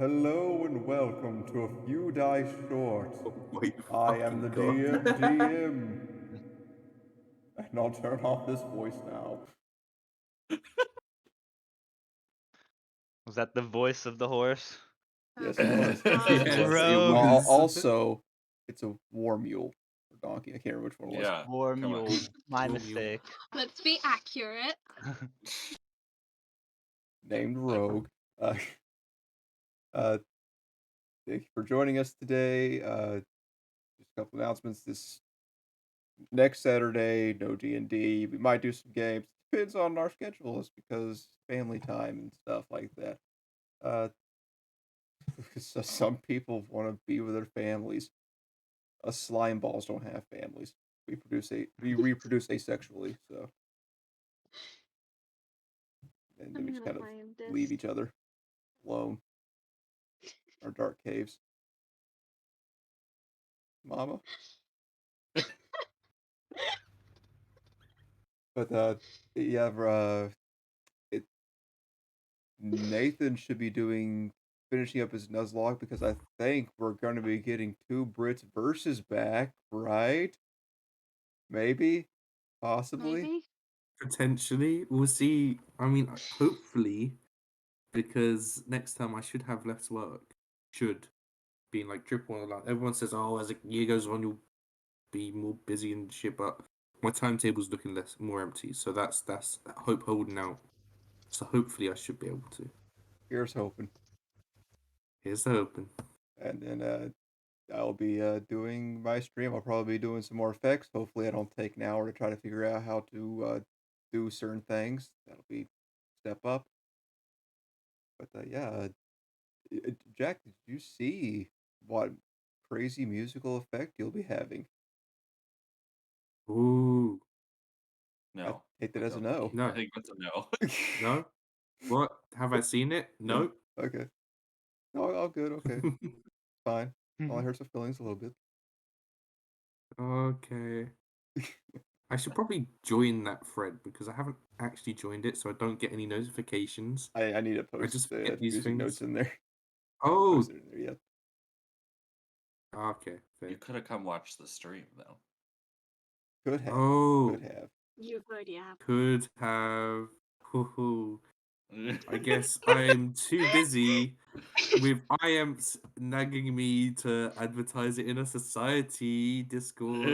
Hello and welcome to A Few Dice Short. My I am the fucking God. GM. And I'll turn off this voice now. Was that the voice of the horse? Yes, it was. Yes, it Rogue. was. Also, it's a war mule or donkey. I can't remember which one it was. Yeah. War come on. mule. My War mule. mistake. Let's be accurate. Named Rogue. Uh, thank you for joining us today. Just a couple announcements. This next Saturday, no D&D. We might do some games. Depends on our schedules because family time and stuff like that. So some people want to be with their families. Us slime balls don't have families. We reproduce asexually, so and then we just kind of leave each other alone. Our dark caves. Mama. But yeah, it Nathan should be finishing up his Nuzlocke because I think we're going to be getting 2 Brits versus back, right? Maybe, possibly. Maybe. Potentially. We'll see. I mean, hopefully, because next time I should have less work. Should. Being like triple. Like, everyone says, oh, as a year goes on, you'll be more busy and shit, but my timetable's looking more empty. So that's hope holding out. So hopefully I should be able to. Here's hoping. Here's the hoping. And then I'll be doing my stream. I'll probably be doing some more effects. Hopefully, I don't take an hour to try to figure out how to do certain things. That'll be step up. But yeah, Jack, did you see what crazy musical effect you'll be having? Ooh. I No. take that I as a don't no. think- No. I think that's a no. No? What? Have I seen it? No. Okay. No, all good. Okay, fine. Well, I hurt some feelings a little bit. Okay. I should probably join that thread because I haven't actually joined it, so I don't get any notifications. I need to post just forget these music notes things. in there. Oh, Post it in there yet. okay. Fair. You could have come watch the stream though. Could have. Oh, Could have. You could, yeah. could have. Hoo-hoo. I guess I'm too busy with IAMPs nagging me to advertise it in a society Discord.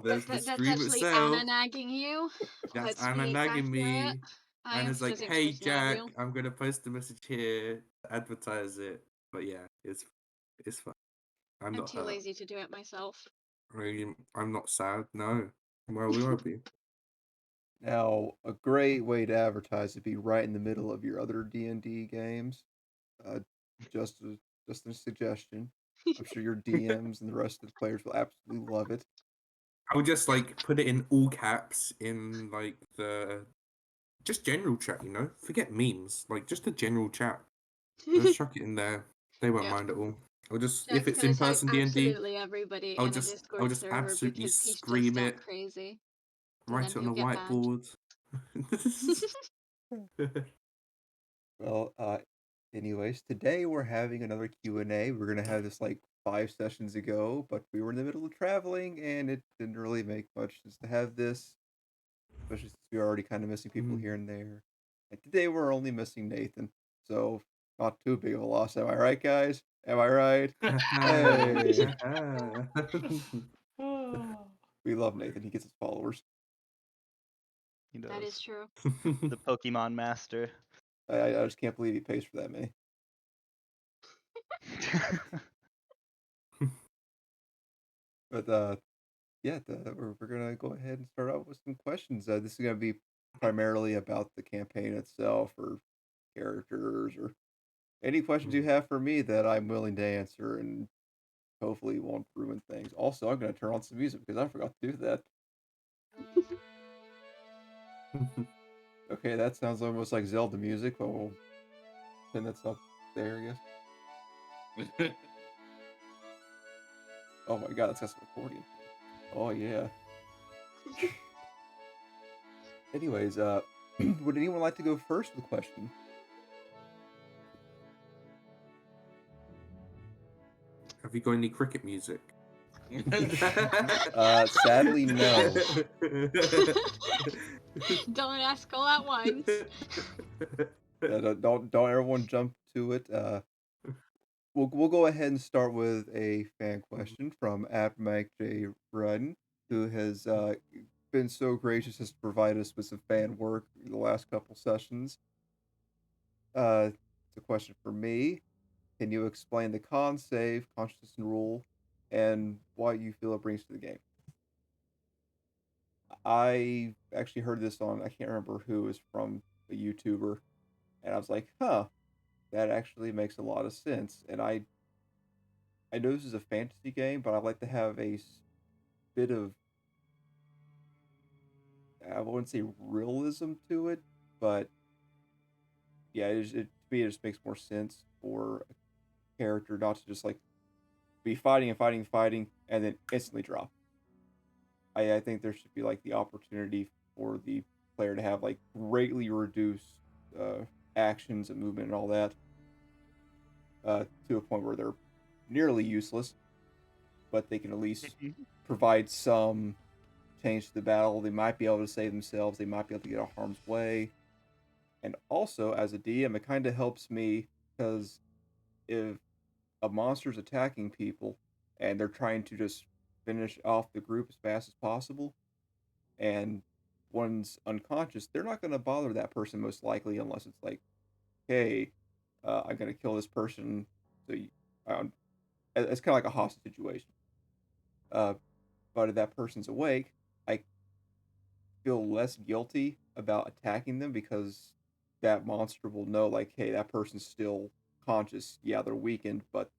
There's the That's stream actually itself. Anna nagging you. That's Let's Anna be nagging accurate. me. I And it's like, doesn't hey just nag Jack, you. I'm gonna post a message here to advertise it. But yeah, it's fine. I'm I'm not too hurt. lazy to do it myself. I'm not sad. No. Well, we won't be. Now, a great way to advertise would be right in the middle of your other D&D games. Uh, just a suggestion. I'm sure your DMs and the rest of the players will absolutely love it. I'll just like put it in all caps in like the just general chat, you know? Forget memes. Like just a general chat. Just chuck it in there. They won't Yeah. mind at all. I'll just Jack's if it's gonna in tag person D&D, absolutely everybody I'll in a just Discord server absolutely because he's scream just that it, crazy. write it then on a he'll get banned. whiteboard. Well, anyways, today we're having another Q&A. We're gonna have this like 5 sessions ago, but we were in the middle of traveling, and it didn't really make much sense to have this, especially since we were already kind of missing people here and there. And today we're only missing Nathan, so not too big of a loss. Am I right, guys? Am I right? Hey, we love Nathan. He gets his followers. He does. That is true. The Pokemon Master. I just can't believe he pays for that many. But yeah, we're gonna go ahead and start out with some questions. This is gonna be primarily about the campaign itself, or characters, or any questions you have for me that I'm willing to answer, and hopefully won't ruin things. Also, I'm gonna turn on some music because I forgot to do that. Okay, that sounds almost like Zelda music, but we'll pretend that's not there, I guess. Oh my god, that's got some accordion. Oh yeah. Anyways, would anyone like to go first with a question? you got any cricket music? Sadly, no. Don't ask all at once. Don't everyone jump to it. We'll go ahead and start with a fan question from @MikeJ Rudden, who has been so gracious as to provide us with some fan work in the last couple sessions. It's a question for me. Can you explain the con save, consciousness and rule, and what you feel it brings to the game? I actually heard this on, I can't remember who, is from a YouTuber, and I was like, huh, that actually makes a lot of sense. And I know this is a fantasy game, but I like to have a bit of, I wouldn't say realism to it, but yeah, to me it just makes more sense for a character not to just like be fighting and fighting and fighting and then instantly drop. I think there should be like the opportunity for the player to have like greatly reduced actions and movement and all that, to a point where they're nearly useless, but they can at least provide some change to the battle. They might be able to save themselves. They might be able to get out of harm's way. And also, as a DM, it kind of helps me because if a monster's attacking people and they're trying to just finish off the group as fast as possible, and one's unconscious, they're not going to bother that person most likely unless it's like, hey, I'm going to kill this person. So it's kind of like a hostage situation. But if that person's awake, I feel less guilty about attacking them because that monster will know, like, hey, that person's still conscious. Yeah, they're weakened, but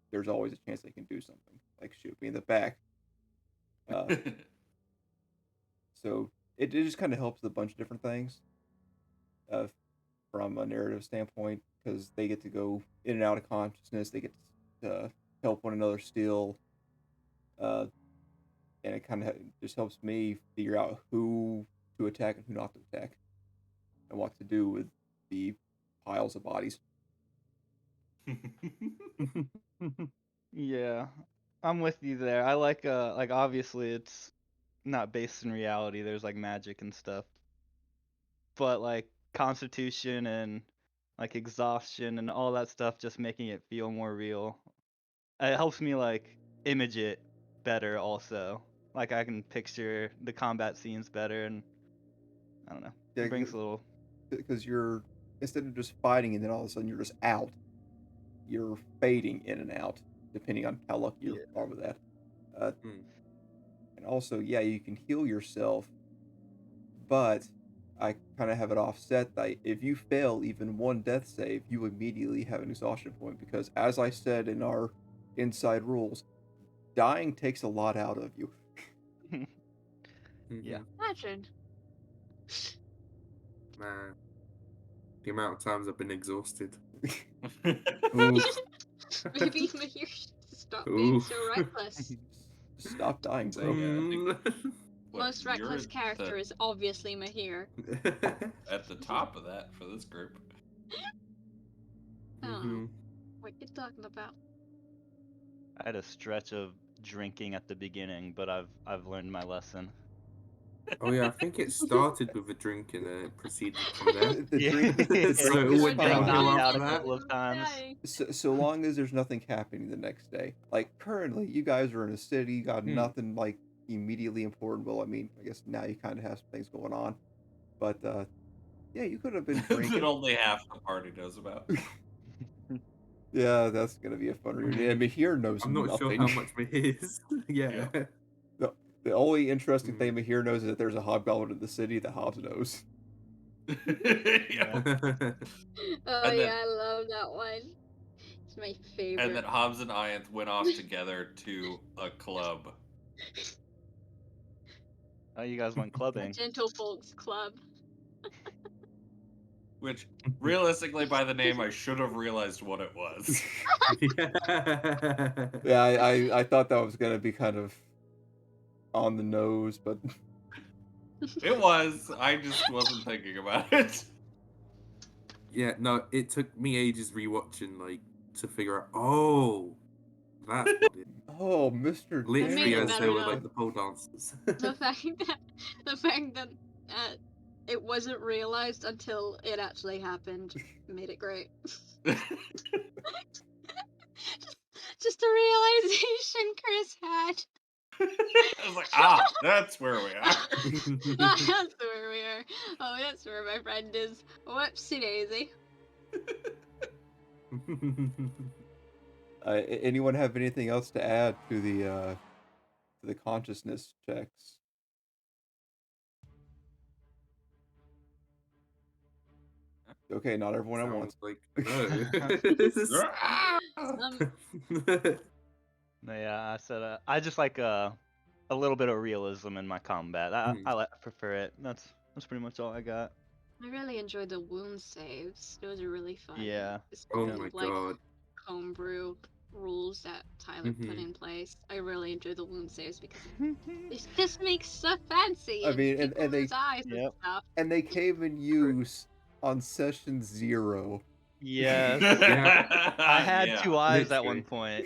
there's always a chance they can do something, like shoot me in the back. So it just kind of helps with a bunch of different things, uh, from a narrative standpoint, because they get to go in and out of consciousness. They get to help one another still. And it kind of just helps me figure out who to attack and who not to attack, and what to do with the piles of bodies. Yeah, I'm with you there. I like obviously it's not based in reality. There's like magic and stuff, but like constitution and like exhaustion and all that stuff, just making it feel more real. It helps me like image it better also. Like I can picture the combat scenes better, and I don't know. Yeah, It brings a little. because you're, instead of just fighting and then all of a sudden you're just out, you're fading in and out depending on how lucky you are with that. And also, yeah, you can heal yourself, but I kind of have it offset that if you fail even one death save, you immediately have an exhaustion point because, as I said in our inside rules, dying takes a lot out of you. Yeah. Imagine. Man, the amount of times I've been exhausted. Maybe Oof. Mahir should stop being Oof. so reckless. Stop dying, So, bro. yeah, I think what, Most you're reckless at character is obviously Mahir. at the top of that for this group. I don't know what you're talking about. I had a stretch of drinking at the beginning, but I've learned my lesson. Oh yeah, I think it started with a drink and then it proceeded from there. The drink, the So drink it is went Getting fine. downhill knocked out after a that. couple of times. So long as there's nothing happening the next day. Like currently, you guys are in a city, you got nothing like immediately important. Well, I mean, I guess now you kind of have some things going on, but yeah, you could have been That drinking. only half the party knows about. Yeah, that's gonna be a fun reunion. I mean, here knows I'm not sure nothing. how much it is. Yeah. The only interesting thing Mahir knows is that there's a hobgoblin in the city that Hobbs knows. Yeah. Oh And then- yeah, I love that one. It's my favorite. And then Hobbs and Ianth went off together to a club. Oh, you guys went A clubbing. gentlefolks club. Which, realistically, by the name, I should have realized what it was. Yeah, I thought that was gonna be kind of on the nose, but It was. I just wasn't thinking about it. Yeah, no, it took me ages rewatching, like, to figure out, oh, That's what it. Oh, Mr. made Literally, it as they better were though. like the pole dancers. The fact that it wasn't realized until it actually happened made it great. Just a realization Chris had. I was like, that's where we are. That's where we are. Oh, that's where my friend is. Whoopsie daisy. Anyone have anything else to add to the consciousness checks? Okay, not everyone at once. Sounds like Um, No, yeah, I said I just like a little bit of realism in my combat. I prefer it. That's pretty much all I got. I really enjoyed the wound saves. Those are really fun. Yeah. It's Oh kind my of like god. homebrew rules that Tyler put in place. I really enjoy the wound saves because it just makes stuff fancy. I mean, people and they lose eyes and Yep. stuff. and they came in use on session 0. Yes. Yeah. I had Yeah. 2 eyes at literally. one point.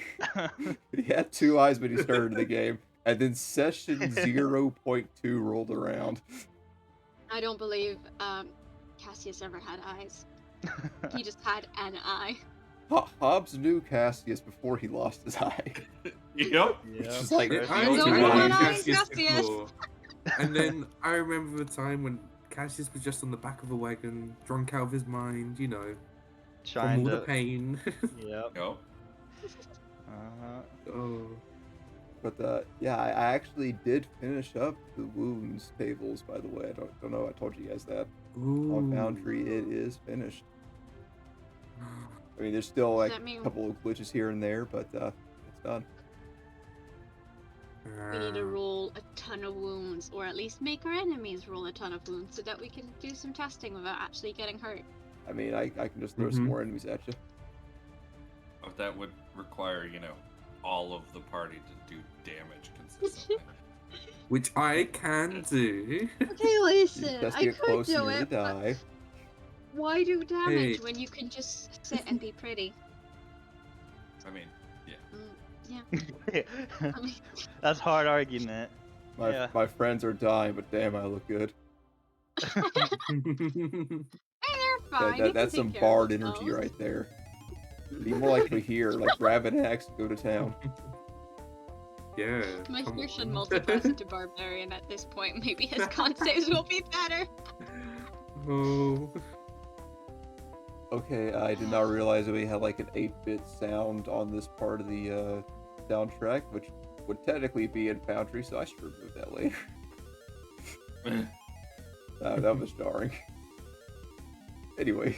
He had 2 eyes when he started the game, and then session 0.2 rolled around. I don't believe Cassius ever had eyes. He just had an eye. Hobbs knew Cassius before he lost his eye. Yep. Which Yep. is like, First I He's note already to had one. eyes, Cassius Cassius. before. And then I remember the time when Cassius was just on the back of a wagon, drunk out of his mind, you know, from Trying all the to. pain. Yep. Yep. Oh. but yeah, I actually did finish up the wounds tables. By the way, I don't know. I told you guys that on Foundry it is finished. I mean, there's still Does like that a mean couple of glitches here and there, but it's done. we need to roll a ton of wounds, or at least make our enemies roll a ton of wounds, so that we can do some testing without actually getting hurt? I mean, I can just throw some more enemies at you. But that would require, all of the party to do damage consistently. Which I can do. Okay, You listen, just I get could close do near it, the but die. why do damage Hey. when you can just sit and be pretty? I mean, Yeah. I mean, That's hard argument. Yeah. My friends are dying, but damn, I look good. they're fine. they can That's take some care of bard energy themselves. right there. Be more like here, like grab an axe and go to town. Yeah. My come fear should on. multi-class into barbarian at this point. Maybe his con saves will be better. Oh. Okay, I did not realize that we had like an 8-bit sound on this part of the soundtrack, which would technically be in Foundry, so I should remove that later. That was jarring. Anyway,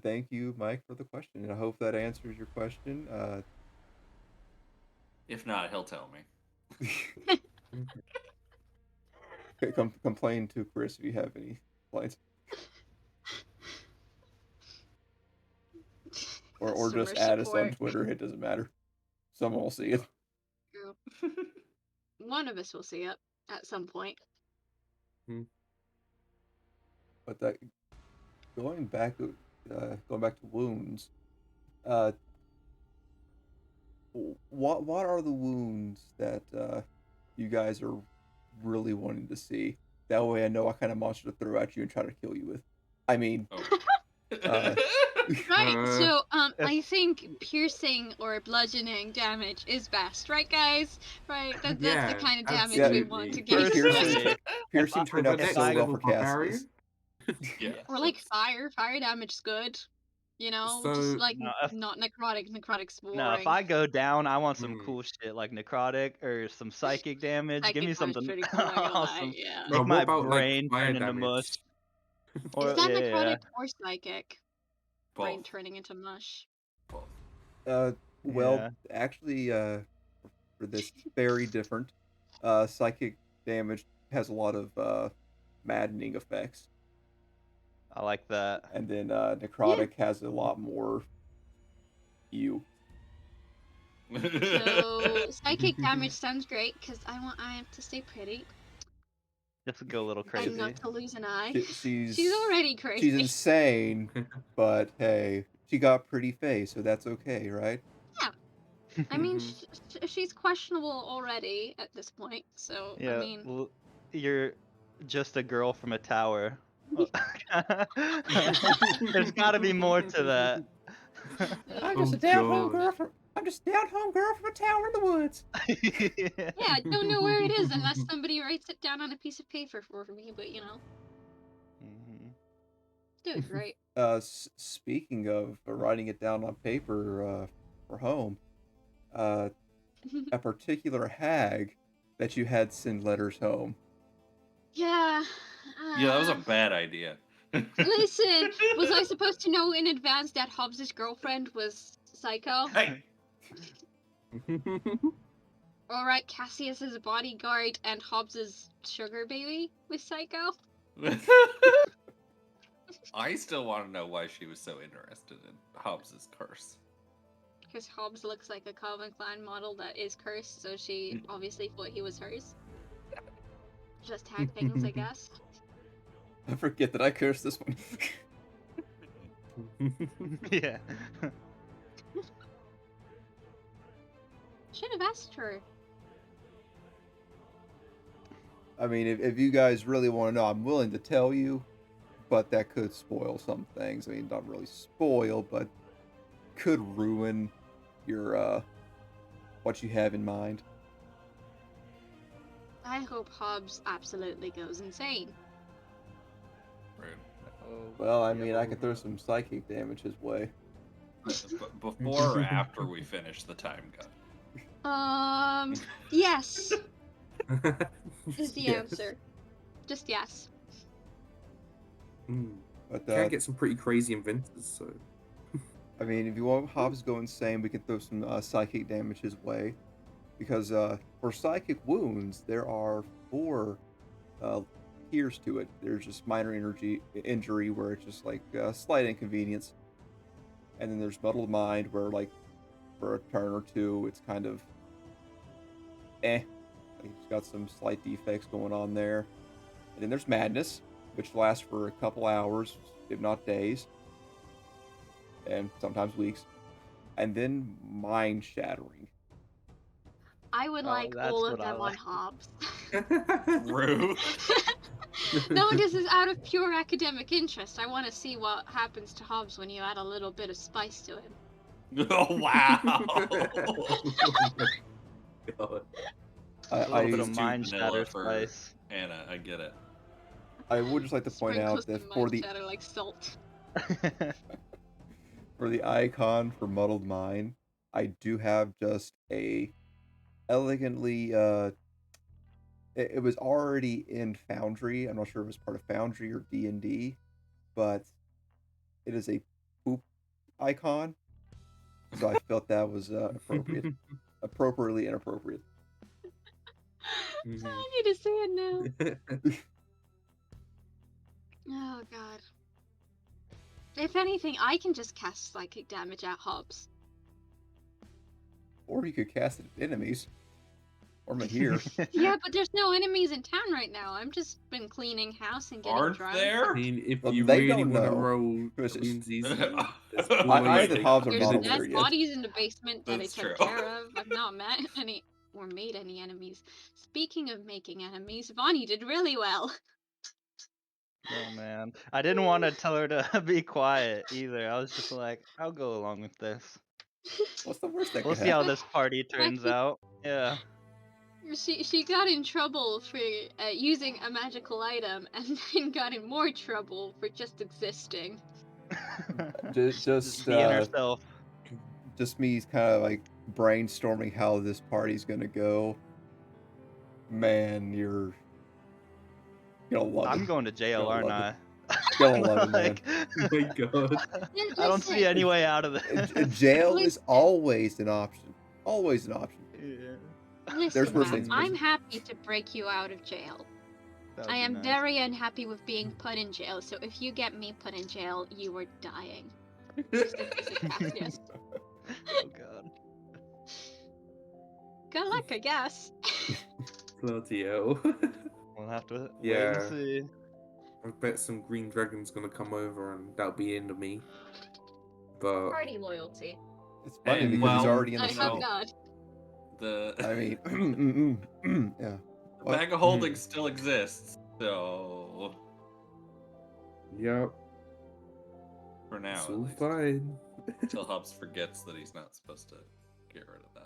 thank you, Mike, for the question, and I hope that answers your question. if not, he'll tell me. Complain to Chris if you have any complaints. Or just Customer add us on support. Twitter, it doesn't matter. Someone will see it. True. One of us will see it at some point. But that going back to wounds, what are the wounds that you guys are really wanting to see? That way I know what kind of monster to throw at you and try to kill you with. I mean, Right, so if- I think piercing or bludgeoning damage is best, right, guys? Right, that's Yeah, the kind of damage absolutely. we want to get. Piercing turned out Next so well level for Cassius. barbarian? Yeah. Or like fire damage is good. You know, just So- like No, not necrotic. Necrotic's boring. No, if I go down, I want some cool shit like necrotic or some psychic damage. Give me Psychic damage something pretty cool, not gonna lie, awesome. yeah. Make what my about, like, brain fire turn into damage? mush. Or, Is that yeah, necrotic yeah. or psychic? Brain Both. turning into mush. Well, Yeah. actually, for this, very different. Psychic damage has a lot of maddening effects, I like that. and then necrotic has a lot more you. So psychic damage sounds great because I want Eye to stay pretty Just go a little crazy. and not to lose an eye. She's She's already crazy. she's insane, but hey, she got pretty face, so that's okay, right? I mean, Mhm. she's questionable already at this point, so I Yeah, mean, well, you're just a girl from a tower. There's got to be more to that. Oh god. I'm just a down home girl from a tower in the woods. yeah, I don't know where it is unless somebody writes it down on a piece of paper for me. But Mhm. doing great. Speaking of writing it down on paper for home, uh, a particular hag that you had send letters home. Yeah. Yeah, that was a bad idea. Listen, was I supposed to know in advance that Hobbs's girlfriend was psycho? Hey! Alright, Cassius's bodyguard and Hobbs's sugar baby was psycho? I still want to know why she was so interested in Hobbs's curse. Because Hobbs looks like a Calvin Klein model that is cursed, so she obviously thought he was hers. Just tag things, I guess. I forget that I cursed this one. Yeah. Should have asked her. I mean, if you guys really want to know, I'm willing to tell you, but that could spoil some things. I mean, not really spoil, but could ruin your what you have in mind. I hope Hobbs absolutely goes insane. Rude. Oh, Well, I yeah, mean, I could throw some psychic damage his way. But before or after we finish the time gun? Yes, is the Yes. answer. Just yes. But Can get some pretty crazy inventors, so. I mean, if you want Hobbs to go insane, we can throw some psychic damage his way. Because for psychic wounds, there are 4 tiers to it. There's just minor injury where it's just like slight inconvenience. And then there's muddled mind where like for a turn or two, it's kind of like it's got some slight defects going on there. And then there's madness, which lasts for a couple hours, if not days. And sometimes weeks. And then mind shattering. I would Oh, like that's all of what I them on like. Hobbs. Rude. No, this is out of pure academic interest. I want to see what happens to Hobbs when you add a little bit of spice to him. Oh, wow. God. A little bit This of is too mind vanilla shatter for spice. Anna. I get it. I would just like to point Sprinkle out that some for mind the shatter like salt. icon for muddled mind, I do have just a elegantly it was already in Foundry. I'm not sure if it was part of Foundry or D&D, but it is a poop icon. So I felt that was appropriately inappropriate. I need to see it now. Oh god. If anything, I can just cast psychic damage at Hobbs. Or you could cast it at enemies. Or Maher. Yeah, but there's no enemies in town right now. I've just been cleaning house and getting Aren't drunk. I there? mean, if Well, you they really don't want to know. roll This is- twinsies, there's I always that a Hobbs are There's not enemy. aware dead yet. bodies in the basement that That's I took true. care of. I've not met any or made any enemies. Speaking of making enemies, Vonnie did really well. Oh man, I didn't want to tell her to be quiet either. I was just like, I'll go along with this. What's the worst that We'll could see how happen? this party turns out. Yeah. She got in trouble for using a magical item, and then got in more trouble for just existing. Just being herself. just me kind of like brainstorming how this party's gonna go. Man, you're gonna love I'm it. going to jail, Gonna aren't love I? it. Gonna love it, man. Like, Oh my god. I don't see any way out of this. Jail is Listen. always an option. Always an option. Yeah. There's Listen, worse Matt, things in I'm prison. happy to break you out of jail. That would I be am nice. very unhappy with being put in jail, so if you get me put in jail, you are dying. Just in case it passed, yes. Oh god. Good luck, I guess. Bloody hell. We'll have to wait Yeah. and see. I bet some green dragon's gonna come over and that'll be the end of me. but Party loyalty. It's funny Hey, because he's well, already in the I you hope know, city. not. the I mean, yeah. the What? bag of holding still exists. So yep, for now, it's at all least, fine. until Hobbs forgets that he's not supposed to get rid of that.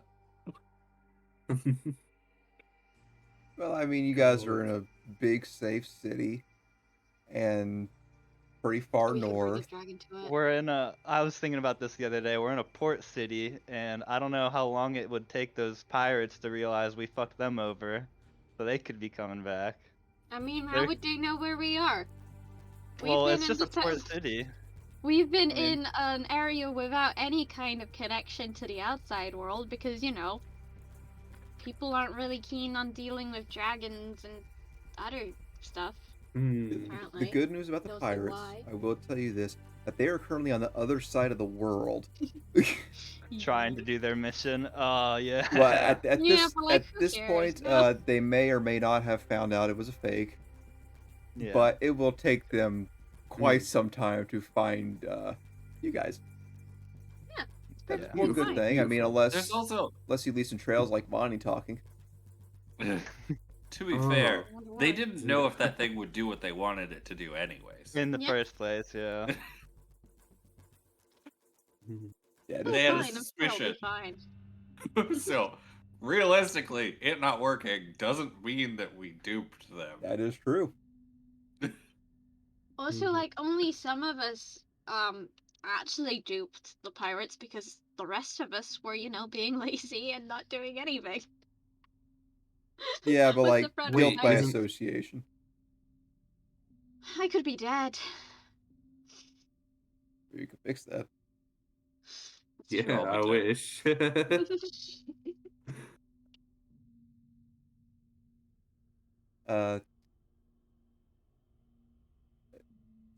Well, I mean, you guys are God. in a big, safe city, and pretty far We can bring a north. dragon to it. We're in a. I was thinking about this the other day. We're in a port city, and I don't know how long it would take those pirates to realize we fucked them over, so they could be coming back. I mean, how They're- would they know where we are? Well, been it's in just the a port city. We've been I mean- in an area without any kind of connection to the outside world because, you know, people aren't really keen on dealing with dragons and other stuff. Hmm. Apparently. The good news about the Don't see pirates, why. I will tell you this, that they are currently on the other side of the world. Trying to do their mission. Oh yeah. Well, at Yeah, but, like, at who this cares, point, you know? they may or may not have found out it was a fake, Yeah. but it will take them quite Mm. some time to find you guys. Yeah, it's That's perfectly one good fine. thing. I mean, There's unless also, you leave some trails like Bonnie talking. to be Oh. fair, I wonder they why. didn't know if that thing would do what they wanted it to do, anyways. In the Yeah. first place, yeah. Yeah, it Oh, is They had a fine, I'm totally suspicion. fine. So, realistically, it not working doesn't mean that we duped them. that is true. Also, Mhm. like, only some of us, actually duped the pirates because the rest of us were, you know, being lazy and not doing anything. Yeah, but What's the like front guilt Wait, by isn't- association. I could be dead. You can fix that. That's Yeah, true. I wish. Uh,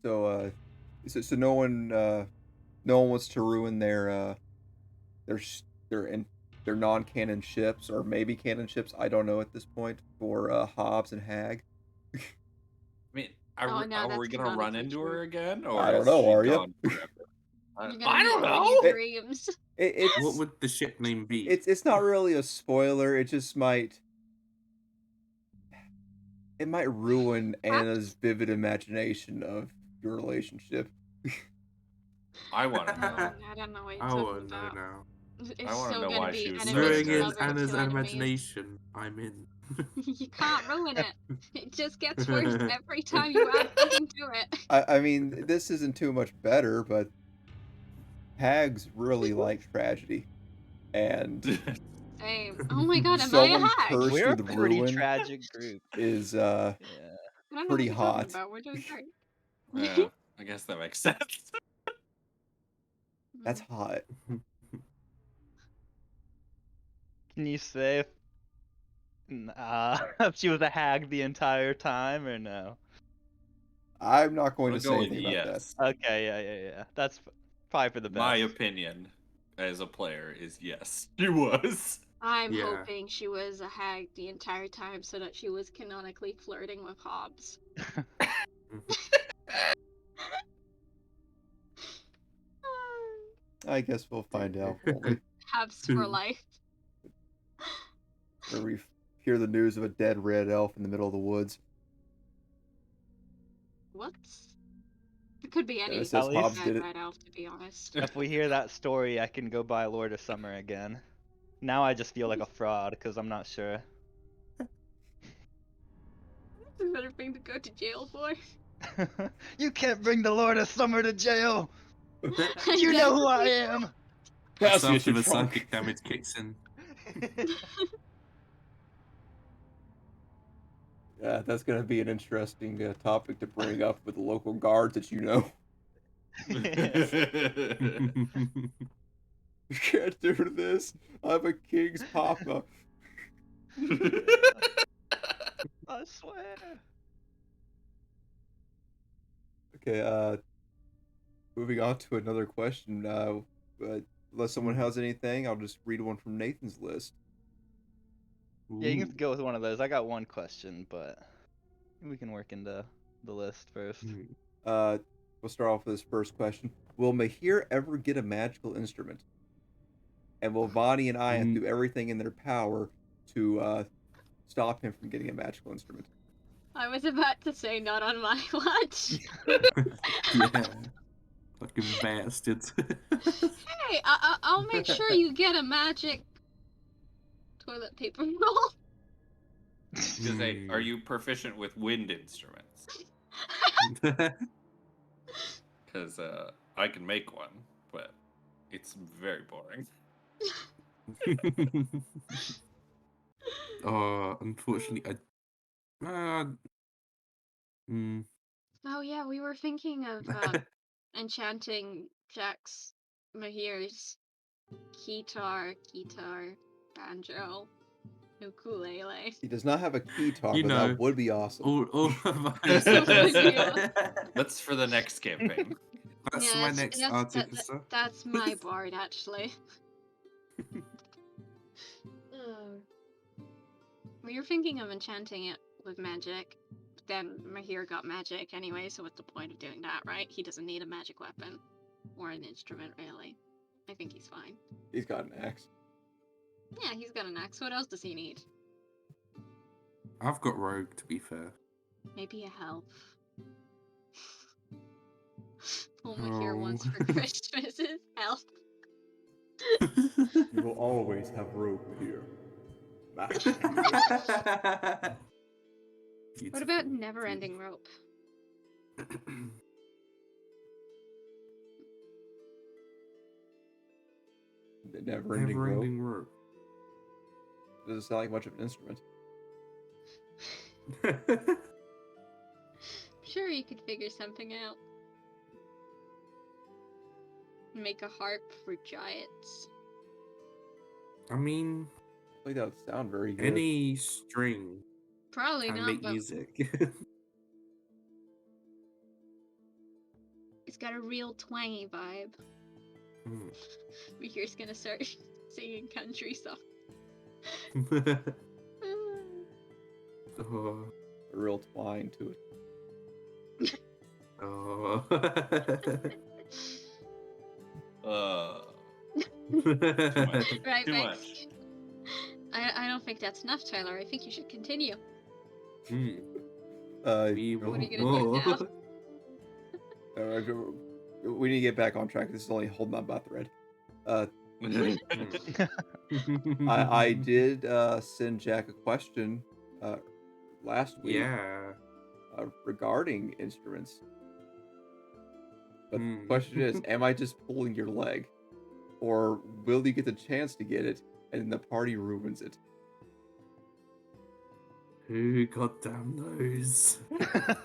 so so no one wants to ruin their their non-canon ships or maybe canon ships. I don't know at this point for Hobbs and Hag. I mean, are, Oh, we, no, are that's we gonna run canonically into true. her again, I or don't is know, she are ya? gone forever? You're gonna I meet don't her in know. your It- dreams. It's What would the ship name be? it's not really a spoiler. It just might ruin Anna's vivid imagination of your relationship. I want to Oh, know. I don't know what you're I talking want to know about. now. It's wanna still know gonna why be she was so enemies to Ruining excited. lovers Anna's to enemies. imagination. I'm in. You can't ruin it. It just gets worse every time you add something to it. I mean, this isn't too much better, but Hags really like tragedy, and Same. Oh my god, am I a someone hag? cursed We're a with pretty ruin tragic group. is Yeah. I don't know pretty what you're talking hot. about. We're doing great. Yeah, I guess that makes sense. That's hot. Can you say if she was a hag the entire time or no? I'm not going We'll to go say with anything about that. yes. Okay, yeah. That's probably for the best. My opinion as a player is yes. She was. I'm Yeah. hoping she was a hag the entire time so that she was canonically flirting with Hobbs. I guess we'll find out, won't we? Hobbs for life. Where we hear the news of a dead red elf in the middle of the woods. What? It could be any it says least- Hobbs bad did it. red elf, to be honest. If we hear that story, I can go buy Lord of Summer again. Now I just feel like a fraud because I'm not sure. It's a better thing to go to jail for. You can't bring the Lord of Summer to jail. I You know who I definitely- am. That's After just your the trunk. psychic damage kicks in. Yeah, that's gonna be an interesting topic to bring up with the local guards that you know. You can't do this. I'm a king's papa. I swear. Okay, moving on to another question. But unless someone has anything, I'll just read one from Nathan's list. Yeah, you Ooh. can go with one of those. I got one question, but we can work into the list first. Hmm. Uh, we'll start off with this first question. Will Maher ever get a magical instrument? And will Vonnie and Aya do everything in their power to stop him from getting a magical instrument? I was about to say not on my watch. Yeah. Fucking bastards. Hey, I'll make sure you get a magic toilet paper roll. Just say, are you proficient with wind instruments? Because I can make one, but it's very boring. Unfortunately, Oh yeah, we were thinking of enchanting Jack's Maher's guitar, banjo, ukulele. He does not have a keytar, You but know, that would be awesome. all of That's for the next campaign. That's Yeah, my next artificer. That's my bard, actually. Oh. We were thinking of enchanting it with magic, but then Maher got magic anyway, so what's the point of doing that, right? He doesn't need a magic weapon. Or an instrument, really. I think he's fine. He's got an axe. Yeah, he's got an axe. What else does he need? I've got rogue, to be fair. Maybe a help. All Maher wants for Christmas is help. You will always have rope here. What about never-ending rope? The never-ending rope. Never-ending rope. Doesn't sound like much of an instrument. Sure, you could figure something out. Make a harp for giants. I mean, I think that would sound very good. any string Probably can not, make but music. it's got a real twangy vibe. Hmm. Maher's gonna start singing country songs. Oh. A real twine to it. Oh. Right, Too right. much. I don't think that's enough, Tyler. I think you should continue. Hmm. We What are you gonna do now? we need to get back on track. This is only holding on by a thread. I did send Jack a question last week Yeah. regarding instruments. But the Hmm. question is, am I just pulling your leg? Or will you get the chance to get it and the party ruins it? Who goddamn knows?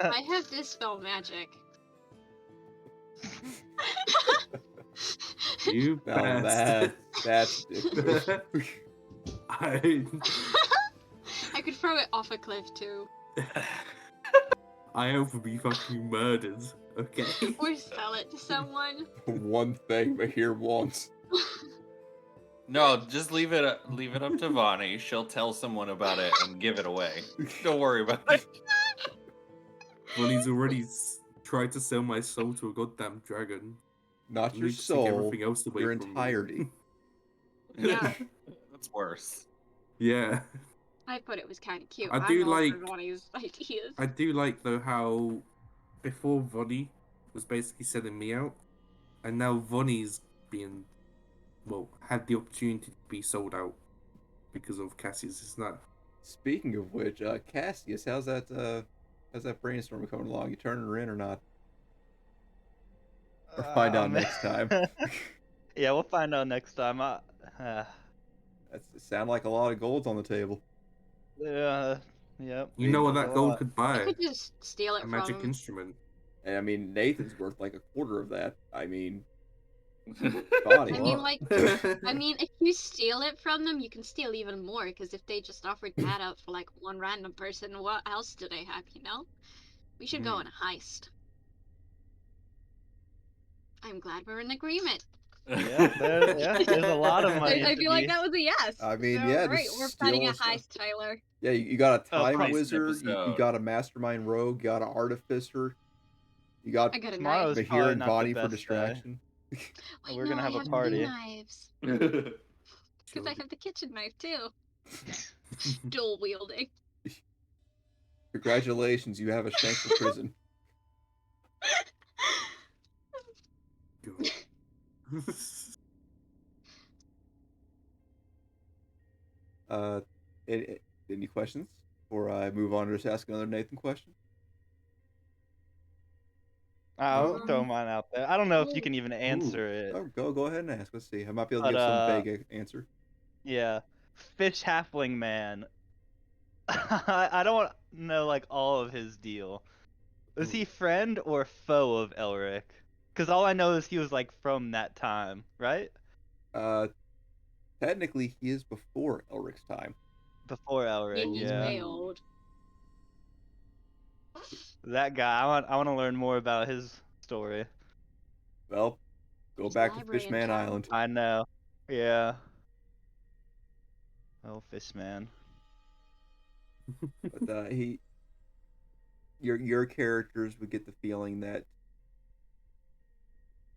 I have dispel magic. You Now bastard. that's ridiculous. I I could throw it off a cliff too. I hope to be fucking murdered. Okay. Or sell it to someone. One thing Mahir wants. No, just leave it up to Vonnie. She'll tell someone about it and give it away. Don't worry about it. Well, he's already tried to sell my soul to a goddamn dragon. Not your Need to take soul, everything else away your from me. entirety. Yeah. That's worse. Yeah. I thought it was kind of cute. I do I'm all for like- Vonnie's ideas. I do like, though, how before Vonnie was basically selling me out, and now Vonnie's being, well, had the opportunity to be sold out because of Cassius. It's not. Speaking of which, Cassius, how's that brainstorm coming along? You turning her in or not? Or find out next time. Yeah, we'll find out next time. That's sound like a lot of gold's on the table. Yep. You know what There's that a gold lot. could I buy? could just steal it A from magic him. instrument. And I mean, Nathan's worth like a quarter of that. I mean, I body. mean, like, if you steal it from them, you can steal even more. Because if they just offered that up for like one random person, what else do they have? You know, we should go on a heist. I'm glad we're in agreement. There's a lot of money. I to feel like be- that was a yes. I mean, So, yeah, great. just We're planning a steal heist, Tyler. Yeah, you got a Oh, time heist wizard, you episode. got a mastermind rogue, you got an artificer. You got I got a knife. Tomorrow's Mahir probably and not the Bonnie for best day. distraction. Wait, We're no, gonna I have a have two party. knives. Because I Sure. have the kitchen knife too. Dual wielding. Congratulations, you have a shank for prison. God. Uh, any questions before I move on to just ask another Nathan question? I'll throw mine out there. I don't know if you can even Ooh. answer it, Oh, go ahead and ask. Let's see. I might be able to but give some vague answer. yeah, fish halfling man. I don't know like all of his deal. Is he friend or foe of Elric? Because all I know is he was like from that time, right? Technically, he is before Elric's time. Before Yeah, Elric, he's yeah. way old. That guy. I want to learn more about his story. Well, go There's back to library in Fishman town. Island. I know. Yeah. Oh, fish man. But your characters would get the feeling that,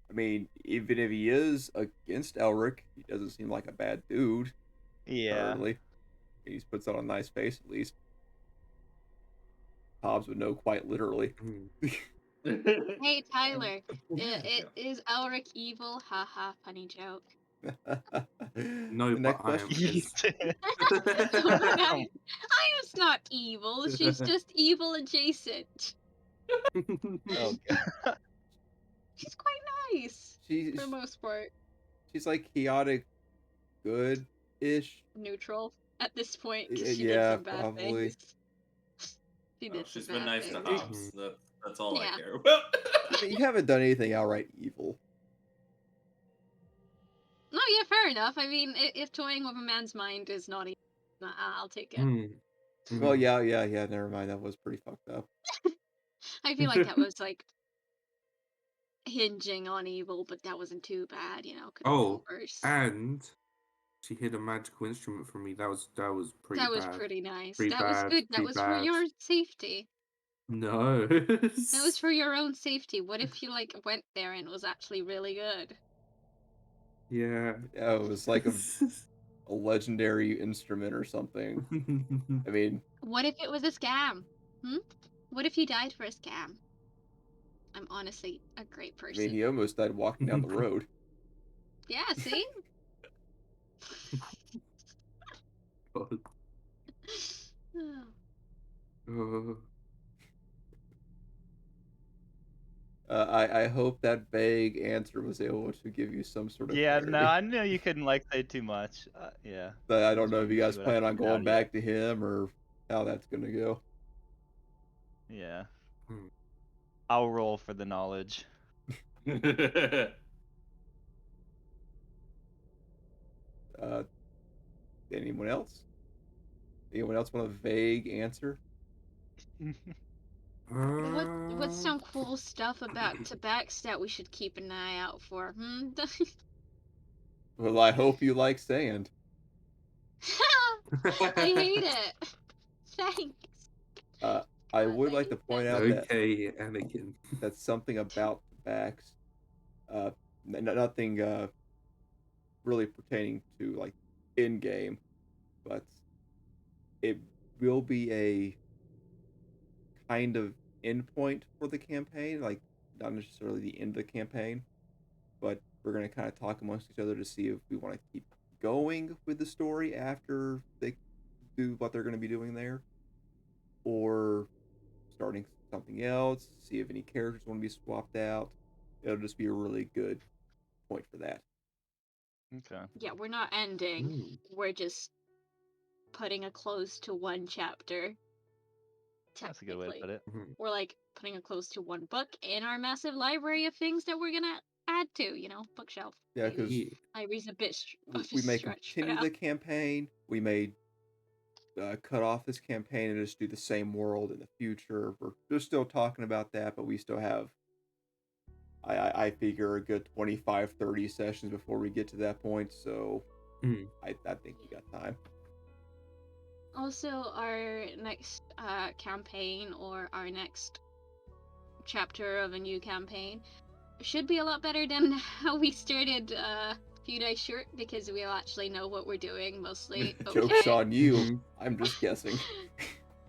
I mean, even if he is against Elric, he doesn't seem like a bad dude. Yeah. Currently, he puts on a nice face at least. Hobbs would know quite literally. Hey, Tyler. It is Elric evil? Haha, funny joke. No, The but next I am. question. Look, I am not evil. She's just evil adjacent. Oh, God. She's quite nice for the most part. She's like chaotic, good-ish. Neutral at this point because she did Yeah, some bad probably. things. She Oh, did some she's been bad nice to things. Hobbs. That's all I Yeah. care about. I mean, you haven't done anything outright evil. No, yeah, fair enough. I mean, if toying with a man's mind is not evil, I'll take it. Well, yeah. Never mind. That was pretty fucked up. I feel like that was like hinging on evil, but that wasn't too bad, you know. Could have Oh, been worse. and she hid a magical instrument from me. That was pretty That was bad. pretty nice. Pretty That was bad. good. That Pretty was for bad. your safety. No. That was for your own safety. What if you like went there and it was actually really good? Yeah. Yeah, it was like a legendary instrument or something. I mean, What if it was a scam? What if you died for a scam? I'm honestly a great person. he almost died walking down the road. Yeah, see? God. Uh, I hope that vague answer was able to give you some sort of Yeah, no, clarity. I knew you couldn't like say too much. Yeah. But I don't Just know if wanted you to guys see what I plan on figured out going yet. back to him or how that's gonna go. Yeah. hmm. I'll roll for the knowledge. Uh, anyone else? Anyone else want a vague answer? What's some cool stuff about tobacco that we should keep an eye out for? Well, I hope you like sand. I hate it. Thanks. I God, would I like to hate point that. out that Okay, Anakin. that's something about the backs, nothing really pertaining to like in game, but it will be a kind of endpoint for the campaign, like not necessarily the end of the campaign, but we're gonna kind of talk amongst each other to see if we want to keep going with the story after they do what they're gonna be doing there, or starting something else, see if any characters want to be swapped out. It'll just be a really good point for that. Okay. Yeah, we're not ending. Ooh. We're just putting a close to one chapter. That's a good way to Technically. put it. Mhm. We're like putting a close to one book in our massive library of things that we're gonna add to, you know, bookshelf. Yeah, because Yeah. Library's a bit of a we may stretch for continue now. the campaign. We may cut off this campaign and just do the same world in the future. We're still talking about that, but we still have, I figure, a good 25, 30 sessions before we get to that point. So Mhm. I think we got time. Also, our next campaign or our next chapter of a new campaign. Should be a lot better than how we started a few days short because we'll actually know what we're doing mostly. Joke's Okay. on you. Mhm. I'm just guessing.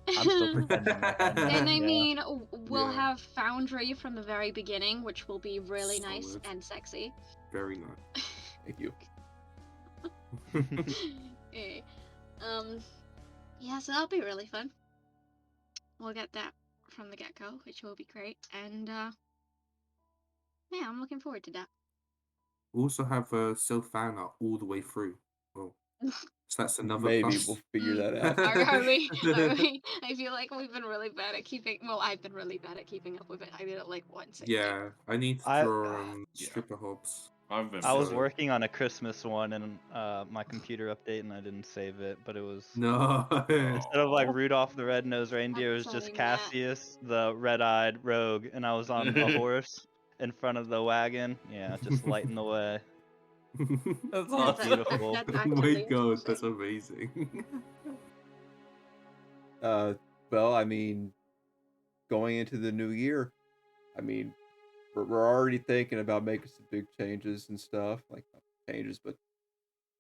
I'm still pretending like I know. And I Yeah. mean, we'll Yeah. have Foundry from the very beginning, which will be really nice Solid. and sexy. Very nice. Thank you. Okay. Yeah, so that'll be really fun. We'll get that from the get-go, which will be great. And yeah, I'm looking forward to that. We also have self fan art all the way through. Well, so that's another Maybe plus. we'll figure that out. Are we? Are we? I feel like we've been really bad at keeping. Well, I've been really bad at keeping up with it. I did it like once. I think. Yeah, I need to I- draw Yeah. stripper hobs. I've been. I was So- working on a Christmas one and my computer update and I didn't save it, but it was No. instead of like Aw. Rudolph the Red-Nosed Reindeer, it was just Upsetting that. Cassius, the red-eyed rogue, and I was on a horse in front of the wagon. Yeah, just lighting the way. That's That's awesome. beautiful. That's Oh my actually god, that's interesting. amazing. Well, I mean, going into the new year, I mean, we're already thinking about making some big changes and stuff. Like, not changes, but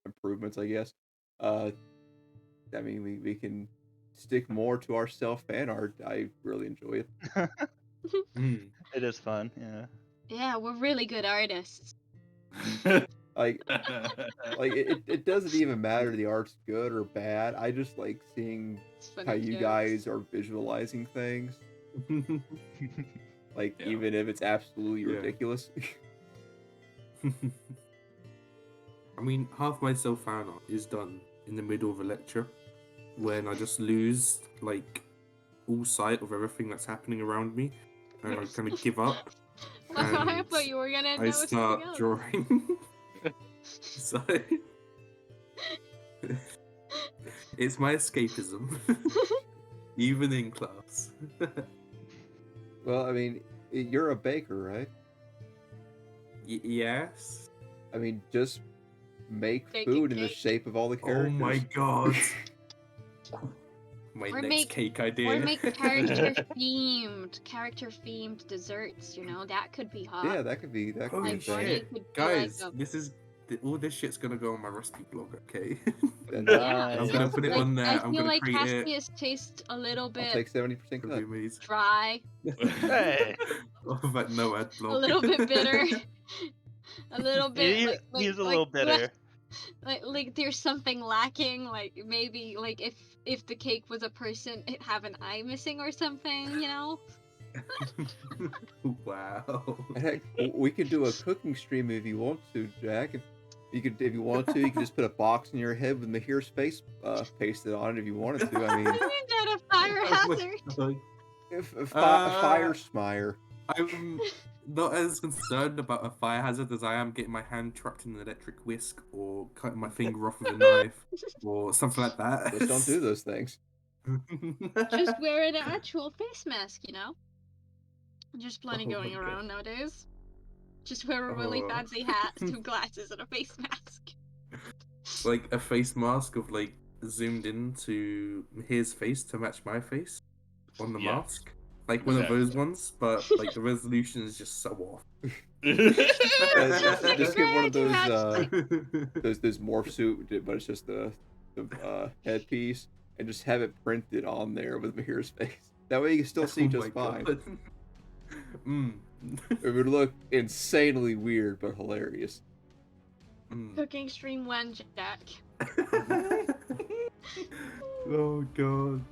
improvements, I guess. I mean, we can stick more to our self fan art. I really enjoy it. Mm. It is fun, yeah. Yeah, we're really good artists. Like, it doesn't even matter the art's good or bad. I just like seeing It's funny how you jokes. guys are visualizing things. Like, Yeah. even if it's absolutely Yeah. ridiculous. I mean, half my self fan art is done in the middle of a lecture when I just lose like all sight of everything that's happening around me and I kind of give up. I And thought you were gonna know I something start else. drawing. So it's my escapism, even in class. Well, I mean, you're a baker, right? Yes. I mean, just make Bake a food in the cake. shape of all the Oh characters. my god. My Or next make- cake idea. Or make character themed desserts. You know, that could be hot. Yeah, that could be Holy a thing. Barney shit. could be Guys, like a- this is all this shit's gonna go on my recipe blog, okay? Then Yeah, I'm gonna put it like, on there. I I'm feel gonna like create it. Cassius tastes a little I'll bit take 70% It'll be cut. amazing. dry, Hey, Oh, that no ad blog. a little bit bitter, a little bit he, like he's a like- little bitter. like there's something lacking. Like maybe like if the cake was a person, it'd have an eye missing or something. You know. Wow. Heck, we could do a cooking stream if you want to, Jack. If you want to, you can just put a box in your head with Mahir's face pasted on it if you wanted to. I mean, Isn't that a fire Oh my hazard? God. if fire smire. I'm not as concerned about a fire hazard as I am getting my hand trapped in an electric whisk or cutting my finger off with a knife or something like that. Just don't do those things. Just wear an actual face mask, you know? There's plenty Oh my going God. around nowadays. Just wear a really Oh. fancy hat, some glasses, and a face mask. Like a face mask of like zoomed into his face to match my face on the Yeah. mask. Like one of Exactly. those ones, but like the resolution is just so off. Just get one of those Oh those morph suit, but it's just the headpiece, and just have it printed on there with Mahir's face. That way you can still see just fine. Mm. It would look insanely weird, but hilarious. Mm. Cooking stream when, Jack. Oh god.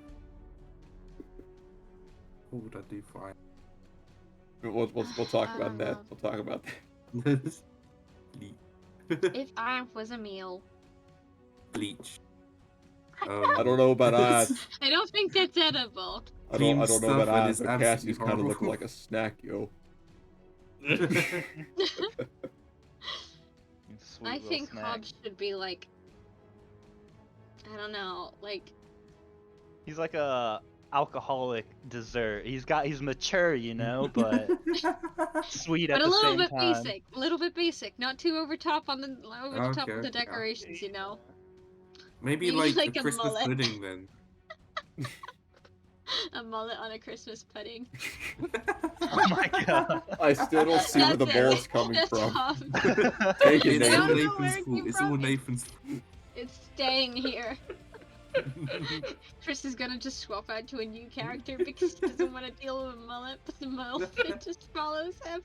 What would I do for We'll talk I about don't that. know. We'll talk about that. Bleach. If I was a meal. Bleach. I don't know about eyes. I don't think that's edible. I Team don't know about stuff eyes, is but absolutely Cassie's kind of horrible. looking like a snack, yo. Sweet I little think snack. Hobbs should be like, I don't know, like He's like a alcoholic dessert. He's mature, you know, but sweet at but a the little same bit time. basic, a little bit basic, not too over the top of Okay, the okay. decorations, you know. Maybe Maybe like like a a Christmas mullet. pudding then. a mullet on a Christmas pudding. Oh my god. I still don't see where the That's it. mullet's coming That's from. all. Take it, It's I all don't Nathan. know where Nathan's it fault. came It's all from. Nathan's fault. It's staying here. Chris is gonna just swap out to a new character because he doesn't want to deal with a mullet, but the mullet just follows him.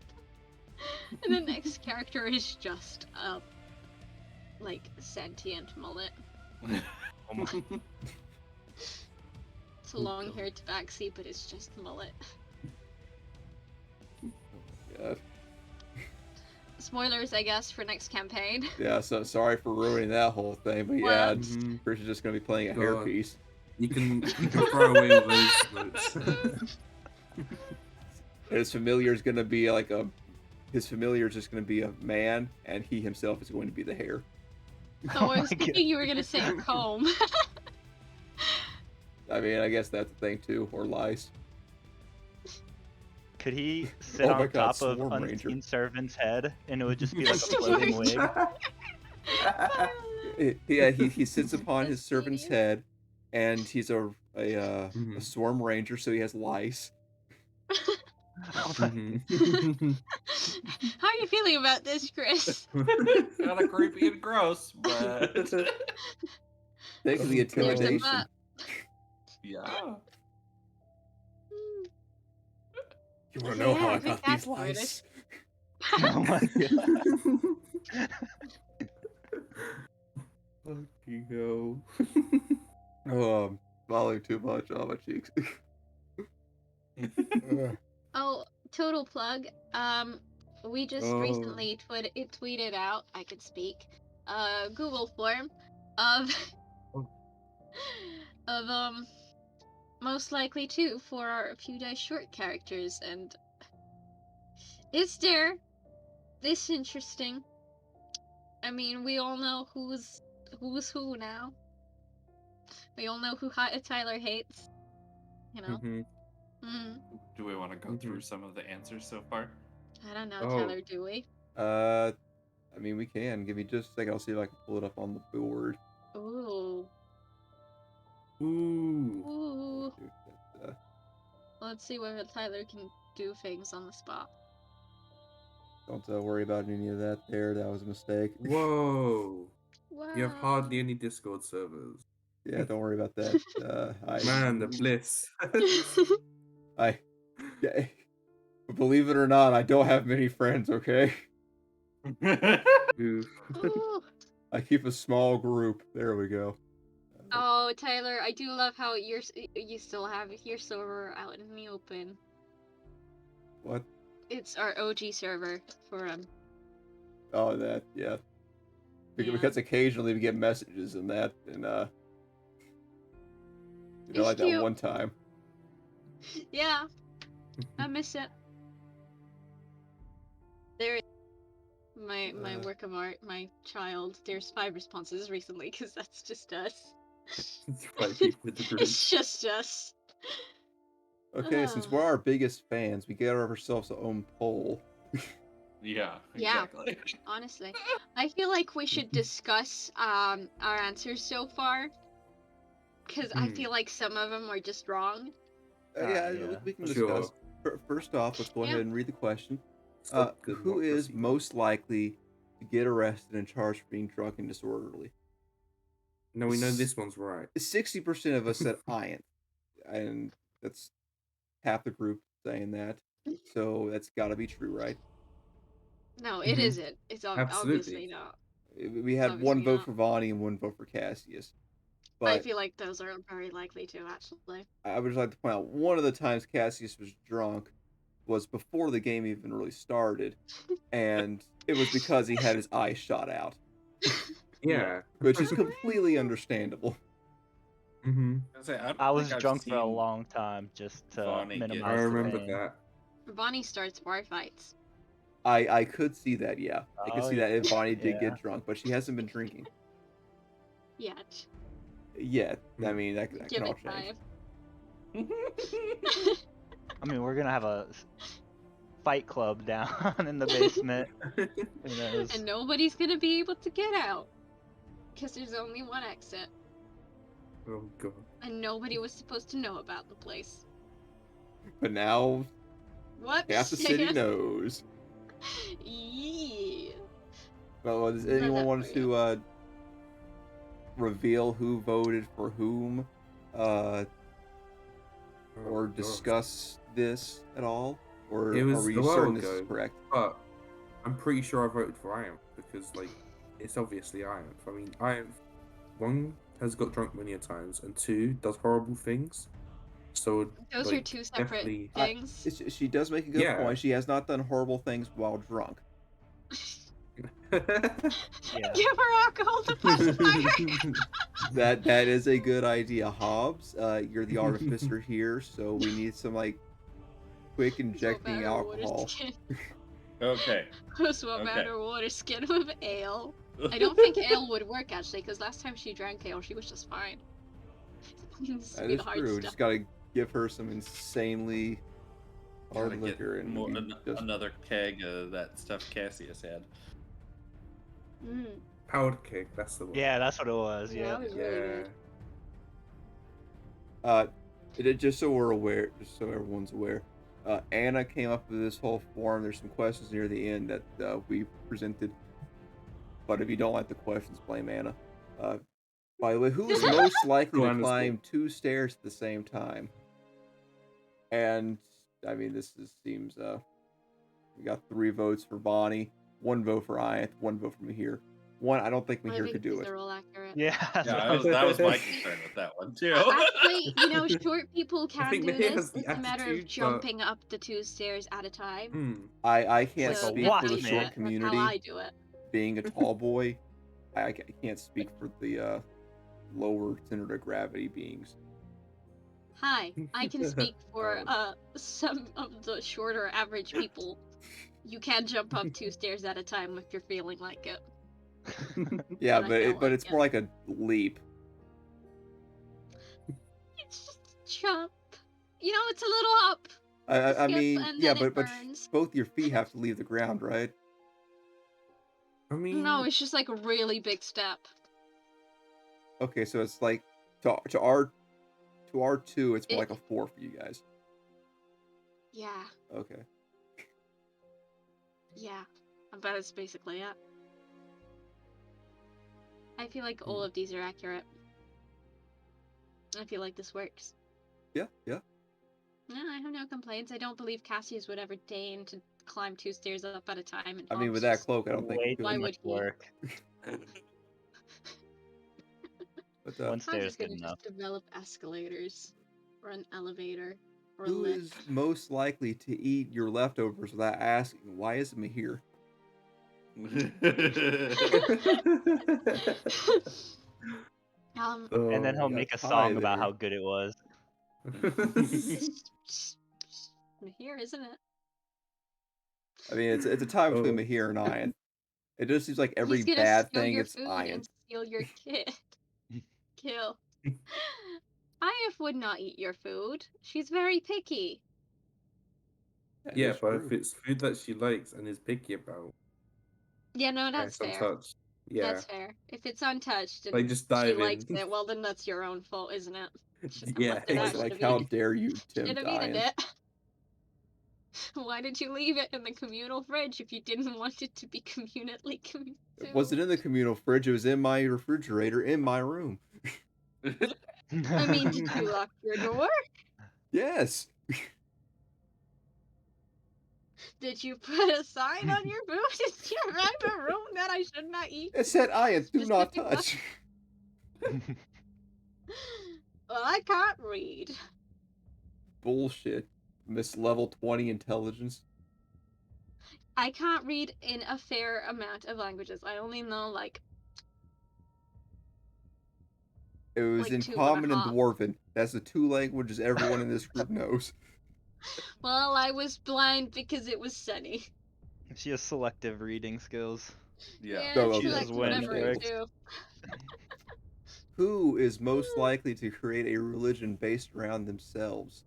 And the next character is just a sentient mullet. Oh my. It's a long-haired tabaxi, but it's just mullet. God. Spoilers, I guess, for next campaign. Yeah, so sorry for ruining that whole thing, but yeah, Well- Chris is just gonna be playing a God. hairpiece. You can throw away all those notes. His familiar is gonna be his familiar is just gonna be a man, and he himself is going to be the hair. Oh, I was my God. thinking you were gonna say a comb. I mean, I guess that's a thing too, or lice. Could he sit Oh on my God, top of Swarm Ranger. Unseen Servant's head and it would just be like a floating wig? Yeah, he sits upon his That's servant's genius. head, and he's a swarm ranger, so he has lice. Mhm. How are you feeling about this, Chris? Kind of creepy and gross, but Thank you, the Oh, There's a intimidation. butt. yeah. You wanna know how Yeah, I I think got these that's what it lice? Oh my god. Fucking hell. Oh, I'm swallowing too much on my cheeks. Oh, total plug. We just Oh. recently tweeted out, I could speak, Google form of Oh. of most likely to for our few dice short characters, and is there this interesting? I mean, we all know who's who now. We all know who Tyler hates. You know. Mhm. Mm, Do we want to go through some of the answers so far? I don't know, Oh. Tyler. Do we? I mean, we can. Give me just a second. I'll see if I can pull it up on the board. Ooh. Ooh. Ooh. Uh, Let's see whether Tyler can do things on the spot. Don't worry about any of that there. That was a mistake. Whoa. Wow. You have hardly any Discord servers. Yeah, don't worry about that. Man, the bliss. Yeah, believe it or not, I don't have many friends, okay? Oof. Ooh. I keep a small group. There we go. Oh, Tyler, I do love how you still have your server out in the open. What? It's our OG server for Oh, that, yeah. Yeah. Because occasionally we get messages and that, and, It's like that cute. one time. Yeah, I miss it. There, my work of art, my child. There's 5 responses recently because that's just us. It's 5 people with the group. It's just us. Okay, since we're our biggest fans, we get ourselves our own poll. Yeah, Yeah. exactly. Honestly, I feel like we should discuss our answers so far, because I feel like some of them were just wrong. Yeah, yeah. we can Sure. discuss. First off, let's go ahead Yeah. and read the question. Stop Who is democracy. most likely to get arrested and charged for being drunk and disorderly? No, we know this one's right. 60% of us said I, and that's half the group saying that. So that's got to be true, right? No, it Mhm. isn't. It's Absolutely. obviously not. We had one Obviously vote not. for Vonnie and one vote for Cassius. I But feel like those are very likely to actually. I would just like to point out one of the times Cassius was drunk was before the game even really started, and it was because he had his eyes shot out, Yeah. which is completely understandable. Mm-hmm. I was drunk for a long time just to Vonnie get minimize I the remember pain. that. Bonnie starts bar fights. I could see that, yeah. I could Oh, see that if Vonnie did yeah. get drunk, but she hasn't been drinking Yet. yet. I mean, that Give can all it change. time. I mean, we're gonna have a fight club down in the basement. Who knows? And nobody's gonna be able to get out. Because there's only one exit. Oh god. And nobody was supposed to know about the place. But now What? half the city knows. Yeah. Well, does Love anyone that want for you. to reveal who voted for whom, Oh, or gosh. discuss this at all? Or It are was we a while certain this is ago, correct? but I'm pretty sure I voted for Iamp because, like, it's obviously Iamp. I mean, Iamp, one, has got drunk many a times, and two, does horrible things. So, Those are like, two separate definitely, things. She does make a good Yeah. point. She has not done horrible things while drunk. Yeah. Give her alcohol to pacifier. That is a good idea, Hobbs. You're the artificer here, so we need some like quick injecting Water alcohol. skin. Okay. Swap Okay. out her water skin with ale. I don't think ale would work actually, because last time she drank ale, she was just fine. This That be is the hard true. stuff. Just gotta give her some insanely hard Gotta get liquor and more, just another keg of that stuff Cassius had. Mm. powder cake, that's the one. Yeah, that's what it was. Yeah, Yeah. that was really good. just so we're aware, just so everyone's aware, Anna came up with this whole form. There's some questions near the end that we presented, but if you don't like the questions, blame Anna. By the way, who is most likely to Anna's climb 2 stairs at the same time? And I mean, seems we got 3 votes for Bonnie, 1 vote for Iath, 1 vote for Mahir. I don't think I Mahir think could do these it. are all accurate. Yeah. Yeah, that was my concern with that one too. Actually, short people I can think do Mahir this. has the It's a matter of attitude, but- jumping up the 2 stairs at a time. I can't Like a speak for the wasp, short man. That's community. how I do it. Being a tall boy, I can't speak for the lower center of gravity beings. Hi, I can speak for Oh. some of the shorter average people. You can jump up 2 stairs at a time if you're feeling like it. Yeah, And I felt but like it's it. more like a leap. It's just a jump. It's a little up. I Skip, mean, and yeah, then it but burns. both your feet have to leave the ground, right? I mean, No, it's just like a really big step. Okay, so it's like to our 2, it's more It- like a 4 for you guys. Yeah, Okay. yeah. But it's basically it. I feel like all of these are accurate. I feel like this works. Yeah. No, I have no complaints. I don't believe Cassius would ever deign to climb 2 stairs up at a time. And I mean, Hobbs with that just- cloak, I don't think Way you too Why could. would much he? work. But One Hobbs stair is is good gonna enough. just develop escalators, or an elevator, or a who lift. is most likely to eat your leftovers without asking? Why isn't Mahir? And then oh, he'll got make a pie song about there. how good it was. Here, isn't it? I mean, it's a tie between Oh. Mahir and Ian. It just seems like every He's gonna bad steal thing, your it's food Ian. and steal your kid. Kill. If would not eat your food. She's very picky. That Yeah, is but true. if it's food that she likes and is picky about, Yeah, no, and that's it's fair. untouched, yeah, That's fair. If it's untouched and like just she dive likes in. it, well then that's your own fault, isn't it? Shouldn't have Yeah, left it out. Like, Should exactly. have how eaten. dare you Should tempt have eaten Ian? it. Why did you leave it in the communal fridge if you didn't want it to be communally consumed? It wasn't in the communal fridge. It was in my refrigerator in my room. I mean, did you lock your door? Yes. Did you put a sign on your boot in your private room that I should not eat? It said, Ian, do not Specific touch. Well, I can't read. Bullshit. Miss level 20 intelligence. I can't read in a fair amount of languages. I only know It was Like in 2 and a Common and half. Dwarven. That's the 2 languages everyone in this group knows. Well, I was blind because it was sunny. She has selective reading skills. Yeah. No, it's okay. like Chooses when it whatever I works. do. Who is most likely to create a religion based around themselves?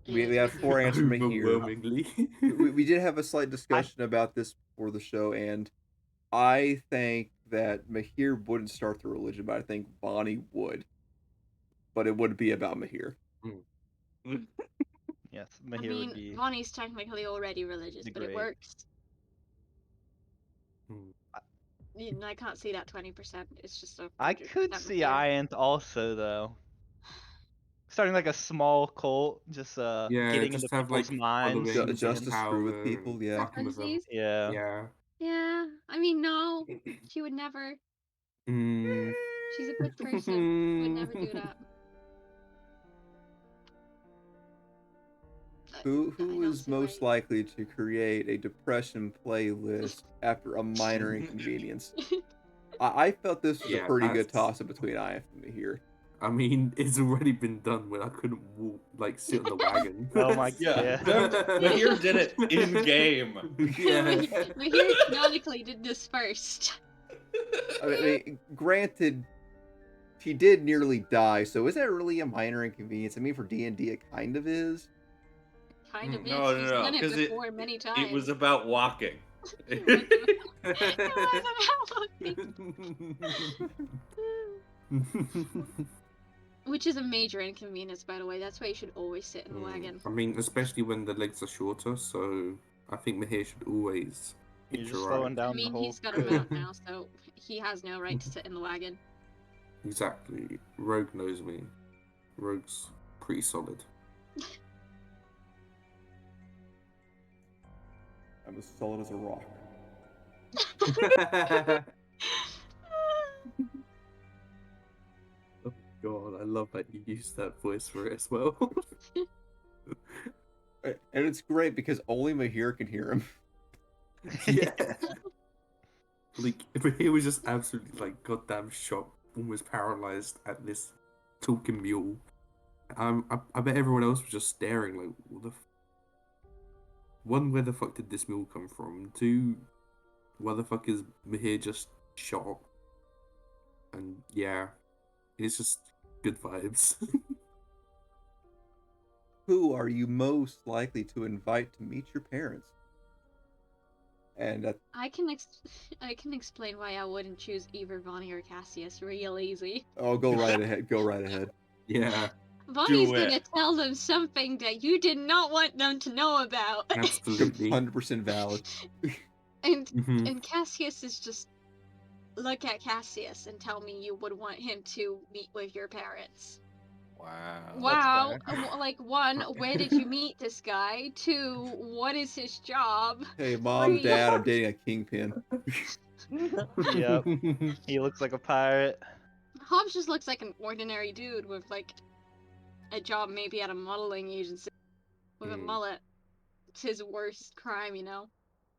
We had 4 answers here. Overwhelmingly. We did have a slight discussion about this before the show, and I think that Mahir wouldn't start the religion, but I think Bonnie would. But it would be about Mahir. Yes, I Mahir mean, would be Vonnie's technically already religious, the but it great. works. Hmm. I can't see that 20%. It's just a I 100% could see Mahir. Iant also though. Starting like a small cult, just Yeah, getting into just have people's like minds. followings just and to screw with power and people, yeah. fucking with them. Preferences? Yeah. Yeah. Yeah, I mean, no. She would never. Mm. She's a good person. Would never do that. Who I don't is see why. most likely to create a depression playlist after a minor inconvenience? I felt this was a Yeah, pretty good that's. toss-up between I and Mahir. I mean, it's already been done when I couldn't walk, like sit on the wagon. Oh my Yeah, yeah. Mahir did it in game. Yeah. Mahir canonically did this first. I mean, granted, he did nearly die, so is that really a minor inconvenience? I mean, for D&D, it kind of is. Kind of No, is. He's no, done it because before many times. it was about walking. It wasn't Which is a major inconvenience, by the way. That's why you should always sit in the wagon. I mean, especially when the legs are shorter, so I think Mahir should always You're hitch a just ride. slowing I down the mean, whole he's got a crew. mount now, so he has no right to sit in the wagon. Exactly. Rogue knows me. Rogue's pretty solid. I'm as solid as a rock. Oh god, I love that you used that voice for it as well. And it's great because only Mahir can hear him. Yeah. Like, if he was just absolutely, like, goddamn shocked, almost paralyzed at this talking mule. I bet everyone else was just staring, like, what the One, where the fuck did this mule come from? Two, why the fuck is Mahir just shot? And yeah, it's just good vibes. Who are you most likely to invite to meet your parents? And I can explain why I wouldn't choose either Vonnie or Cassius real easy. oh, go right ahead. Go right ahead. Yeah, Vonnie's Do gonna it. tell them something that you did not want them to know about. absolutely. 100% valid. and Mhm. and Cassius is just look at Cassius and tell me you would want him to meet with your parents. Wow. Wow, fair. like one, where did you meet this guy? Two, what is his job? Hey, mom, 3, dad, I'm dating a kingpin. Yep. He looks like a pirate. Hobbs just looks like an ordinary dude with like a job maybe at a modeling agency with a mullet. It's his worst crime, you know.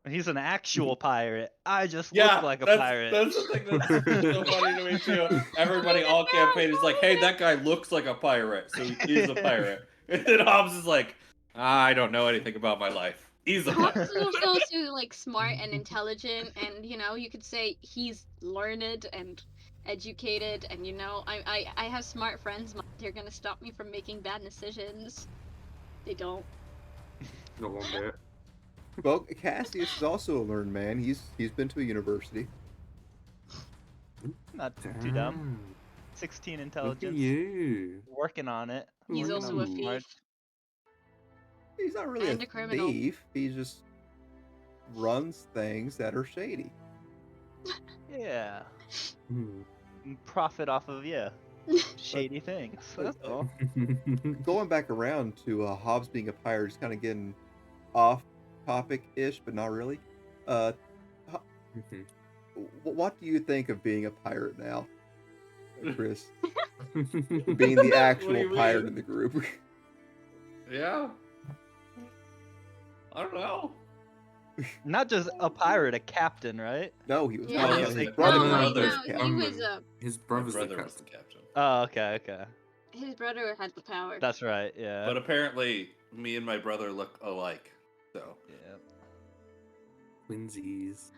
He's an actual pirate. I just Yeah, look like a that's pirate. the thing that's so funny to me too. Everybody all campaign is like, "Hey, that guy looks like a pirate, so he is a pirate." And then Hobbs is like, "I don't know anything about my life. He's a Hobbs pirate." is also like smart and intelligent, and you know you could say he's learned and educated, and you know I have smart friends. They're gonna stop me from making bad decisions. They don't. Not one bit. Well, Cassius is also a learned man. He's been to a university. Not too dumb. Damn. 16 Look at intelligence. you. Working on it. He's Working also on a it thief hard. He's not really and a a criminal. thief. He just runs things that are shady. Yeah. Hmm. Profit off of shady things. That's all. Going back around to Hobbs being a pirate, just kind of getting off topic-ish, but not really. Uh, what do you think of being a pirate now, Chris? Being the What actual do you pirate mean? in the group. Yeah. I don't know. Not just a pirate, a captain, right? No, he was Yeah. not. No, No, he's his the- brother his No, was brother. the no, captain. he was a. His My brother's the brother was the captain. captain. Oh, okay. His brother had the power. That's right, yeah. But apparently, me and my brother look alike. So Yeah. Twinsies.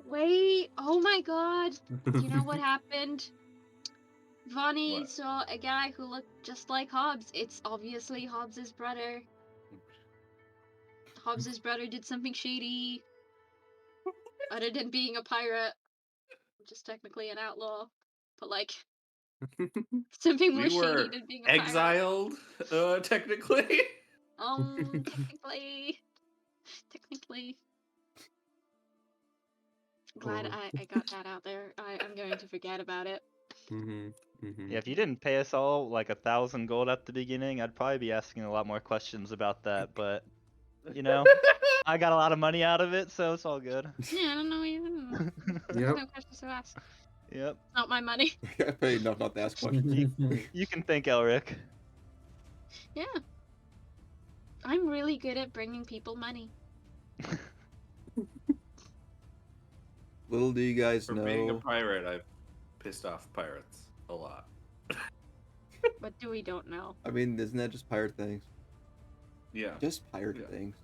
Wait, oh my god. You know what happened? Vonnie What? saw a guy who looked just like Hobbs. It's obviously Hobbs's brother. Hobbs's brother did something shady. Other than being a pirate. Just technically an outlaw. But like, Something more We shady were than being a pirate. exiled, technically. Technically. Glad Oh. I got that out there. I'm going to forget about it. Yeah, if you didn't pay us all like 1,000 gold at the beginning, I'd probably be asking a lot more questions about that. But you know, I got a lot of money out of it, so it's all good. Yeah, I don't know even. Yep. No questions to ask. Yep. It's not my money. I paid enough not to ask questions. You can thank Elric. Yeah. I'm really good at bringing people money. Little do you guys For being a know, pirate, I've pissed off pirates a lot. What do we don't know? I mean, isn't that just pirate things? Yeah. Just pirate Yeah. things.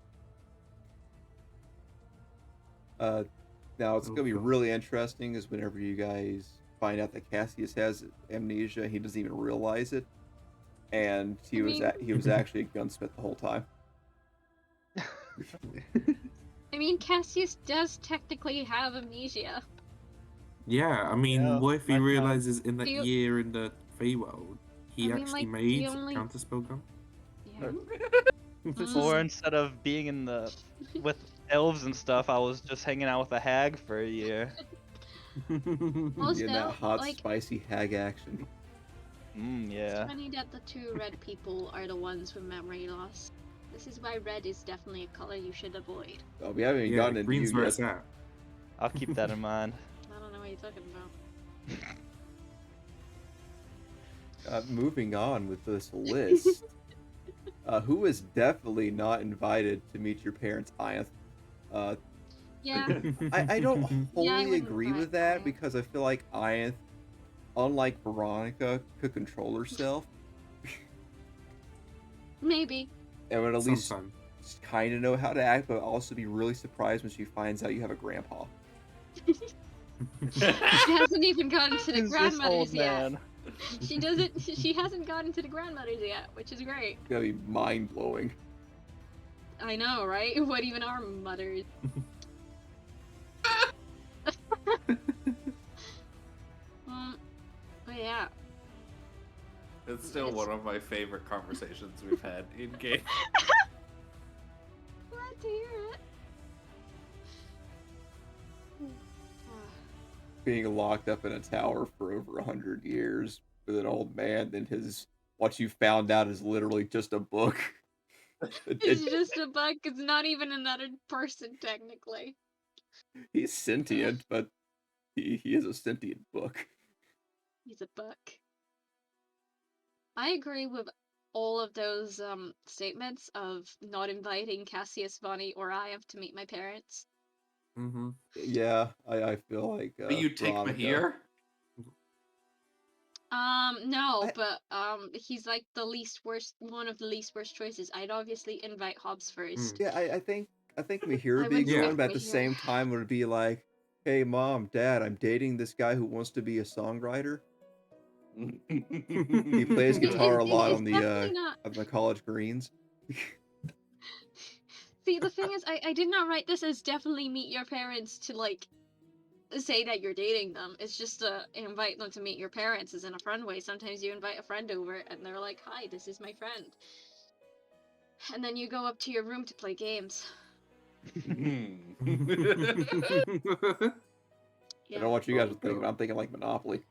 Now it's Oh, gonna be God. really interesting is whenever you guys find out that Cassius has amnesia, he doesn't even realize it, and he was actually a gunsmith the whole time. I mean, Cassius does technically have amnesia. Yeah, I mean, Yeah, what if he my time. realizes in that Do you- year in the Feywild, he I mean, actually like, made the only- counterspell gun? Yeah. Or instead of being in the with elves and stuff, I was just hanging out with a hag for a year. Also, Getting that hot, like, spicy hag action. Yeah. it's funny that the two red people are the ones with memory loss. This is why red is definitely a color you should avoid. Oh, we haven't even Yeah, gotten into green's you where yet. it's at. I'll keep that in mind. I don't know what you're talking about. Moving on with this list, who is definitely not invited to meet your parents' Ianth? Yeah. I don't Yeah, I wholly wouldn't agree invite with that Ianth. because I feel like Ianth, unlike Veronica, could control herself Maybe. and would at least Sometime. kind of know how to act, but also be really surprised when she finds out you have a grandpa. She hasn't even gotten to the Who's this grandmothers old yet. man? She hasn't gotten to the grandmothers yet, which is great. It's gonna be mind blowing. I know, right? What even are mothers? But yeah. It's still one of my favorite conversations we've had in game. Glad to hear it. Being locked up in a tower for over 100 years with an old man, and what you found out is literally just a book. It's just a bug. It's not even another person, technically. He's sentient, but he is a sentient book. He's a buck. I agree with all of those statements of not inviting Cassius, Bonnie, or I to meet my parents. Mm-hmm. Yeah, I feel like. But you take Veronica. Maher? No, but he's like one of the least worst choices. I'd obviously invite Hobbs first. Yeah, I think Mahir I would be would a good skip one, but at the Mahir. same time, would be like, hey, mom, dad, I'm dating this guy who wants to be a songwriter. He plays I mean, guitar a lot it's on definitely not. the college greens. See, the thing is, I did not write this as definitely meet your parents to like say that you're dating them. It's just to invite them to meet your parents as in a friend way. Sometimes you invite a friend over and they're like, hi, this is my friend. And then you go up to your room to play games. I don't know what you guys are thinking, but I'm thinking like Monopoly.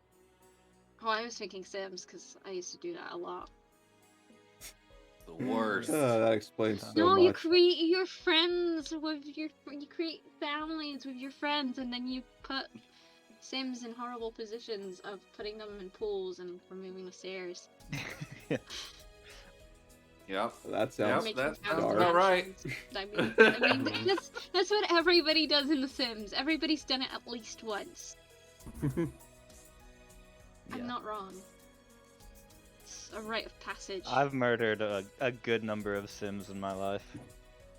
Oh, I was thinking Sims because I used to do that a lot. The worst. That explains so No, much. you create your friends with you create families with your friends, and then you put Sims in horrible positions of putting them in pools and removing the stairs. Yep. That sounds Making that house sounds about right. dimensions. I mean that's what everybody does in The Sims. Everybody's done it at least once. I'm not wrong. It's a rite of passage. I've murdered a good number of Sims in my life.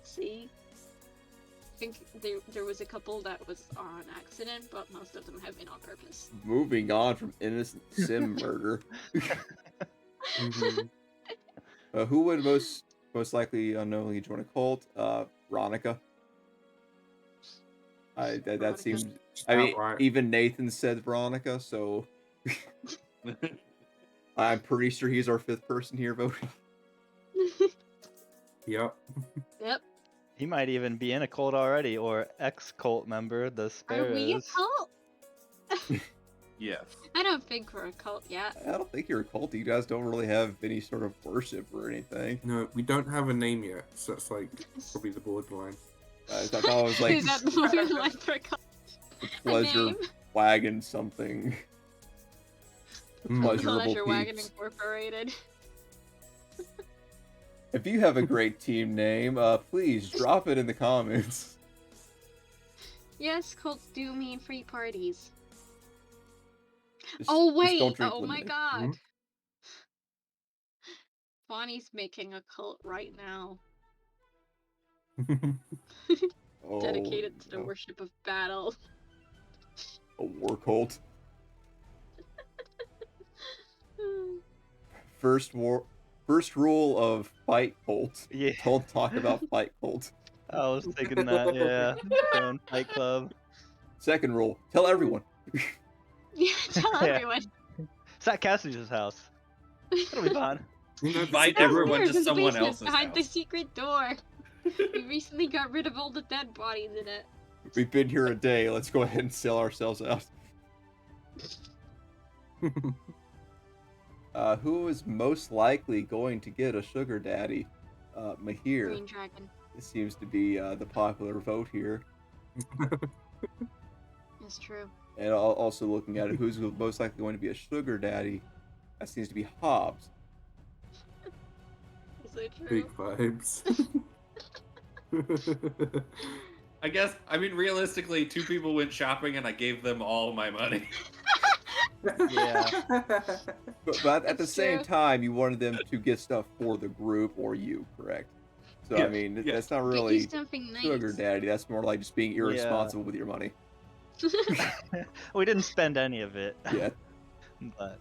See? I think there was a couple that was on accident, but most of them have been on purpose. Moving on from innocent sim murder. Mhm. Who would most likely unknowingly join a cult? Veronica. That Veronica. seems. I mean, Outright. even Nathan said Veronica, so. I'm pretty sure he's our 5th person here voting. Yep. Yep. He might even be in a cult already, or ex-cult member, the Are we a Sparrows. cult? Yes. I don't think we're a cult yet. I don't think you're a cult. You guys don't really have any sort of worship or anything. No, we don't have a name yet, so that's like probably the borderline. I thought it was like Is that the borderline for a cult? the pleasure name? wagon something. Mm. Pleasurable Pleasure Wagon Peeps. Incorporated. If you have a great team name, please drop it in the comments. Yes, cults do mean free parties. Just- Oh just wait! don't drink Oh my lemonade. god! Bonnie's making a cult right now, Oh, dedicated to the no. worship of battle. A war cult. First rule of Fight Cult. Yeah, Don't talk about Fight Cult. I was thinking that. Yeah, Stone Fight Club. Second rule, tell everyone. Yeah, tell Yeah. everyone. It's at Cassidy's house. It'll be fine. Invite That's everyone where to his someone basement else's behind the house. secret door. We recently got rid of all the dead bodies in it. We've been here a day. Let's go ahead and sell ourselves out. Who is most likely going to get a sugar daddy? Maher. Green Dragon. It seems to be the popular vote here. It's true. And also looking at it, who's most likely going to be a sugar daddy? That seems to be Hobbs. Is it true? Big vibes. I guess, I mean, realistically, 2 people went shopping and I gave them all my money. Yeah. But at the That's same true. time, you wanted them to get stuff for the group or you, correct? So, I Yeah, mean, yeah. that's not Get you really something nice. sugar daddy. That's more like just being irresponsible with your money. We didn't spend any of it. Yeah. But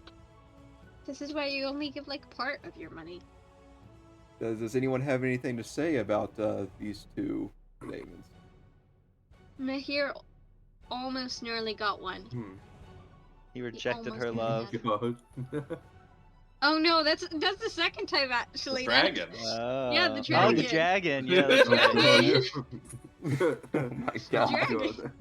This is why you only give like part of your money. Does anyone have anything to say about these 2 statements? Maher almost nearly got one. he rejected her almost love. did God. Oh no, that's the second time actually. The that- dragon. Yeah, the Oh, dragon. the dragon. Yeah, that's The right. dragon. Oh my Oh, god. God.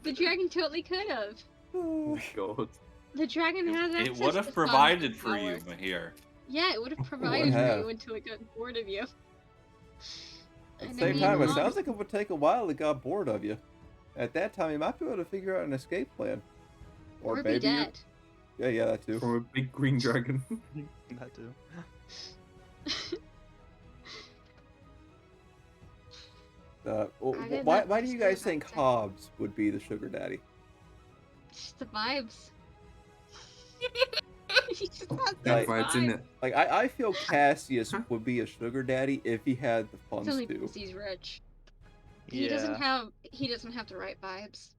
The dragon totally could have. Oh, God. The dragon has access It would to have sun provided for power. you, Mahir. Yeah, it would have provided for have. you until it got bored of you. At the And I same mean, time, it Hobbs- sounds like it would take a while to got bored of you. At that time, you might be able to figure out an escape plan. or be maybe you- dead. Yeah, that too. From a big green dragon. That too. I did Why not do you consider guys that think too. Hobbs would be the sugar daddy? Just the vibes. He just has Like- those Vibes in vibes. it. Like, I feel Cassius would be a sugar daddy if he had the It's funds only to. because he's rich. He Yeah. doesn't have the right vibes.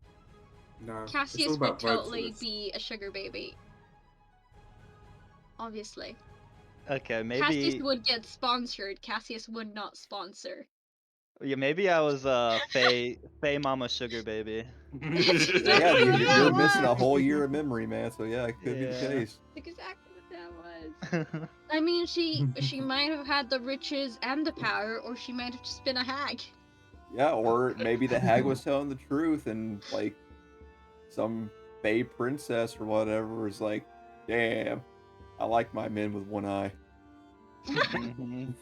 No. it's Cassius all would about vibes for totally this. be a sugar baby. Obviously. Okay, Cassius maybe. would get sponsored. Cassius would not sponsor. Yeah, maybe I was Faye Mama Sugar Baby. Yeah, Exactly what you're that missing a was. whole year of memory, man. So yeah, it could be the Yeah. case. That's exactly what that was. I mean, she might have had the riches and the power, or she might have just been a hag. Yeah, or maybe the hag was telling the truth, and like some Fae princess or whatever was like, "Damn, I like my men with one eye." Mhm.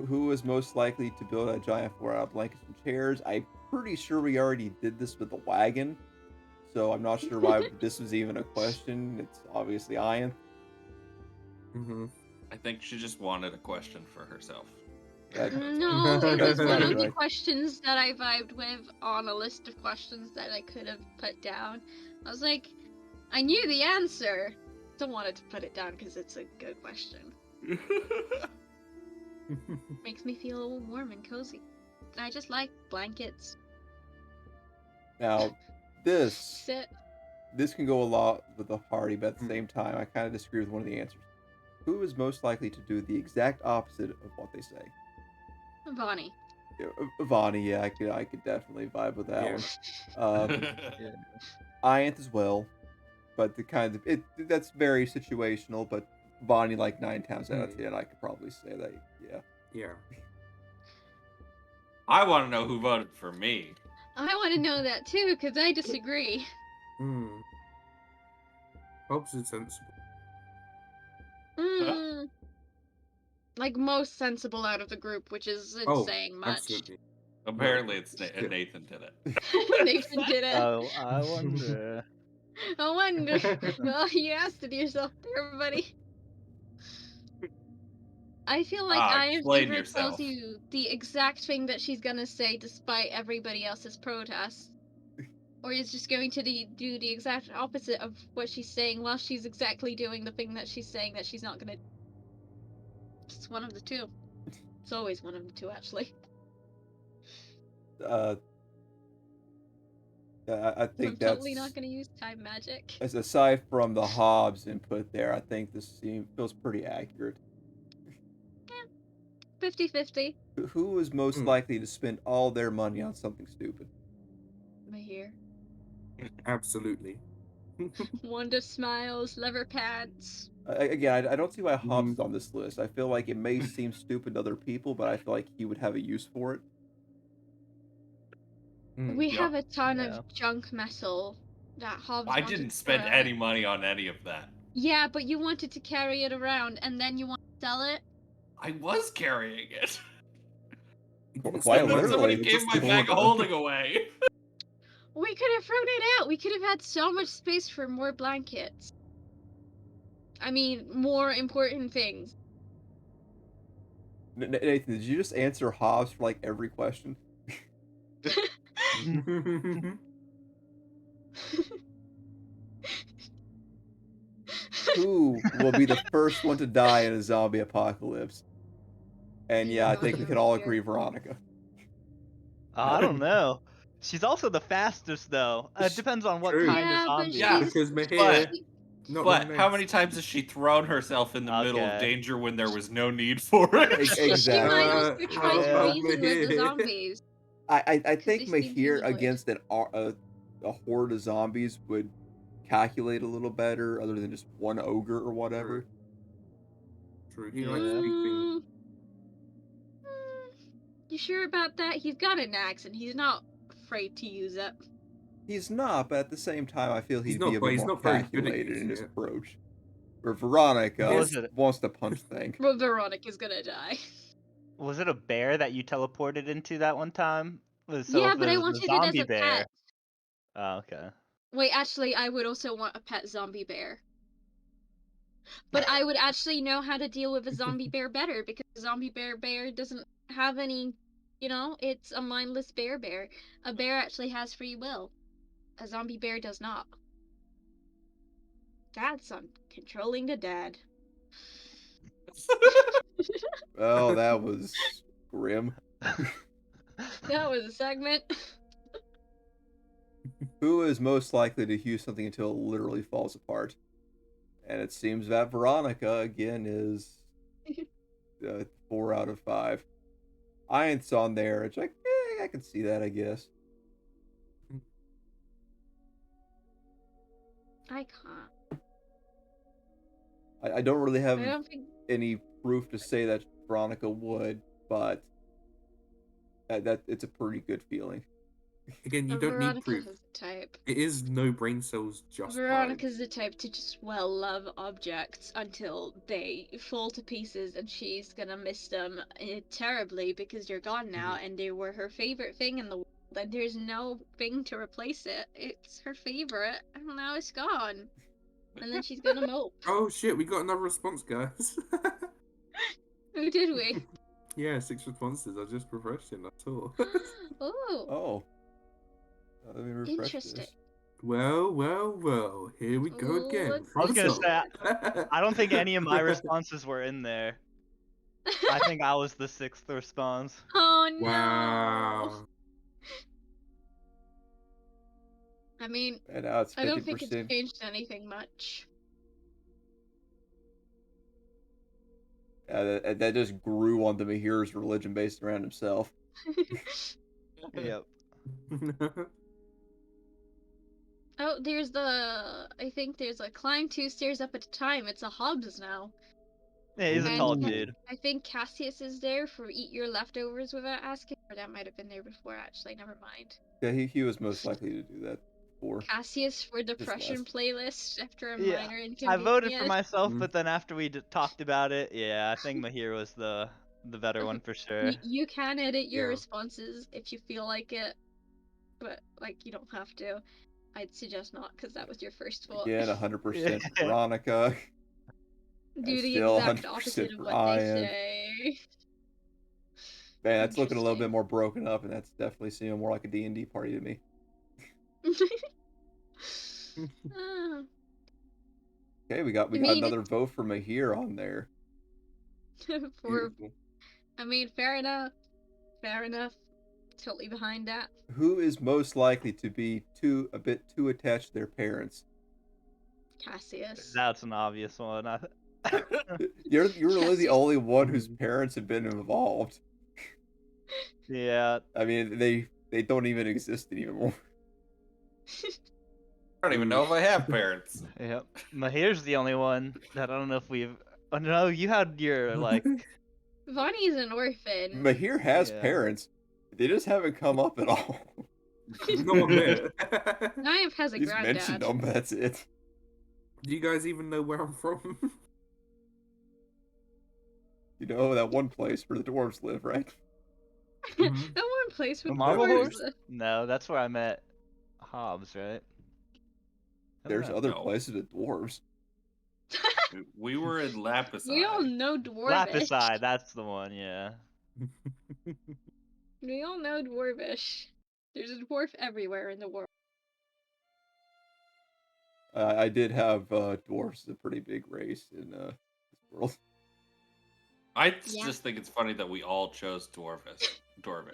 Who is most likely to build a giant 4-hour blankets and chairs? I'm pretty sure we already did this with the wagon, so I'm not sure why this was even a question. It's obviously Ian. Mhm. I think she just wanted a question for herself. That- No, it was one of the Right. questions that I vibed with on a list of questions that I could have put down. I was like, I knew the answer. Still wanted to put it down because it's a good question. Makes me feel all warm and cozy. I just like blankets. Now, this Sit. can go a lot with the party, but at the same time, I kind of disagree with one of the answers. Who is most likely to do the exact opposite of what they say? Bonnie. Vani, yeah, I could definitely vibe with that Yeah. one. Uh, Yeah. Ianth as well, but the kind of that's very situational. But Vani, like 9 times out of 10, I could probably say that. Yeah. Yeah. I want to know who voted for me. I want to know that too, because I disagree. Hmm. Hobbs is sensible. Mm, like most sensible out of the group, which isn't Oh, saying much. absolutely. Apparently, No, it's still. Nathan did it. Nathan did it. Oh, I wonder. I wonder. Well, you asked it yourself there, buddy. I feel like Iron Explain Favorite tells yourself. you the exact thing that she's gonna say despite everybody else's protests. Or is just going to do the exact opposite of what she's saying while she's exactly doing the thing that she's saying that she's not gonna do. It's one of the two. It's always one of the two, actually. I I'm think totally not that's gonna use time magic. as aside from the Hobbs input there. I think this feels pretty accurate. 50-50. Who is most likely to spend all their money on something stupid? Maher. Absolutely. Wanda smiles, leather pants. Again, I don't see why Hobbs is on this list. I feel like it may seem stupid to other people, but I feel like he would have a use for it. We Yep. have a ton Yeah. of junk metal that Hobbs I wanted didn't to spend throw. any money on any of that. Yeah, but you wanted to carry it around and then you want to sell it? I was carrying it. You didn't Quite spend And then money, somebody literally. you gave just my bag of order. holding away. We could have thrown it out. We could have had so much space for more blankets. I mean, more important things. Nathan, did you just answer Hobbs for like every question? Who will be the first one to die in a zombie apocalypse? And yeah, I think we can all agree Veronica. I don't know. She's also the fastest, though. It depends on what True. kind of Yeah, but zombie. Yeah, she's Because but Maher, not long but how legs. many times has she thrown herself in the middle of Okay. danger when there was no need for it? she Exactly. might also try to Yeah. reason with the zombies. I 'Cause think they seem Mahir humanoid. against a horde of zombies would calculate a little better, other than just one ogre or whatever. True. He Yeah. likes big things. You sure about that? He's got an axe and he's not afraid to use it. He's not, but at the same time, I feel He's he'd not, be a but bit he's more not very good at calculated in using his it. approach. Where Veronica What was it? wants to punch things. Well, Veronica's gonna die. Was it a bear that you teleported into that one time? So Yeah, if but it I was a wanted it as zombie a bear. pet. Oh, okay. Wait, actually, I would also want a pet zombie bear. But I would actually know how to deal with a zombie bear better, because a zombie bear doesn't have any, it's a mindless bear. A bear actually has free will. A zombie bear does not. That's on controlling the dad. Oh, that was grim. That was a segment. Who is most likely to use something until it literally falls apart? And it seems that Veronica, again, is 4 out of 5. Ian's on there. It's like, I can see that, I guess. I can't. I don't really have I don't think any proof to say that Veronica would, but that it's a pretty good feeling. Again, you don't need Veronica proof. is the type. It is no brain cells, just Veronica's the type to just love objects until they fall to pieces, and she's gonna miss them terribly because they're gone now, and they were her favorite thing in the world, and there's no thing to replace it. It's her favorite, and now it's gone. And then she's gonna mope. Oh shit, we got another response, guys. Who did we? Yeah, 6 responses. I just refreshed it, that's all. Oh, Oh. Let me refresh interesting. this. Well, here we go Oh, again. let's I was gonna So- say, I don't think any of my responses were in there. I think I was the 6th response. Oh no. Wow. I mean, And now it's 50%. I don't think it's changed anything much. That just grew onto Mahir's religion based around himself. Yep. Oh, there's the. I think there's a climb 2 stairs up at a time. It's a Hobbs now. Yeah, he's a And tall Ca- dude. I think Cassius is there for eat your leftovers without asking, or that might have been there before. Actually, never mind. Yeah, he was most likely to do that before. Cassius for depression last. playlist after a Yeah, minor I inconvenience. voted for myself, Mm. but then after we talked about it, yeah, I think Mahir was the better one for sure. You can edit your Yeah. responses if you feel like it, but like you don't have to. I'd suggest not, because that was your first vote. Again, 100% for Yeah. Veronica. Do the still exact 100% opposite of for what they Ian. say. Man, that's looking a little bit Interesting. more broken up, and that's definitely seeming more like a D&D party to me. Ah, Okay, we got I mean, another vote for Mahir on there. for Beautiful. I mean, fair enough. Fair enough. Totally behind that. Who is most likely to be a bit too attached to their parents? Cassius. That's an obvious one. You're really the Cassius. only one whose parents have been involved. Yeah, I mean, they don't even exist anymore. I don't even know if I have parents. yep. Mahir's the only one that I don't know if we've. Oh no, you had your like. Vonnie's an orphan. Mahir has Yeah. parents. They just haven't come up at all. No one there. Nymph has a He's mentioned granddad. them, but that's it. Do you guys even know where I'm from? You know, that one place where the dwarves live, right? Mhm. That one place The with Marble dwarves. Horse? No, that's where I met Hobbs, right? I don't There's know. other No. places with dwarves. We were in Lapis. We all know Dwarvish. Lapiside, that's the one, yeah. We all know Dwarvish. There's a dwarf everywhere in the world. I did have dwarves, a pretty big race in this world. I Yeah. just think it's funny that we all chose Dwarvish.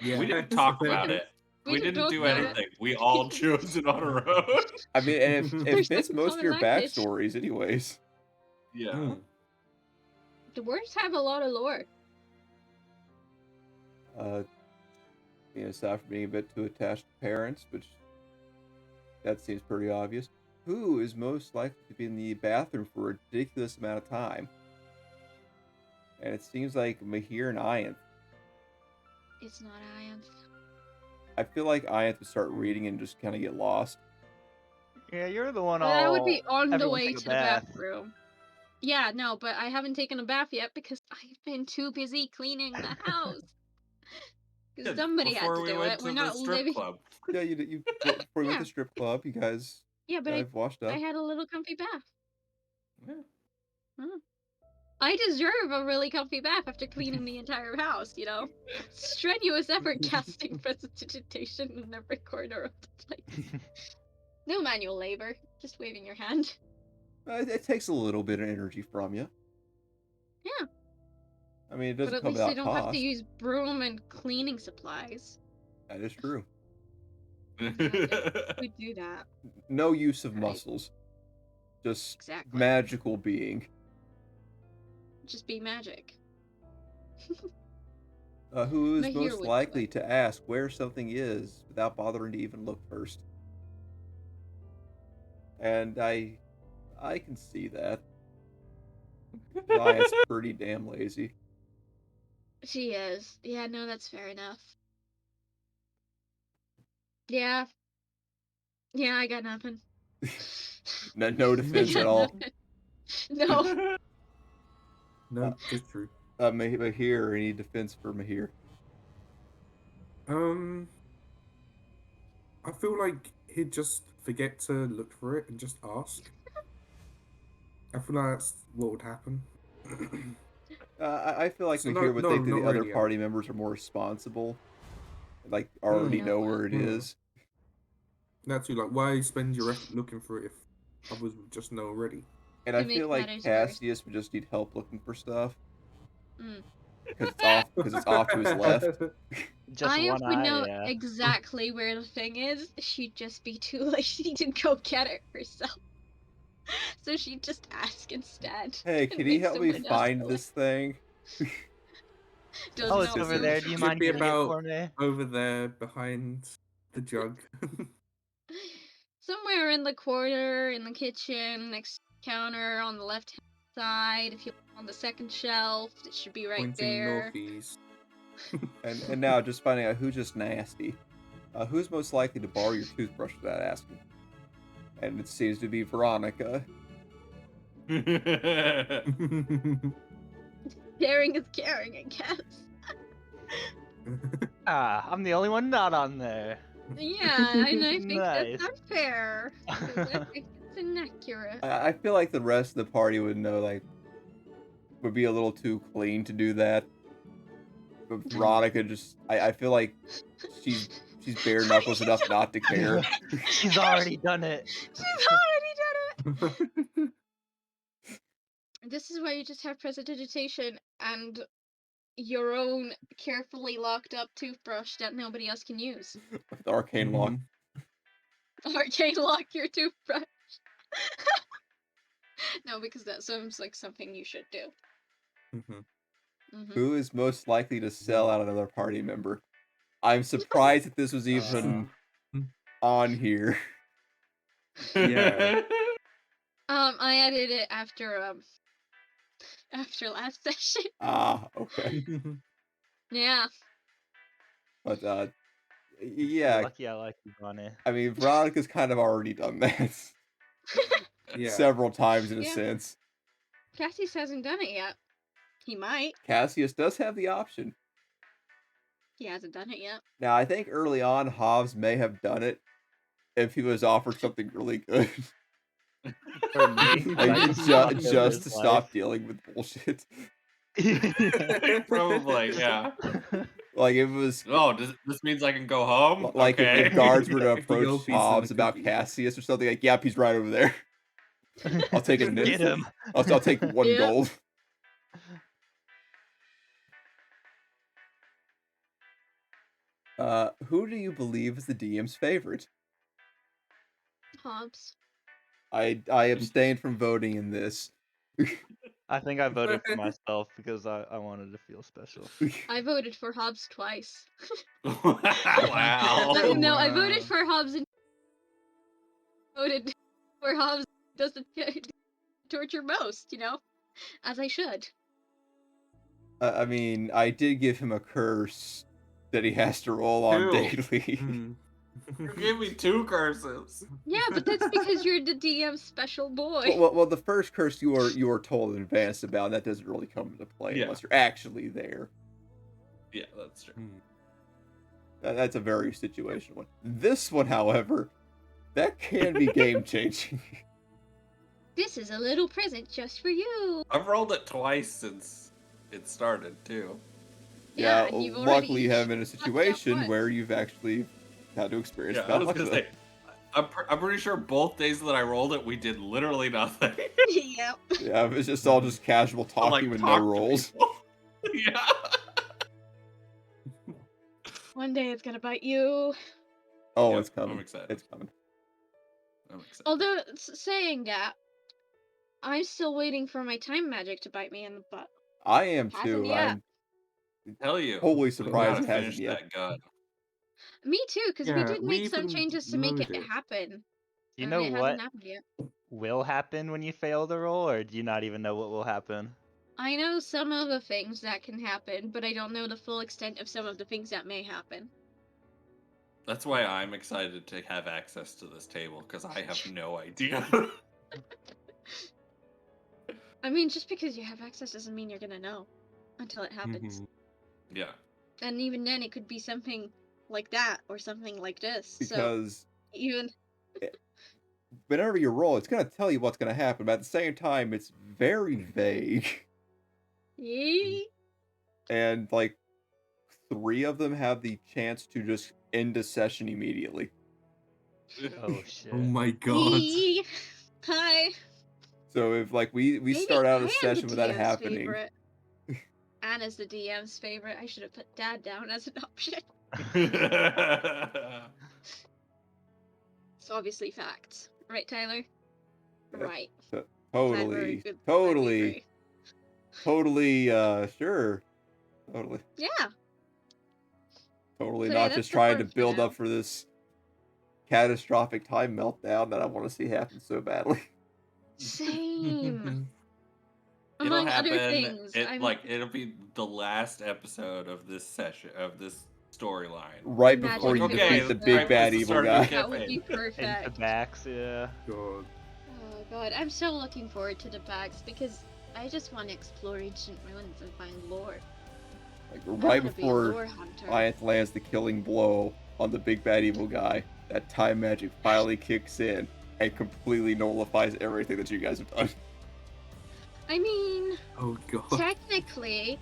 Yeah. We didn't talk about it. We We didn't didn't talk do about it. anything. We all chose it on our own. I mean, and it There's fits no most of your common language. backstories, anyways. Yeah. Mm. Dwarves have a lot of lore. Aside from being a bit too attached to parents, which that seems pretty obvious. Who is most likely to be in the bathroom for a ridiculous amount of time? And it seems like Mahir and Ianth. It's not Ianth. I feel like Ianth would start reading and just kind of get lost. Yeah, you're the one all. I would be on the everyone way take a to the bath. bathroom. Yeah, no, but I haven't taken a bath yet because I've been too busy cleaning the house. Because somebody had Before to we do went it. to We're the not strip living. club. Yeah, you before we went Yeah. to strip club, you guys Yeah, but I've washed I up. had a little comfy bath. Yeah. I deserve a really comfy bath after cleaning the entire house, you know? Strenuous effort casting precipitation in every corner of the place. No manual labor, just waving your hand. It takes a little bit of energy from you. Yeah. I mean, it But doesn't at come least I without don't have cost. to use broom and cleaning supplies. That is true. We do that. No use of Right. muscles. Just Exactly. magical being. Just be magic. Who is Mahir most would do likely it. to ask where something is without bothering to even look first? And I can see that. Ryan's pretty damn lazy. She is. Yeah, no, that's fair enough. Yeah. Yeah, I got nothing. No I defense got at all. nothing. No. No, just true. Mahir, any defense for Mahir? I feel like he'd just forget to look for it and just ask. I feel like that's what would happen. I feel like So Mahir would think that not the other really, party members are more responsible. Like, already Mm. know where it is. That's too, like, why spend your effort looking for it if others would just know already? And To I feel make like matters worse. Cassius would just need help looking for stuff. Mm. Because it's off to his left. Just I one would eye, know yeah. exactly where the thing is. She'd just be too lazy to go get it herself. So she'd just ask instead. Hey, and can you make help me someone else find go this thing? Does Oh, it's not over move. there. Do you Should mind be getting it about for me? over there behind the jug. Somewhere in the corner, in the kitchen, next to the counter, on the left side. If you look on the second shelf, it should be right Pointing there. northeast. And now just finding out who's just nasty. Who's most likely to borrow your toothbrush without asking? And it seems to be Veronica. Caring is caring, I guess. Ah, I'm the only one not on there. Yeah, and I think Nice. that's unfair. 'Cause I think it's inaccurate. I feel like the rest of the party would know, like, would be a little too clean to do that. But Veronica just, I feel like she's bare knuckles enough not to care. She's already done it. She's already done it! This is why you just have prestidigitation and your own carefully locked up toothbrush that nobody else can use. With the arcane lock. Arcane lock your toothbrush. No, because that sounds like something you should do. Who is most likely to sell out another party member? I'm surprised that this was even on here. Yeah. I added it after last session. Ah, okay. Yeah. But You're yeah, lucky I like you, Bonnie. I mean, Veronica's kind of already done that Yeah. several times in a Yeah. sense. Cassius hasn't done it yet. He might. Cassius does have the option. He hasn't done it yet. Now, I think early on, Hobbs may have done it if he was offered something really good. For me, Like, I just fucked over just his to life. stop dealing with bullshit. Probably, yeah. Like, it was Oh, this means I can go home? like Okay. if guards were to If the approach gold piece and Hobbs the about cookie. Cassius or something, like, yep, he's right over there. I'll take a Get him. I'll take 1 Yep. gold. Who do you believe is the DM's favorite? Hobbs. I abstained from voting in this. I think I voted for myself because I wanted to feel special. I voted for Hobbs twice. Wow. No, I voted Wow. for Hobbs and voted for Hobbs does the torture most, as I should. I mean, I did give him a curse that he has to roll on Two. daily. You gave me 2 curses. Yeah, but that's because you're the DM's special boy. Well, the first curse you are told in advance about, and that doesn't really come into play Yeah. unless you're actually there. Yeah, that's true. That's a very situational one. This one, however, that can be game changing. This is a little present just for you. I've rolled it twice since it started, too. Yeah, Yeah, and you've luckily already you have been in a fucked up situation once. where you've actually had to experience Yeah, I bad was luck gonna with say, it. I'm pretty sure both days that I rolled it, we did literally nothing. Yep. Yeah, it was just all just casual I, like, talking with no talked to rolls. people. Yeah. One day it's gonna bite you. Oh, Yep, it's coming. I'm excited. It's coming. I'm excited. Although, saying that, I'm still waiting for my time magic to bite me in the butt. I am Hasn't too. yet. I'm Tell you. totally We surprised gotta it hasn't finish yet. that gun. Me too, because we Yeah, did we make some even changes to make it load it. happen. You and know it what hasn't happened yet. will happen when you fail the roll, or do you not even know what will happen? I know some of the things that can happen, but I don't know the full extent of some of the things that may happen. That's why I'm excited to have access to this table, because I have no idea. I mean, just because you have access doesn't mean you're gonna know until it happens. Yeah. And even then, it could be something like that or something like this. So Because even whenever you roll, it's going to tell you what's going to happen, but at the same time, it's very vague. And, like, 3 of them have the chance to just end a session immediately. Oh shit. Oh my god. Hi. So if, like, we Maybe start out I a am session the without it DM's happening... favorite. Anna's the DM's favorite. I should have put Dad down as an option. It's obviously facts. Right, Tyler? Yeah. Right. So, Glad we're totally, good- glad we totally. agree. Totally, sure. Totally. Yeah. Totally So, yeah, not that's just the trying to plan for build now. up for this catastrophic time meltdown that I want to see happen so badly. Same. It'll Among other happen. things, It'll be the last episode of this session of this storyline. Right before Imagine Like, you if it defeat okay, was the it's the big right place bad though. to evil start a new guy. That would campaign. be perfect. Into Bax, yeah. God. Oh god, I'm so looking forward to the packs because I just want to explore ancient ruins and find lore. Like I right want to be a before lore hunter. Ianth lands the killing blow on the big bad evil guy, that time magic finally kicks in and completely nullifies everything that you guys have done. I mean, Oh God. technically,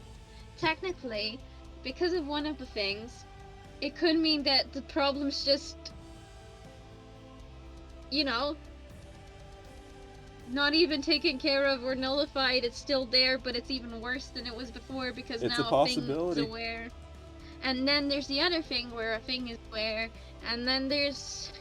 because of one of the things, it could mean that the problem's just, you know, not even taken care of or nullified. It's still there, but it's even worse than it was before because It's a now a thing is possibility. aware. And then there's the other thing where a thing is aware, and then there's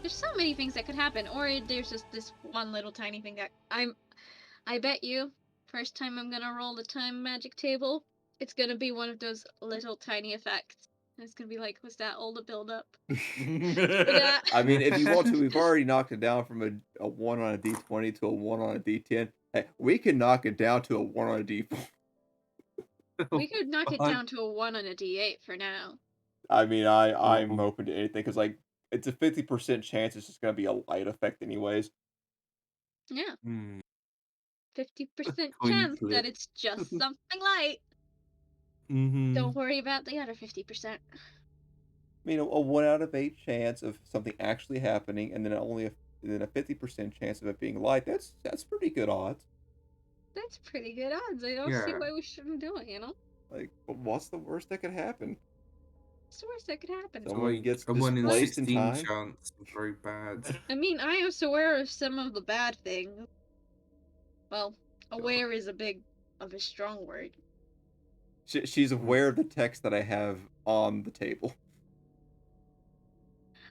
so many things that could happen, or there's just this one little tiny thing that I bet you, first time I'm gonna roll the time magic table, it's gonna be one of those little tiny effects. And it's gonna be like, was that all the build up for that? I mean, if you want to, we've already knocked it down from a 1 on a d20 to a 1 on a d10. Hey, we can knock it down to a 1 on a d4. We could knock it God. down to a 1 on a d8 for now. I mean, I'm Oh. open to anything because, like, it's a 50% chance it's just going to be a light effect, anyways. Yeah, Hmm. 50% Coin chance flip. that it's just something light. Mm-hmm. Don't worry about the other 50%. I mean, a 1 out of 8 chance of something actually happening, and then then a 50% chance of it being light. That's pretty good odds. That's pretty good odds. I don't see Yeah. why we shouldn't do it, you know? Like, what's the worst that could happen? It's the worst that could happen. So, Someone like gets a 1 in displaced in 16 time. chance is very bad. I mean, I am aware of some of the bad things. Well, aware is a strong word. She's aware of the text that I have on the table.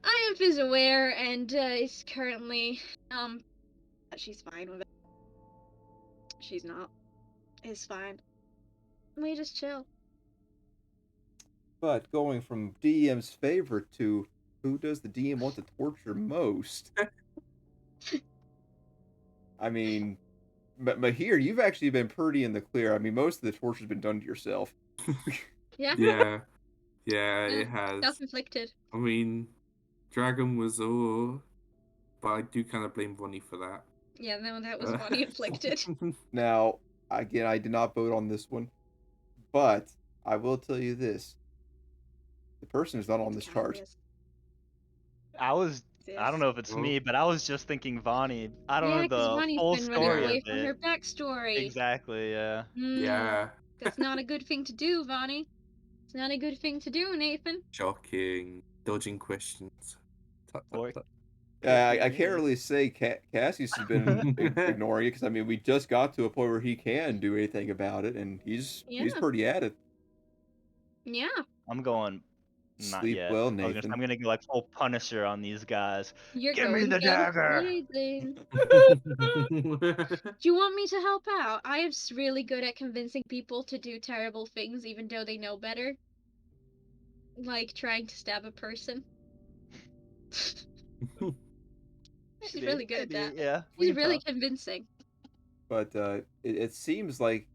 Iamp is aware and is currently, she's fine with it. She's not. It's fine. We just chill. But going from DM's favorite to who does the DM want to torture most? I mean, but here you've actually been pretty in the clear. I mean, most of the torture's been done to yourself. Yeah? Yeah. Yeah, Yeah, it has. self-inflicted. I mean, Dragon was but I do kind of blame Vonnie for that. Yeah, no, that was body inflicted. Now, again, I did not vote on this one, but I will tell you this: the person is not on this chart. Yes. I don't know if it's Well- me, but I was just thinking Vonnie. I don't Yeah, know because the Bonnie's full been running story away of from her it. backstory. Exactly, yeah. Yeah. That's not a good thing to do, Vonnie. It's not a good thing to do, Nathan. Shocking. Dodging questions. Tut, tut, Or- tut. Yeah, Could I be can't me. really say Cassius has been ignoring it because I mean we just got to a point where he can do anything about it, and he's Yeah. pretty at it. Yeah. I'm going. Not Sleep yet. well, I'm Nathan. gonna go like full Punisher on these guys. You're Give me going the down dagger! amazing. Do you want me to help out? I am really good at convincing people to do terrible things even though they know better. Like trying to stab a person. She's really good at that. Yeah, we She's can really talk. convincing. But it seems like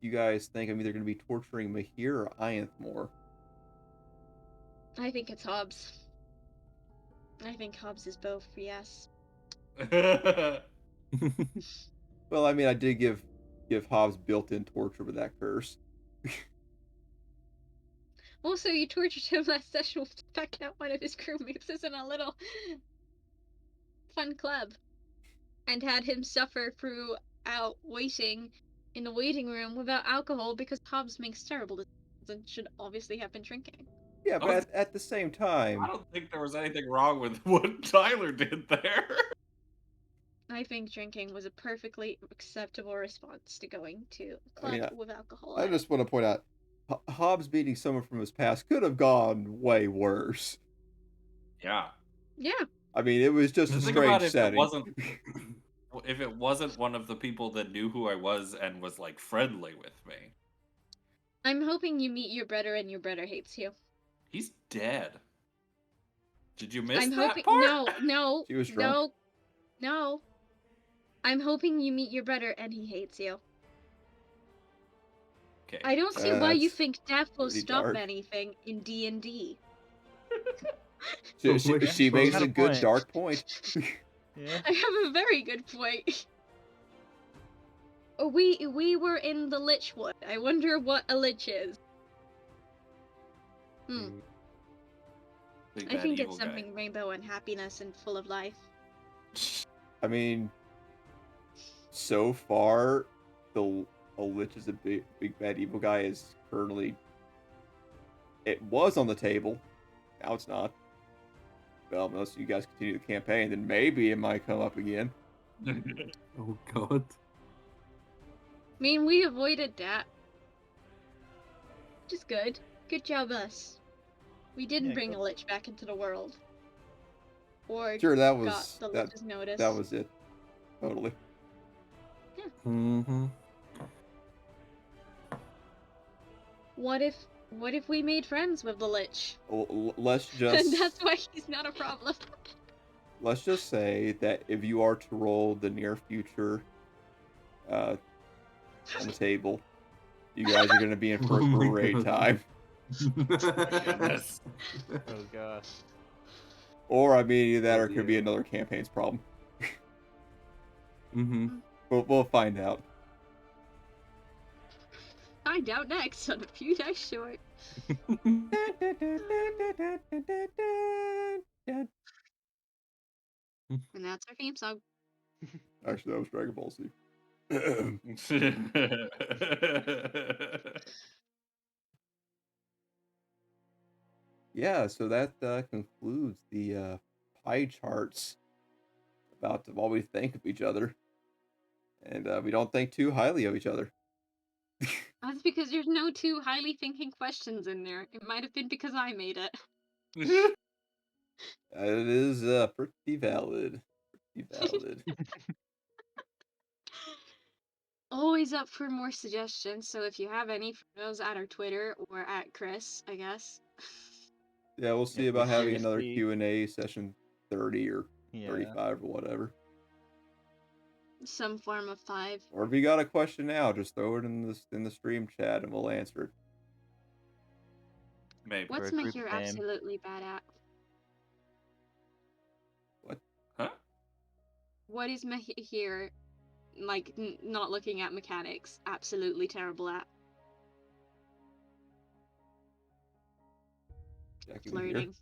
you guys think I'm either going to be torturing Maher or Ianth more. I think it's Hobbs. I think Hobbs is both, yes. Well, I mean, I did give Hobbs built-in torture with that curse. Also, you tortured him last session with packing out one of his crewmates in a little fun club. And had him suffer throughout waiting in the waiting room without alcohol because Hobbs makes terrible decisions and should obviously have been drinking. Yeah, but at the same I time, don't think there was anything wrong with what Tyler did there. I think drinking was a perfectly acceptable response to going to a I club mean, with alcohol. I in it. just want to point out, Hobbs beating someone from his past could have gone way worse. Yeah. Yeah. I mean, it was just a Think about strange it if it setting. wasn't if it wasn't one of the people that knew who I was and was like friendly with me. I'm hoping you meet your brother and your brother hates you. He's dead. Did you miss I'm that hoping. part? No. She was drunk. No. I'm hoping you meet your brother and he hates you. Okay. I don't see why you That's think death will pretty stop dark. anything in D&D. She, Oh she, my she God. makes Got a a good point. dark point. Yeah. I have a very good point. We were in the Lichwood. I wonder what a lich is. Big I bad think evil it's guy. something rainbow and happiness and full of life. I mean, so far, the a lich is a big bad evil guy is currently. It was on the table. Now it's not. Well, unless you guys continue the campaign, then maybe it might come up again. Oh God. I mean, we avoided that. Which is good. Good job, us. We didn't Yeah, bring good. a lich back into the world. Or Sure, that got was the that. lich's notice. That was it. Totally. Mm-hmm. What if we made friends with the lich? Let's And just that's why he's not a problem. let's just say that if you are to roll the near future on the table, you guys are going to be in for a Oh my great God. time. Goodness. Oh gosh. Or I mean, either that Oh, or it could be yeah. another campaign's problem. Mm-hmm. We'll find out. Find out next on A Few Dice Short. And that's our theme song. Actually, that was Dragon Ball Z. Yeah, so that concludes the pie charts about what we think of each other, and we don't think too highly of each other. That's because there's no too highly thinking questions in there. It might have been because I made it. It is pretty valid. Pretty valid. Always up for more suggestions, so if you have any for those at our Twitter or at Chris, I guess. Yeah, we'll see Yeah, about we having another seriously- Q&A session 30 or Yeah. 35 or whatever. Some form of 5. Or if you got a question now, just throw it in the stream chat and we'll answer it. Maybe. What's For a group Mahir name. absolutely bad at? Huh? What is Mahir, like, not looking at mechanics, absolutely terrible at? Jackie Mahir. Flirting.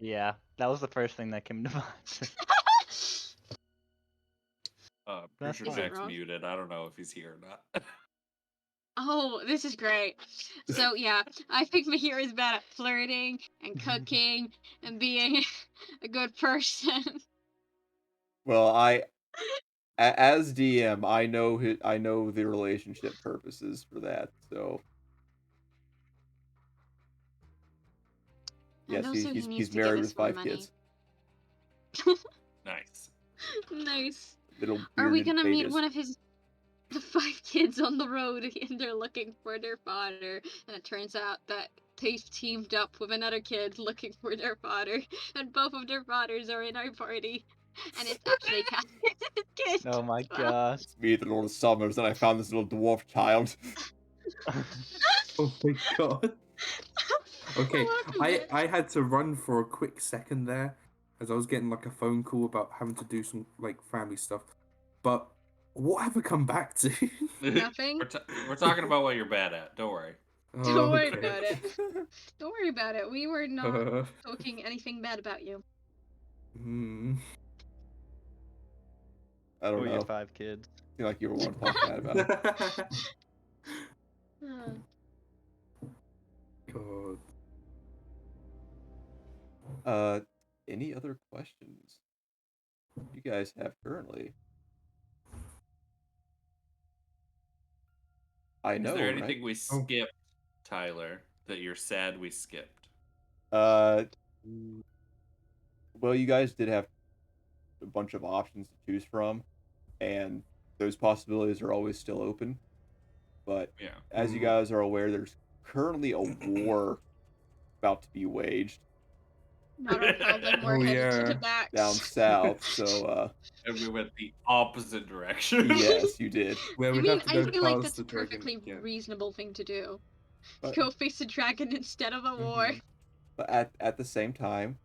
Yeah, that was the first thing that came to mind. That's Pretty sure Is it Jack's wrong? muted. I don't know if he's here or not. Oh, this is great. So yeah, I think Mahir is bad at flirting and cooking and being a good person. Well, as DM, I know the relationship purposes for that. So And yes, also he needs he's to give married us with more 5 money. kids. Nice. Nice. Little Are we bearded gonna meet betas. one of the 5 kids on the road and they're looking for their father, and it turns out that they've teamed up with another kid looking for their father, and both of their fathers are in our party, and it's actually Catherine's kid. Oh my as well. gosh. It's me, the Lord of Summers, and I found this little dwarf child. Oh my God. Okay, Welcome, I Ed. I had to run for a quick second there, as I was getting like a phone call about having to do some like family stuff. But what have we come back to? Nothing. We're talking about what you're bad at. Don't worry. Don't worry Okay. about it. Don't worry about it. We were not Uh, talking anything bad about you. hmm. I don't Or your know. 5 kids. Seem like you were one to talk bad about it. God. Any other questions you guys have currently? I Is know, there right? anything we skipped, Tyler, that you're sad we skipped? Well, you guys did have a bunch of options to choose from. and those possibilities are always still open. But Yeah. as you guys are aware, there's currently a war about to be waged Not our problem. We're Oh, headed to the yeah. backs. down south. So, And we went the opposite direction. yes, you did. Where I we'd mean, have to I go feel like past that's the a dragon. perfectly Yeah. reasonable thing to do. But Go face a dragon instead of a war. Mhm. but at the same time,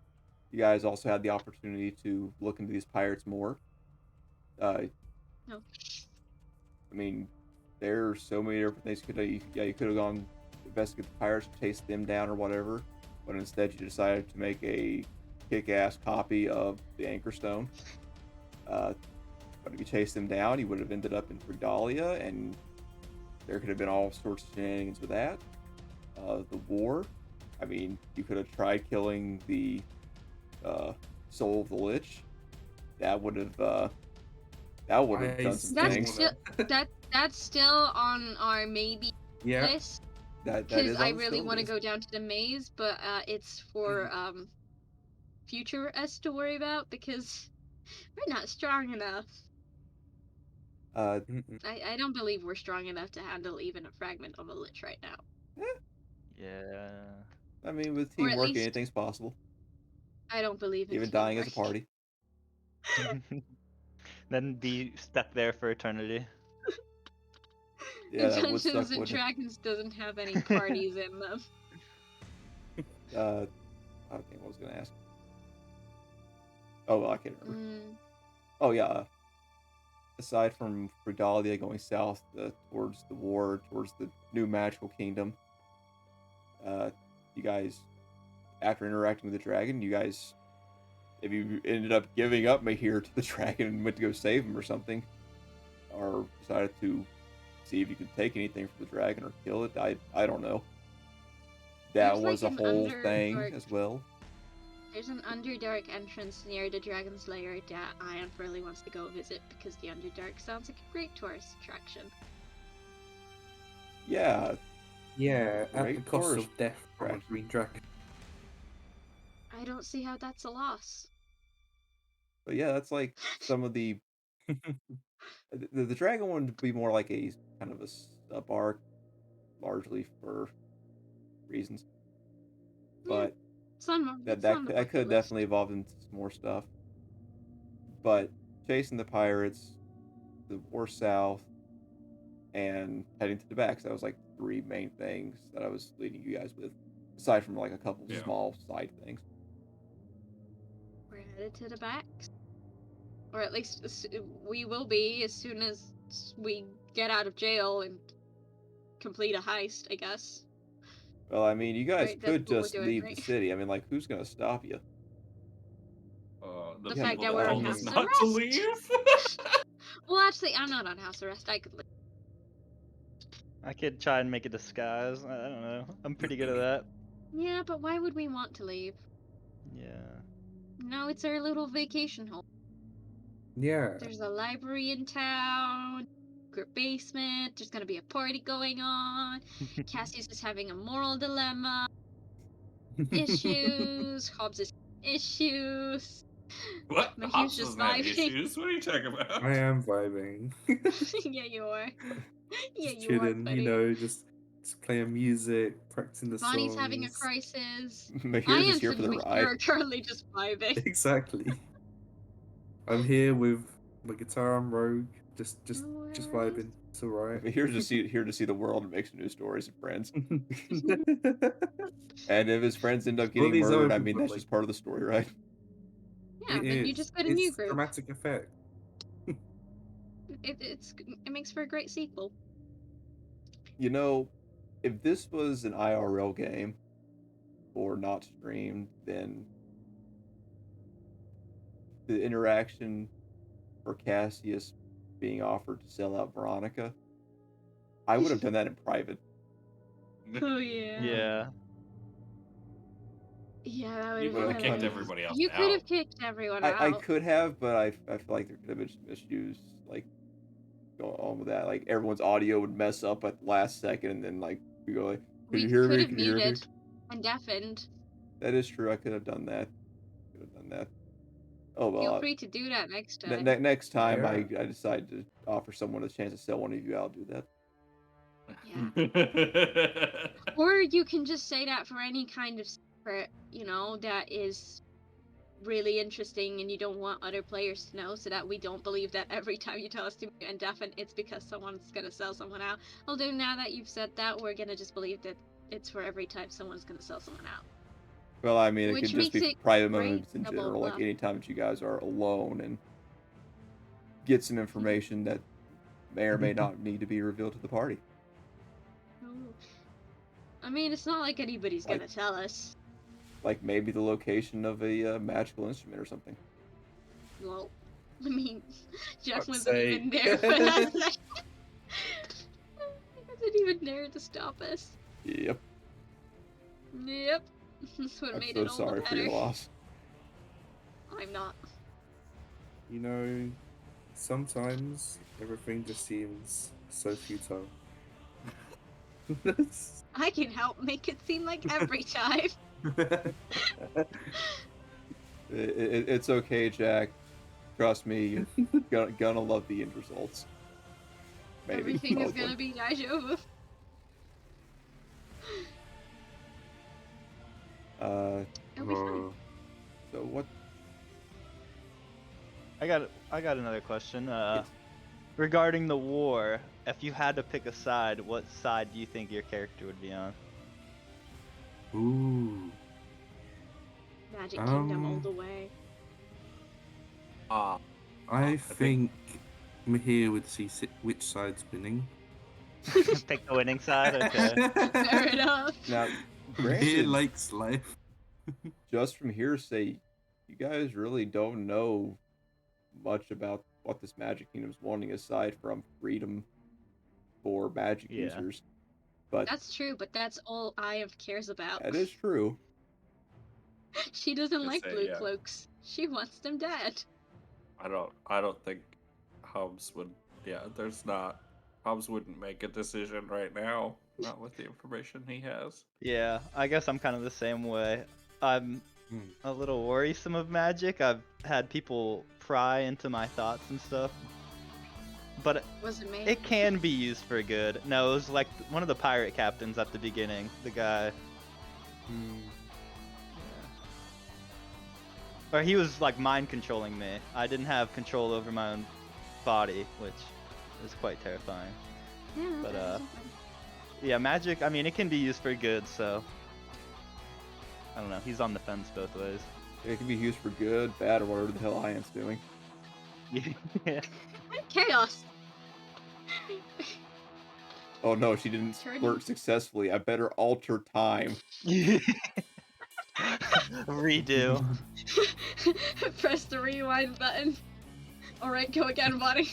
you guys also had the opportunity to look into these pirates more. Uh, No. I mean, there are so many different things you could have. Yeah, you could have gone investigate the pirates, chase them down, or whatever. But instead, you decided to make a kick-ass copy of the Anchor Stone. But if you chased them down, you would have ended up in Regalia, and there could have been all sorts of shenanigans with that. The war. I mean, you could have tried killing the Soul of the Lich. That would have done some That's things. still that's still on our maybe Yeah. list That because is I on the really skill want to list. go down to the maze, but it's for future us to worry about because we're not strong enough. Mm-mm. I don't believe we're strong enough to handle even a fragment of a lich right now, Yeah. I mean, with or at teamwork, least anything's possible. I don't believe in Even dying as a teamwork. party. Then be stuck there for eternity. Yeah, that would Dungeons suck, and wouldn't Dragons doesn't have any parties in them. it? Okay, what was I gonna ask? Oh, well, I can't remember. Oh yeah. Aside from Regalia going south towards the war, towards the new magical kingdom, you guys, after interacting with the dragon, if you ended up giving up Mahir to the dragon and went to go save him or something, or decided to see if you could take anything from the dragon or kill it, I don't know. That There's was like a an whole thing underdark. as well. There's an Underdark entrance near the Dragon's Lair that Ion really wants to go visit because the Underdark sounds like a great tourist attraction. Yeah, Yeah, at the Great cost tourist of death from a attraction. green dragon. I don't see how that's a loss. but yeah, that's like some of the the dragon one would be more like a kind of a sub arc, largely for reasons. Yeah, But it's on, that it's on the that could bucket have list. definitely evolved into some more stuff. But chasing the pirates, the war south, and heading to the back. So that was like three main things that I was leading you guys with, aside from like a couple Yeah. small side things. We're headed to the backs. Or at least we will be as soon as we get out of jail and complete a heist, I guess. Well, I mean, you guys Right, that's could what we're just doing, leave the right? city. I mean, like, who's gonna stop you? The The Yeah, fact people that that we're on told us house not to arrest. leave. Well, actually, I'm not on house arrest. I could leave. I could try and make a disguise. I don't know. I'm pretty good at that. Yeah, but why would we want to leave? Yeah. No, it's our little vacation home. Yeah. There's a library in town, secret basement, there's gonna be a party going on. Cassie's just having a moral dilemma, issues, Hobbs' issues. What? Mahir's Hobbs just doesn't have vibing. issues. What are you talking about? I am vibing. Yeah, you are. Yeah, Just you are, chilling, buddy. just playing music, practicing the Bonnie's having a songs. crisis. Mahir's just Iance here for and the Mahir ride. are currently just vibing. Exactly. I'm here with my guitar and Rogue, just No worries. vibing. It's alright. Here to see the world and make some new stories and friends. And if his friends end up All getting these other murdered, I mean, people, that's like, just part of the story, right? Yeah, it then you is. just get a new It's group. dramatic effect. It makes for a great sequel. You know, if this was an IRL game or not streamed, then the interaction for Cassius being offered to sell out Veronica, I would have done that in private. Oh yeah. Yeah. Yeah, that You would would have have been. kicked everybody else You could out. have kicked everyone I out. could have, but I feel like there could have been some issues like going on with that. Like everyone's audio would mess up at the last second, and then like we go like, "Can you We hear could me? have Can you hear me?" muted and deafened. That is true. I could have done that. Could have done that. Oh Feel well, free to do that next ne time. ne next time Yeah. I decide to offer someone a chance to sell one of you, I'll do that. Yeah. Or you can just say that for any kind of secret, that is really interesting and you don't want other players to know, so that we don't believe that every time you tell us to be indefinite, it's because someone's gonna sell someone out. Although now that you've said that, we're gonna just believe that it's for every time someone's gonna sell someone out. Well, I mean, it Which could just makes be for it private great motives in double general, like bluff. anytime that you guys are alone and get some information that may or may not need to be revealed to the party. Ooh. I mean, it's not like anybody's Like- gonna tell us. Like maybe the location of a magical instrument or something. Well, I mean, Jeff Fuck's wasn't even sake. there for that. He wasn't even there to stop us. Yep. Yep. That's what I'm made so it all the sorry for better. your loss. I'm not. You know, sometimes everything just seems so futile. I can help make it seem like every time. It's okay, Jack. Trust me, you're gonna love the end results. Maybe. Everything is hopefully. gonna be daijoubu. It'll be fun. Oh, So what? I got another question. Yes. Regarding the war, if you had to pick a side, what side do you think your character would be on? ooh. Magic Kingdom all Um, the way. I think Maher would see which side's winning. Pick the winning side. Okay. Fair enough. Now, Maher granted, likes life. just from hearsay, you guys really don't know much about what this Magic Kingdom's wanting aside from freedom for magic Yeah. users. But That's true, but that's all Iof cares about. that is true. She doesn't Just like say, blue yeah. cloaks. She wants them dead. I don't think Hobbs would. Yeah, there's not. Hobbs wouldn't make a decision right now, not with the information he has. Yeah, I guess I'm kind of the same way. I'm a little worrisome of magic. I've had people pry into my thoughts and stuff. But Was it me? it can be used for good. No, it was like one of the pirate captains at the beginning. The guy. Or he was like mind controlling me. I didn't have control over my own body, which is quite terrifying. Yeah, But that wasn't fun. yeah, magic, I mean, it can be used for good, so I don't know. He's on the fence both ways. It can be used for good, bad, or whatever the hell I am's doing. Yeah. Chaos. Oh no, she didn't Turn- flirt successfully. I better alter time. Redo. Press the rewind button. Alright, go again, Bonnie.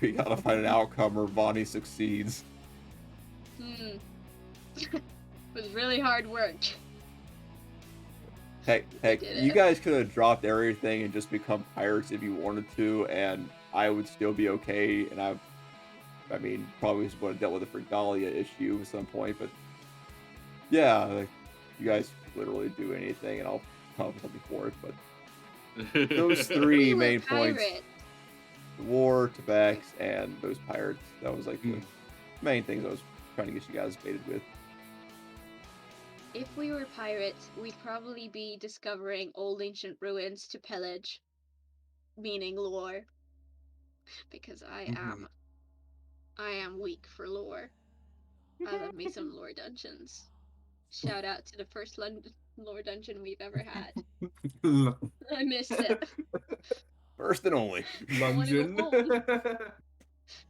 We gotta find an outcome or Bonnie succeeds. It was really hard work. Heck, did you it. guys could have dropped everything and just become pirates if you wanted to, and I would still be okay, and I mean, probably would have dealt with a Fregalia issue at some point, but yeah, like, you guys could literally do anything, and I'll compliment you for it, but those three We were main points, pirates. the war, Tabax, and those pirates, that was like the main things I was trying to get you guys baited with. If we were pirates, we'd probably be discovering old ancient ruins to pillage, meaning lore. Because I am weak for lore. I love me some lore dungeons. Shout out to the first lore dungeon we've ever had. I missed it. First and only. Lungeon. I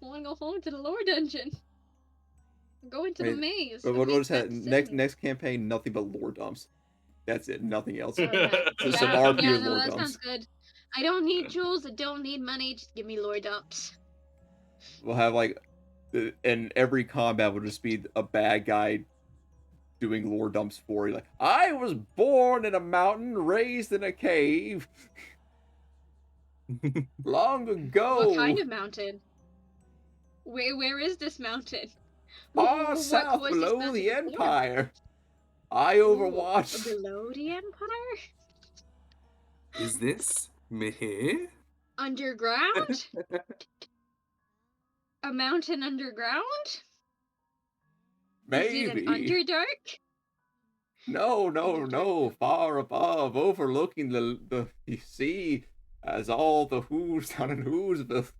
want to go home to the lore dungeon. Go into the Wait, maze. But and what make was that? sin. Next campaign, nothing but lore dumps. That's it, nothing else. Oh, yeah. So some Yeah, RP yeah, with no, lore that dumps. sounds good. I don't need jewels. I don't need money. Just give me lore dumps. We'll have like, and every combat will just be a bad guy doing lore dumps for you. Like, I was born in a mountain, raised in a cave, long ago. What kind of mountain? Where is this mountain? Far What south was this below mountain the before? Empire. I Ooh, overwatched. below the Empire? Is this Maher? Underground? A mountain underground? Is it an Maybe. Underdark? No, Underdark. far above, overlooking the sea, as all the who's down in Whoville.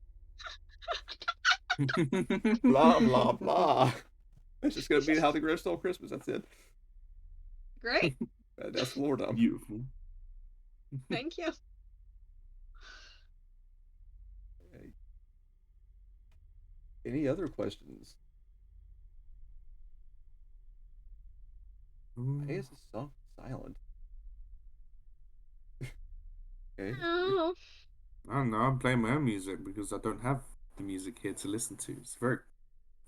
Blah blah blah. It's just gonna be how the Grinch stole Christmas. That's it. Great. That's Lordum. Beautiful. Thank you. Any other questions? Why is the song silent? Okay. Oh, I don't know. I'm playing my own music because I don't have the music here to listen to. It's very,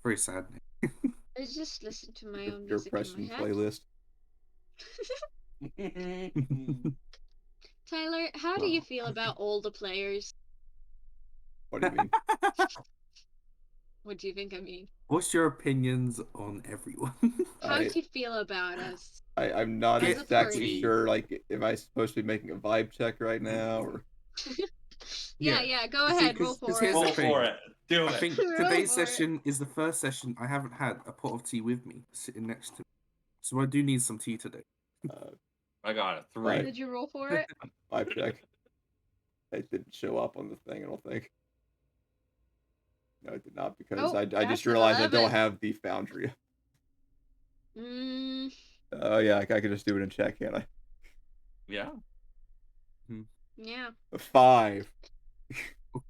very sad. I just listen to my own Your music in my Preston head. playlist. Tyler, how do you feel about all the players? What do you mean? What do you think I mean? What's your opinions on everyone? How do you feel about us? I'm not As a exactly party. sure. Like, am I supposed to be making a vibe check right now, or Yeah, go See, ahead, 'cause- roll 'cause for here's it. the Roll thing. for it. Do I it. think Roll today's for it. session is the first session I haven't had a pot of tea with me sitting next to me. So I do need some tea today. I got it. 3. Right. Did you roll for it? vibe check? It didn't show up on the thing. I don't think. No, it did not because Oh, I that's just an realized I 11. don't have the Foundry. Mm, Oh yeah, I could just do it in chat, can't I? Yeah. yeah. A 5.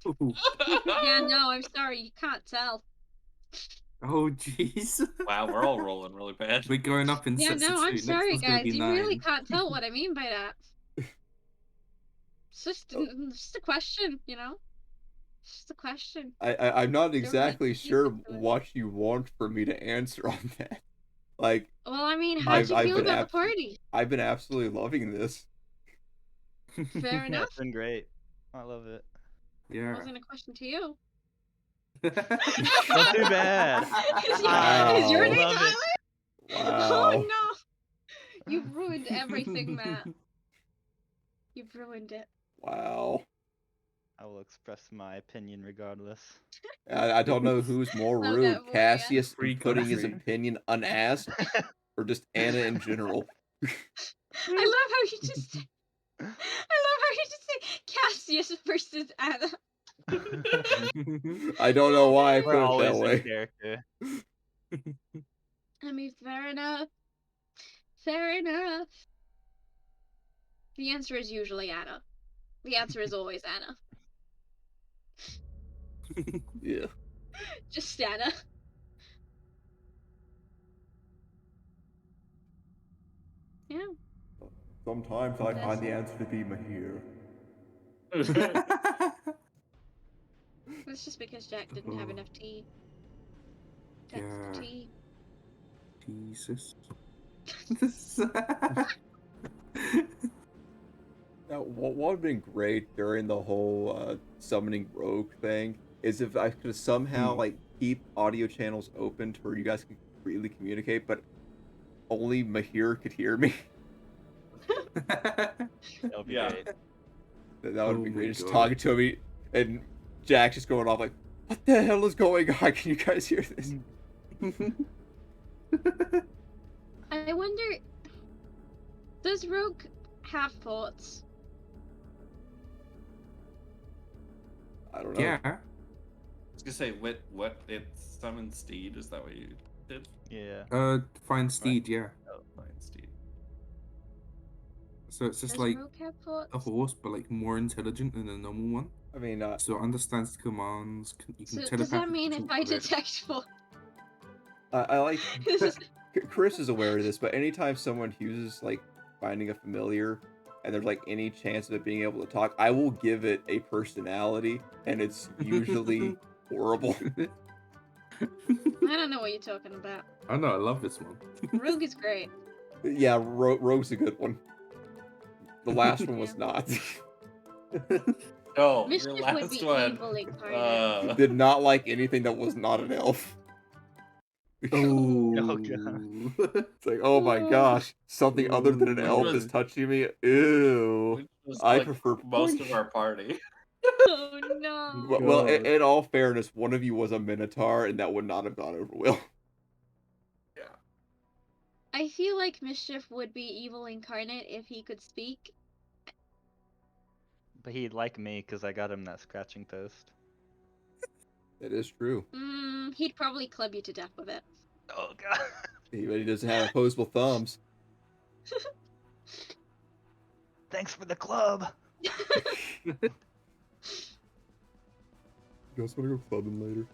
Ooh. Yeah, no, I'm sorry, you can't tell. Oh, jeez. Wow, we're all rolling really bad. We're going up in Yeah, sets no, of I'm 2. sorry, Next one's gonna guys. be You 9. really can't tell what I mean by that. It's Oh. just a question, you know? It's just a question. I'm not There exactly might be sure pieces to it. what you want for me to answer on that. Like, Well, I mean, how'd you I've feel been about the party? I've been absolutely loving this. Fair Yeah, enough. it's been great. I love it. It Yeah. wasn't a question to you. Well, too bad. Is your Wow. name Love Tyler? it. Wow. Oh no! You've ruined everything, Matt. You've ruined it. Wow. I will express my opinion regardless. I don't know who's more Love rude, that voice. Cassius in Free putting his country. opinion unasked, or just Anna in general. I love how you just say, Cassius versus Anna. I don't know why I We're put it always that in way. character. I mean, fair enough. Fair enough. The answer is usually Anna. The answer is always Anna. Yeah. Just Anna. Yeah. Sometimes I find the answer to be Maher. That's just because Jack didn't have enough tea. That's Yeah. the tea. Jesus. Now, what would have been great during the whole summoning rogue thing is if I could somehow like keep audio channels open to where you guys could freely communicate, but only Maher could hear me. That would be Yeah. great. That would Oh be my great. Just God. talking to me and Jack just going off like, "What the hell is going on? Can you guys hear this?" I wonder, does Rogue have thoughts? I don't know. Yeah. I was gonna say, what it summoned Steed? Is that what you did? Yeah. Find Steed, yeah. Oh, fine, Steed. So it's just Does like Rogue have thoughts? a horse, but like more intelligent than a normal one. I mean, So it understands commands. You can So does that telepathically mean if talk I to it. detect thoughts? I like This is Chris is aware of this, but anytime someone uses like finding a familiar and there's like any chance of it being able to talk, I will give it a personality, and it's usually horrible. I don't know what you're talking about. I know, I love this one. Rogue is great. Yeah, Rogue's a good one. The last one was Yeah. not. Oh, your Mischief would last be one. evil incarnate. Did not like anything that was not an elf. Oh, God. It's like, oh my gosh, something other than an Which elf is was- touching me. Ew. Which was I like prefer most punch. of our party. Oh no. Well, God. in all fairness, one of you was a minotaur, and that would not have gone over well. Yeah. I feel like Mischief would be evil incarnate if he could speak. But he'd like me because I got him that scratching post. That is true. He'd probably club you to death with it. Oh god. He doesn't have opposable thumbs. Thanks for the club. You guys want to go clubbing later?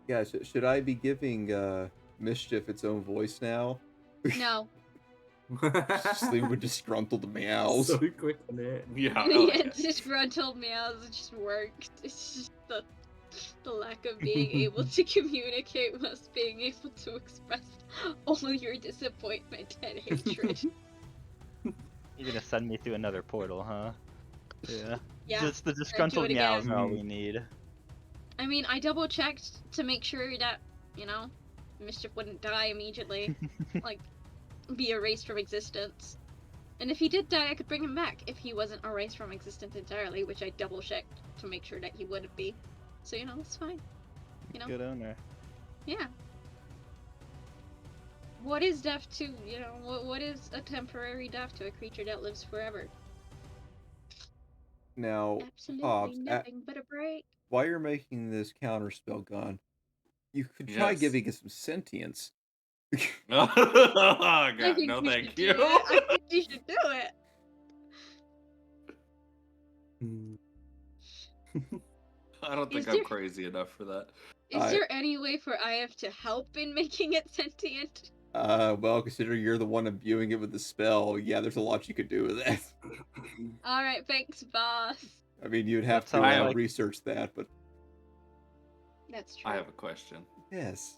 Yeah, should I be giving Mischief its own voice now? No. Just leave with disgruntled meows. So quick on it. Yeah. Yeah, disgruntled meows, it just worked. It's just the lack of being able to communicate whilst being able to express all your disappointment and hatred. You're gonna send me through another portal, huh? Yeah. Yeah. Just the disgruntled it meows again. are all we need. I mean, I double checked to make sure that, Mischief wouldn't die immediately. Like, be erased from existence. And if he did die, I could bring him back if he wasn't erased from existence entirely, which I double checked to make sure that he wouldn't be. So, that's fine. Good owner. Yeah. What is death to, what is a temporary death to a creature that lives forever? Now, Absolutely Hobbs, nothing but a break. while you're making this counterspell gun, you could try Yes. giving it some sentience. Oh, I God, think no we thank should do you. it. I think you should do it. I don't Is think I'm there- crazy enough for that. Is there any way for IF to help in making it sentient? Well, considering you're the one imbuing it with the spell, yeah, there's a lot you could do with that. Alright, thanks, boss. I mean, you'd have That to sounds like- research that, but That's true. I have a question. yes.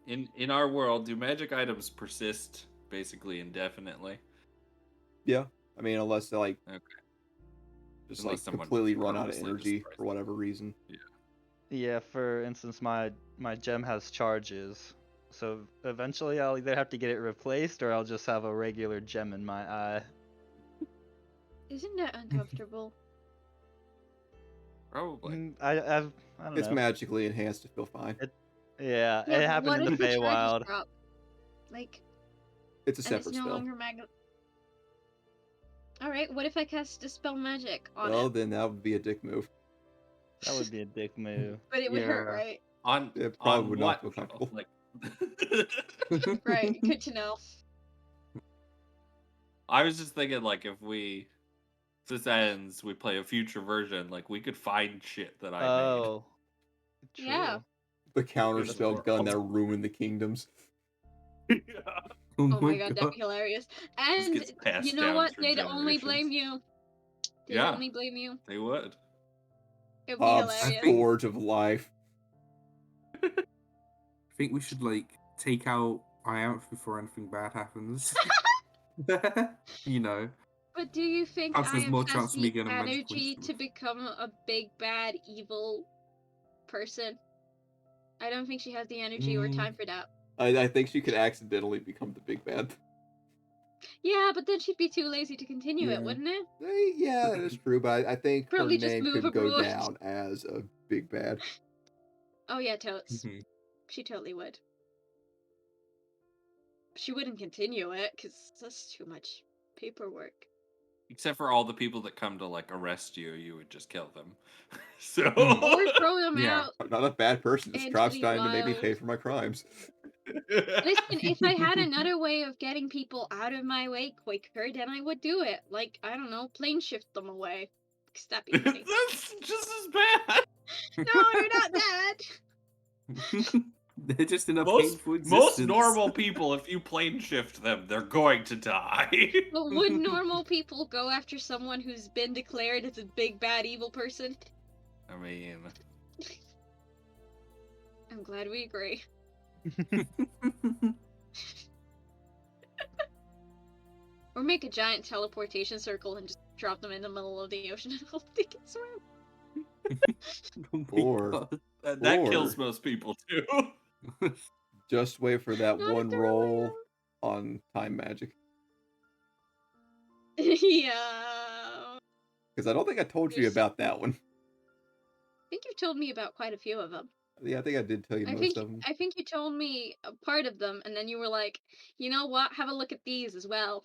In our world, do magic items persist basically indefinitely? Yeah. I mean, unless they, like, Okay. just, Unless like, someone completely run out of purposely energy destroys for whatever reason. Yeah, for instance, my gem has charges. So eventually I'll either have to get it replaced or I'll just have a regular gem in my eye. Isn't that uncomfortable? Probably. I don't It's know. magically enhanced to feel fine. Yeah, Yeah, it but happened what in the if charges Feywild. drop? Like, It's a and it's separate no spell. longer Alright, what if I cast Dispel Magic on Well, it? then that would be a dick move. That would be a dick move. But it would hurt, Yeah. right? On It probably on would what? not feel comfortable. Like, Right, good to know. I was just thinking, like, if this ends, we play a future version. Like, we could find shit that I Oh. Yeah. True. The counter This spell gun world. that ruined the kingdoms. made. Oh my god, that'd be hilarious. And gets passed you know down what? through They'd only generations. blame you. They'd Yeah. only blame you. They would. It would be Hobbs' hilarious. Forge of Life. I think we should take out Ianthe before anything bad happens. You know. But do you think Perhaps there's more IF has chance of me the getting a magical energy to instrument. become a big bad evil person? I don't think she has the energy or time for that. I think she could accidentally become the big bad. Yeah, but then she'd be too lazy to continue Yeah. it, wouldn't it? Yeah, that is true, but I think Probably her just name move could go abroad. down as a big bad. Oh yeah, totes. Mhm. She totally would. She wouldn't continue it, because that's too much paperwork. Except for all the people that come to, like, arrest you, you would just kill them. So. Or throw them Yeah. out. I'm not a bad person. This Into tribe's the trying to make me wild. pay for my crimes. Listen, if I had another way of getting people out of my way quicker, then I would do it. Like, I don't know, plane shift them away. Because that'd be funny. That's just as bad. No, you're not that! They're just in a Most painful existence. normal people, if you plane shift them, they're going to die. But would normal people go after someone who's been declared as a big bad evil person? I mean, I'm glad we agree. Or make a giant teleportation circle and just drop them in the middle of the ocean and hope they can swim. Oh my Or- God. That kills Or- most people too. Just wait for that Not if one they're roll on time magic. Yeah. Because I don't think I told you There's about that one. I think you've told me about quite a few of them. Yeah, I think I did tell you most of them. I think you told me a part of them, and then you were like, you know what? Have a look at these as well.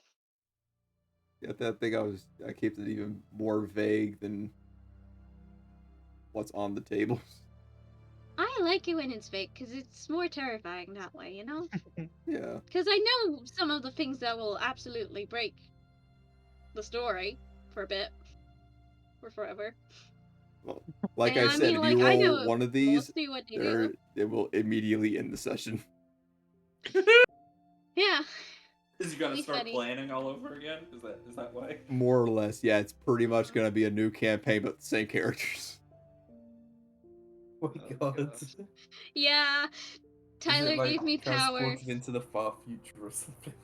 Yeah, I think I kept it even more vague than what's on the tables. I like it when it's fake because it's more terrifying that way, you know? Yeah. Because I know some of the things that will absolutely break the story for a bit. For forever. Well, like And I said, mean, if like, you I roll know one of these, mostly what they do. it will immediately end the session. Yeah. Is you gotta Be start funny. planning all over again? Is that why? More or less, yeah. It's pretty much going to be a new campaign, but the same characters. Oh my Oh, God. gosh. Yeah. Tyler Is it, like, gave me powers. transported into the far future or something?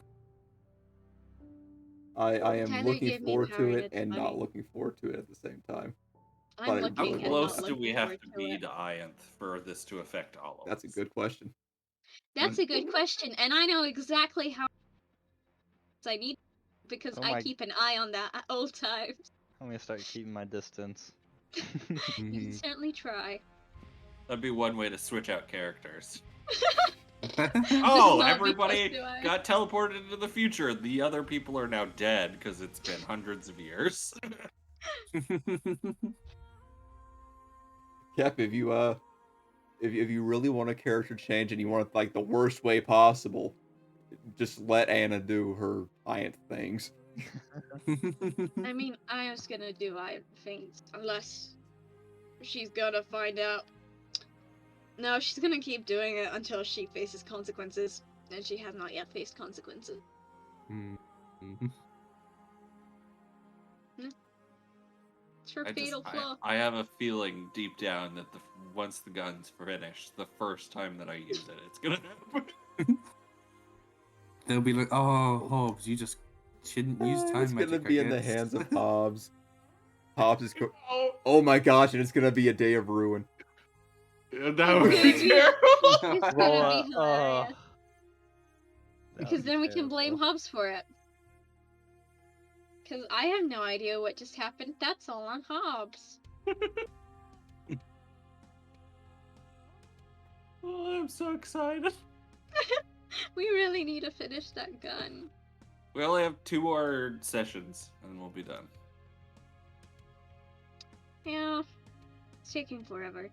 I am Tyler looking gave me forward power to and it it's and not funny. looking forward to it at the same time. I'm But I How really looking and want not to. close do we looking have forward to to be it. to Ianth for this to affect all of That's a us? good question. That's a good question, and I know exactly how I need because Oh I my- keep an eye on that at all times. I'm gonna start keeping my distance. You can certainly try. That'd be one way to switch out characters. Does Oh, not everybody because do I. got teleported into the future. The other people are now dead because it's been hundreds of years. Cap, if you really want a character change and you want it like the worst way possible, just let Anna do her Iant things. I mean, I was gonna do things unless she's gonna find out. No, she's gonna keep doing it until she faces consequences, and she has not yet faced consequences. It's her fatal flaw. I have a feeling deep down that once the gun's finished, the first time that I use it, it's gonna happen. They'll be like, "Oh, Hobbs, you just shouldn't use time It's magic." gonna be I in the guess." hands of Hobbs. Hobbs is oh my gosh, and it's gonna be a day of ruin. That would gonna be be- terrible. It's Well, gonna be hilarious. that Because would be then we can blame terrible. Hobbs for it. Because I have no idea what just happened. That's all on Hobbs. Oh, I'm so excited. We really need to finish that gun. We only have 2 more sessions, and we'll be done. Yeah. It's taking forever.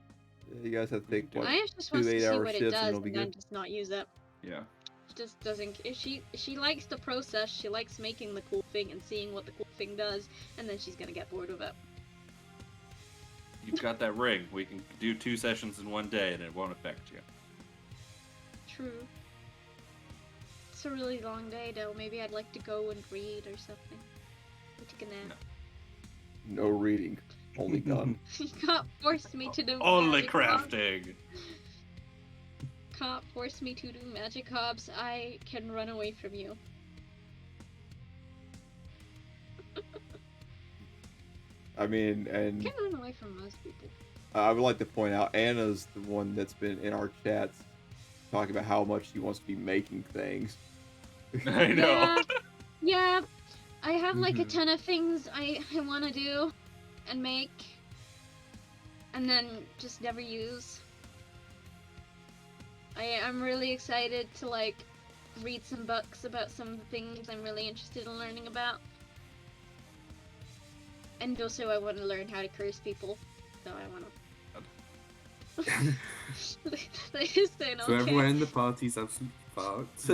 Yeah, you guys have to take what, I just 2 wants to see 8-hour what it shifts and does it'll be and then good. just not use it. Yeah. She just doesn't. If she likes the process, she likes making the cool thing and seeing what the cool thing does, and then she's gonna get bored of it. You've got that ring. We can do 2 sessions in one day, and it won't affect you. True. It's a really long day though. Maybe I'd like to go and read or something. Or take a nap. No reading, only gun. You can't force me to do Only magic, Hobbs. crafting. Can't force me to do magic, Hobbs. I can run away from you. I mean, I and can run away from most people. I would like to point out Anna's the one that's been in our chats talking about how much she wants to be making things. I know. Yeah, I have like a Mhm. ton of things I want to do and make, and then just never use. I'm really excited to like read some books about some of the things I'm really interested in learning about. And also I want to learn how to curse people, so I want to. They just saying, So okay. everyone in the party's absolutely fucked.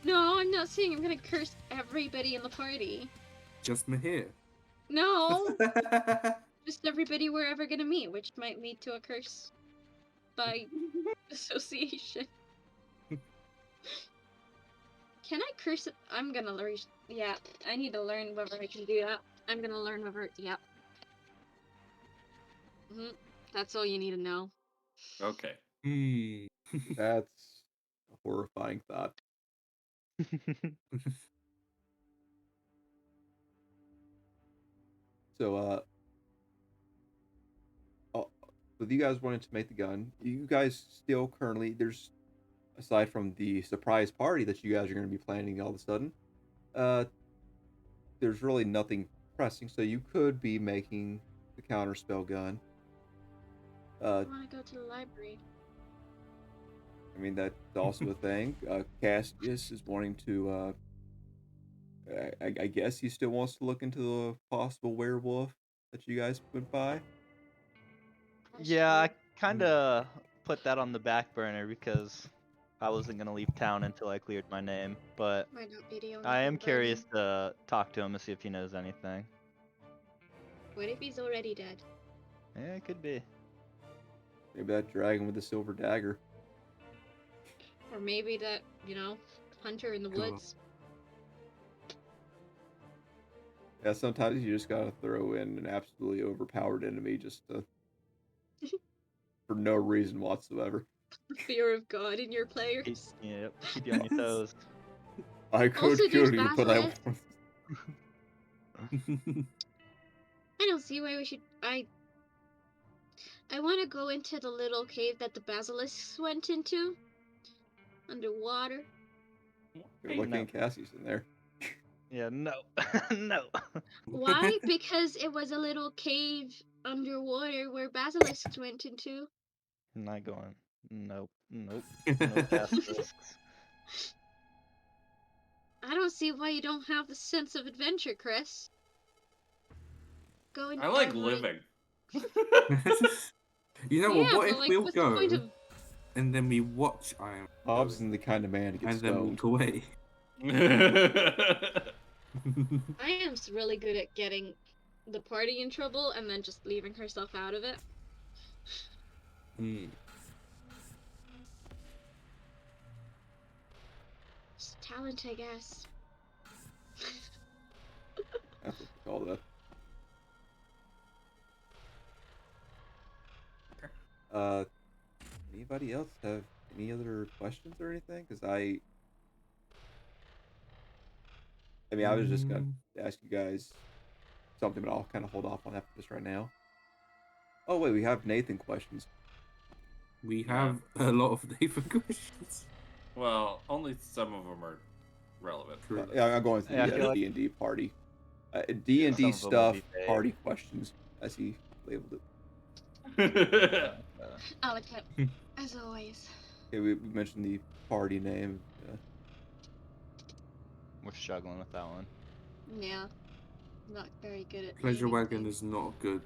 No, I'm not saying I'm gonna curse everybody in the party. Just Maher. No, just everybody we're ever gonna meet, which might lead to a curse by association. Can I curse it? I'm gonna learn. Yeah, I need to learn whether I can do that. I'm gonna learn whether. Yeah. That's all you need to know. Okay. That's a horrifying thought. So, with you guys wanting to make the gun, you guys still currently there's aside from the surprise party that you guys are going to be planning all of a sudden, uh, there's really nothing pressing. So you could be making the counterspell gun. I want to go to the library. I mean that's also a thing. Cassius is wanting to. I guess he still wants to look into the possible werewolf that you guys went by. Yeah, I Question. kind of put that on the back burner because I wasn't gonna leave town until I cleared my name. But Might not be the only I thing am burning. curious to talk to him and see if he knows anything. What if he's already dead? Yeah, it could be. Maybe that dragon with the silver dagger. Or maybe that, hunter in the God. woods. Yeah, sometimes you just gotta throw in an absolutely overpowered enemy just to, for no reason whatsoever. Fear of God in your players. Yep, keep you on your toes. I could Also, kill there's you, but I basilisk. I don't see why we should. I want to go into the little cave that the basilisks went into. Underwater. You're looking at Cassius in there. Yeah, no, no. Why? Because it was a little cave underwater where basilisks went into. I'm not going. Nope, nope. No basilisks. I don't see why you don't have the sense of adventure, Chris. Go in I like every... living. You know Yeah, what but if like, we'll what's the point go of... and then we watch Iron Hobbs isn't the kind of man to get and then stoned. walk away? I am really good at getting the party in trouble and then just leaving herself out of it. Hmm. Just talent, I guess. That's what they call that. Anybody else have any other questions or anything? Because I mean, I was just gonna ask you guys something, but I'll kind of hold off on after this right now. Oh wait, we have Nathan questions. We Yeah. have a lot of Nathan questions. Well, only some of them are relevant. True. Yeah, I'm going through Yeah, I the feel like D&D party, some D&D of them will stuff be vague. party questions, as he labeled it. Oh, it's him. As always. Okay, we mentioned the party name. We're struggling with that one. Yeah. Not very good at Pleasure naming Wagon things. is not good.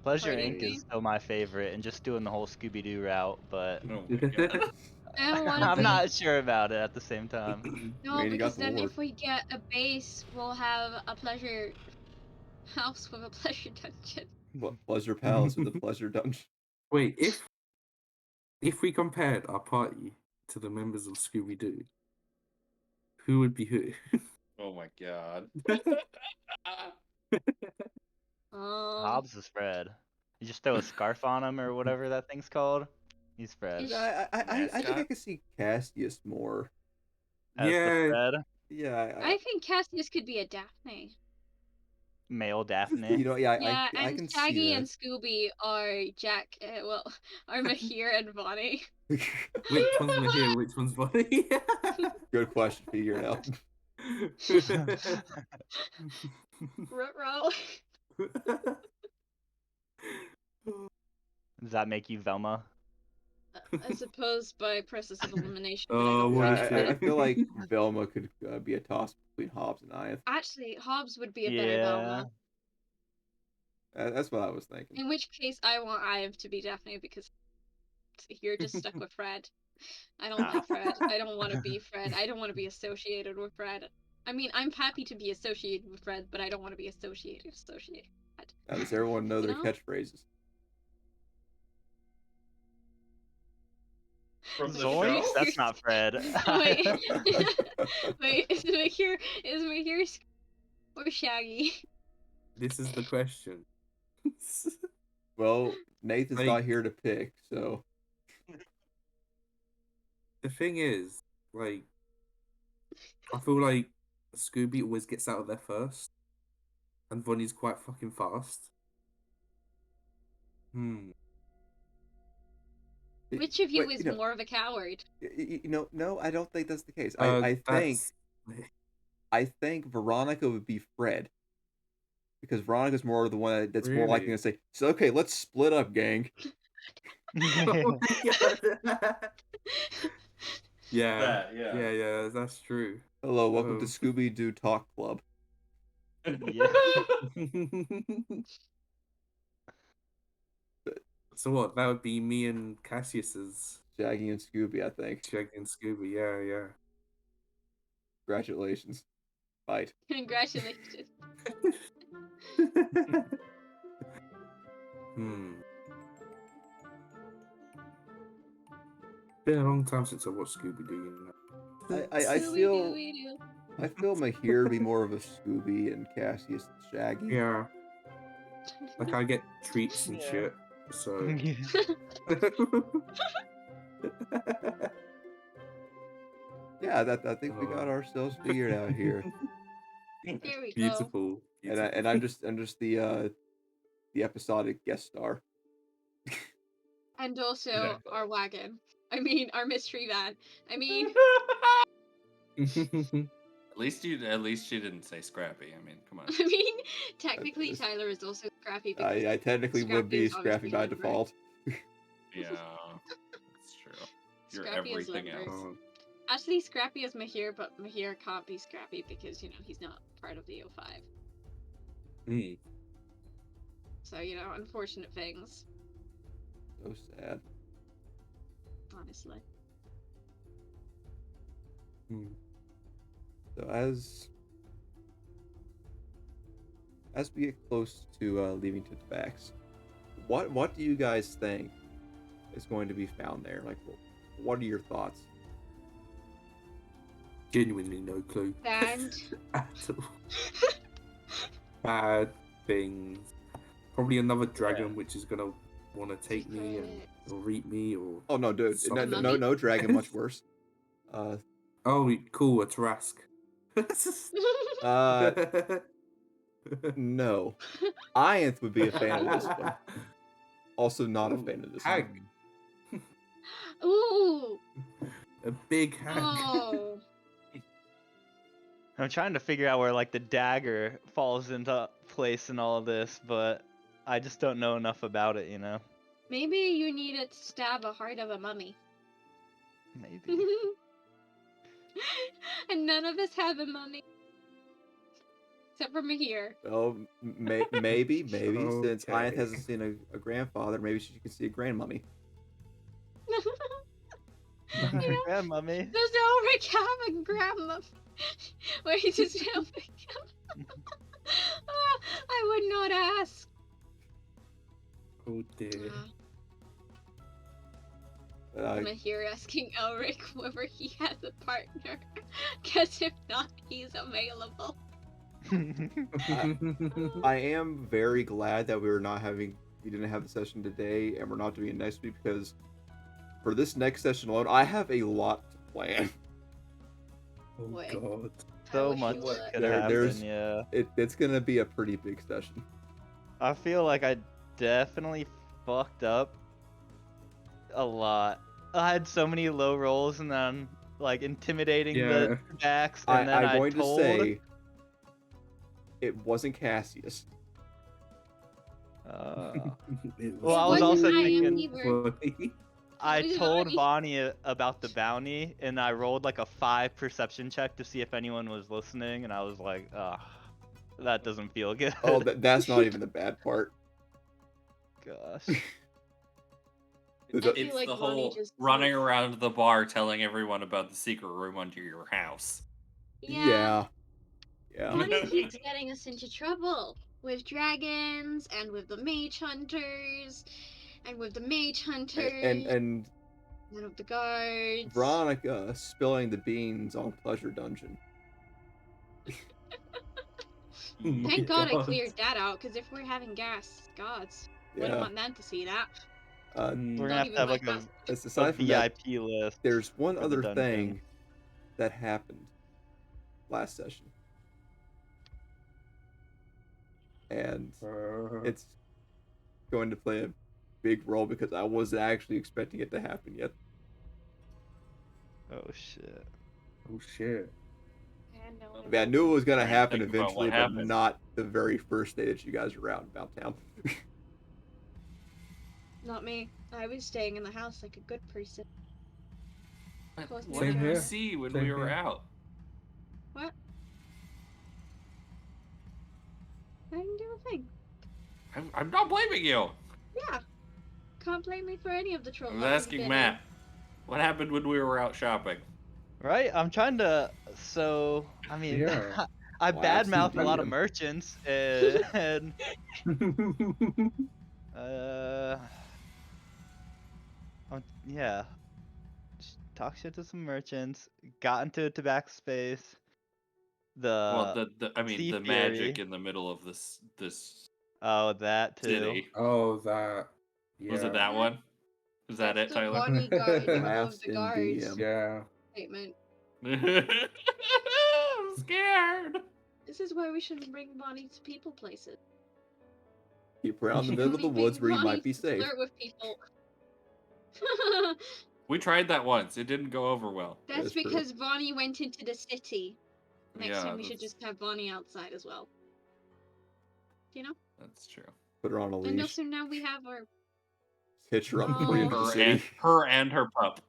Pleasure Party Inc. name? is still my favorite, and just doing the whole Scooby Doo route, but Oh my god. I don't want to I'm be... not sure about it at the same time. No, Man, you got because the then Lord. if we get a base, we'll have a pleasure house with a pleasure dungeon. Pleasure Palace with the Pleasure Dungeon. Wait, if we compared our party to the members of Scooby Doo, who would be who? Oh my god. Hobbs is Fred. You just throw a scarf on him or whatever that thing's called. He's Fred. Ish. I think I Mascot? could see Cassius more. As the Yeah. Fred, Yeah, I think Cassius could be a Daphne. male Daphne. you know, yeah, Yeah, I and can see Shaggy that. and Scooby are are Mahir and Bonnie. Which one's Mahir? Which one's Bonnie? Good question. Figure it out. Ruh-roh. Does that make you Velma? I suppose by process of elimination, but I Oh, don't what think a it I would. feel like Velma could be a toss between Hobbs and Iyeth. Actually, Hobbs would be a better Yeah. Velma. That's what I was thinking. In which case, I want Ive to be Daphne because you're just stuck with Fred. I don't like Fred. I don't want to be Fred. I don't want to be associated with Fred. I mean, I'm happy to be associated with Fred, but I don't want to be associated. Now, does everyone know You their know? catchphrases? From the Zoinks? show? That's not Fred. Wait, wait, is Mahir or Shaggy? This is the question. Well, Nathan's Like- not here to pick, so The thing is, like, I feel like Scooby always gets out of there first. and Vonnie's quite fucking fast. Which of you But, is more of a coward? no, I don't think that's the case. I That's think Veronica would be Fred because Veronica's more the one that's more likely really. to say, "So okay, let's split up, gang." Oh my god. Yeah, That, yeah. yeah, that's true. Hello, welcome to Scooby Doo Talk Club. Yeah. So what? That would be me and Cassius's Shaggy and Scooby, I think. Shaggy and Scooby. Yeah. Congratulations. Fight. Congratulations. Been a long time since I watched Scooby Doo. I feel Maher be more of a Scooby and Cassius Shaggy. Yeah, like I get treats and Yeah. shit. So Yeah, I think we got ourselves figured out here. Here we go. beautiful. And I'm just the episodic guest star. And also Exactly. our wagon. I mean, our mystery van. I mean, At least you didn't say Scrappy. I mean, come on. technically It's- Tyler is also Scrappy because I technically would be Scrappy is Scrappy by obviously Lumber. default. Yeah, that's true. You're Scrappy is everything Lumber. else. Actually, Scrappy is Maher, but Maher can't be Scrappy because, he's not part of the O5. So, unfortunate things, So sad. honestly. So as we get close to leaving Titabax, what do you guys think is going to be found there? Like, what are your thoughts? Genuinely no clue. And At all. Bad things. Probably another dragon which is gonna want to take me or eat me or. Oh no, dude! something. No dragon, much worse. Oh, cool, a Trask. No. Ianth would be a fan of this one. Also not a Ooh, fan of this hag. one. ooh, A big hag. oh, I'm trying to figure out where like the dagger falls into place in all of this, but I just don't know enough about it, maybe you needed to stab a heart of a mummy. Maybe. And none of us have a mummy. Except for Maher. Oh, maybe. Since Ianth Okay. hasn't seen a grandfather, maybe she can see a grandmummy. Grandmummy. There's no have a grandma. Wait, just help me. I would not ask. Oh dear. Maher asking Elric whether he has a partner. Cause if not, he's available. I am very glad that we didn't have the session today, and we're not doing it next week because for this next session alone, I have a lot to plan. Oh Wait. god. So wish much you would. could There's- happen, yeah. It's gonna be a pretty big session. I feel like I definitely fucked up a lot. I had so many low rolls and then like intimidating the backs, and then I'm going told... to say it wasn't Cassius. It Well, I was also thinking- either. I Was it told Bonnie? Bonnie about the bounty, and I rolled like a 5 perception check to see if anyone was listening, and I was like, ugh, that doesn't feel good. Oh, that's not even the bad part. Gosh. I feel It's like the Bonnie whole just running around the bar telling everyone about the secret room under your house. Yeah. Bonnie keeps getting us into trouble with dragons and with the mage hunters and with the mage hunters And with the guards. Veronica spilling the beans on Pleasure Dungeon. Thank God I cleared that out, because if we're having gods, wouldn't Yeah. want them to see that. We're Don't gonna have even to have like like a Aside from that, VIP list. there's one for the other dungeon. thing that happened last session. and Uh, it's going to play a big role because I wasn't actually expecting it to happen yet. Oh shit. oh shit. And no I one mean, I knew it was going to Trying to happen think about what eventually, but happened. not the very first day that you guys were out about town. Not me. I was staying in the house like a good person. Close What my did Same you here. door. see when Same we were here. out? What? I didn't do a thing. I'm not blaming you. Yeah. Can't blame me for any of the I trouble was that we've asking been Matt. What happened when we were out shopping? Right? I'm trying to. So I mean, Yeah. I Classy badmouth a lot of DM. merchants, and uh, yeah, just talk shit to some merchants. Got into a tobacco space. Well, The I mean, Sea the magic Fury. in the middle of this Oh, that too. city. oh, that. Was it Yeah. that one? Is that That's it, the Tyler? Bonnie guard of Class the in guards DM. Yeah. statement. I'm scared. This is why we shouldn't bring Bonnie to people places. Keep her out in the middle of the We woods bring where you Bonnie might be to safe. flirt with people. We tried that once. It didn't go over well. That's That's true. because Bonnie went into the city. Next Yeah, time we should that's- just have Bonnie outside as well. You know? That's true. Put her on a And leash. also now we have our... Hitch her up and Oh. bring her to the city. Her and her pup.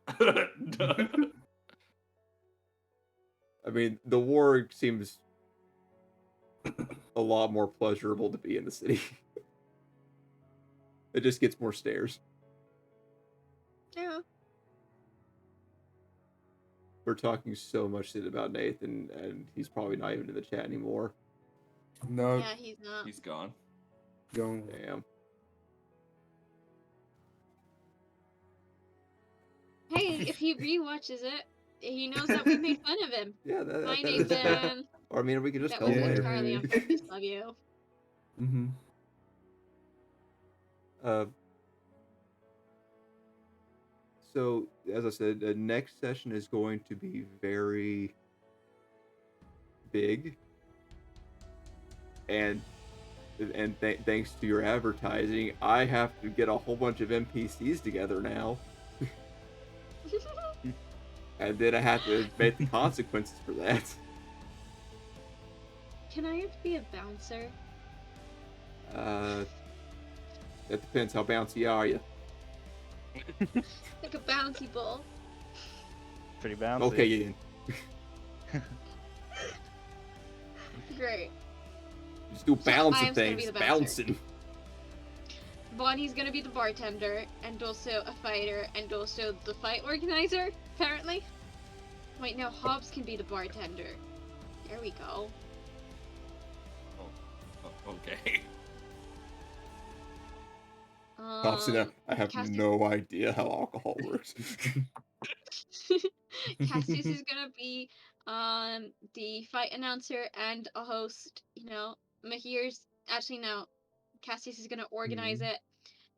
I mean, the war seems a lot more pleasurable to be in the city. It just gets more stares. Yeah. We're talking so much shit about Nathan, and he's probably not even in the chat anymore. No. Yeah, he's not. He's gone. Young. Damn. Hey, if he rewatches it, he knows that we made fun of him. Yeah, Hi, that is fair. Nathan. Or I mean, we could just That tell was him later. entirely on purpose of you. Mm-hmm. So, as I said, the next session is going to be very big, and thanks to your advertising, I have to get a whole bunch of NPCs together now, and then I have to make the consequences for that. Can I be a bouncer? That depends. How bouncy are you? Like a bouncy ball. Pretty bouncy. Okay, Ian. Great. Just do So I bouncing am gonna be things. the bouncer. Bouncing. Bonnie's gonna be the bartender, and also a fighter, and also the fight organizer, apparently. Wait, no, Hobbs can be the bartender. There we go. Okay. Thompson, I have Cassius- no idea how alcohol works. Cassius is gonna be the fight announcer and a host. You know, Mahir's actually no. Cassius is gonna organize it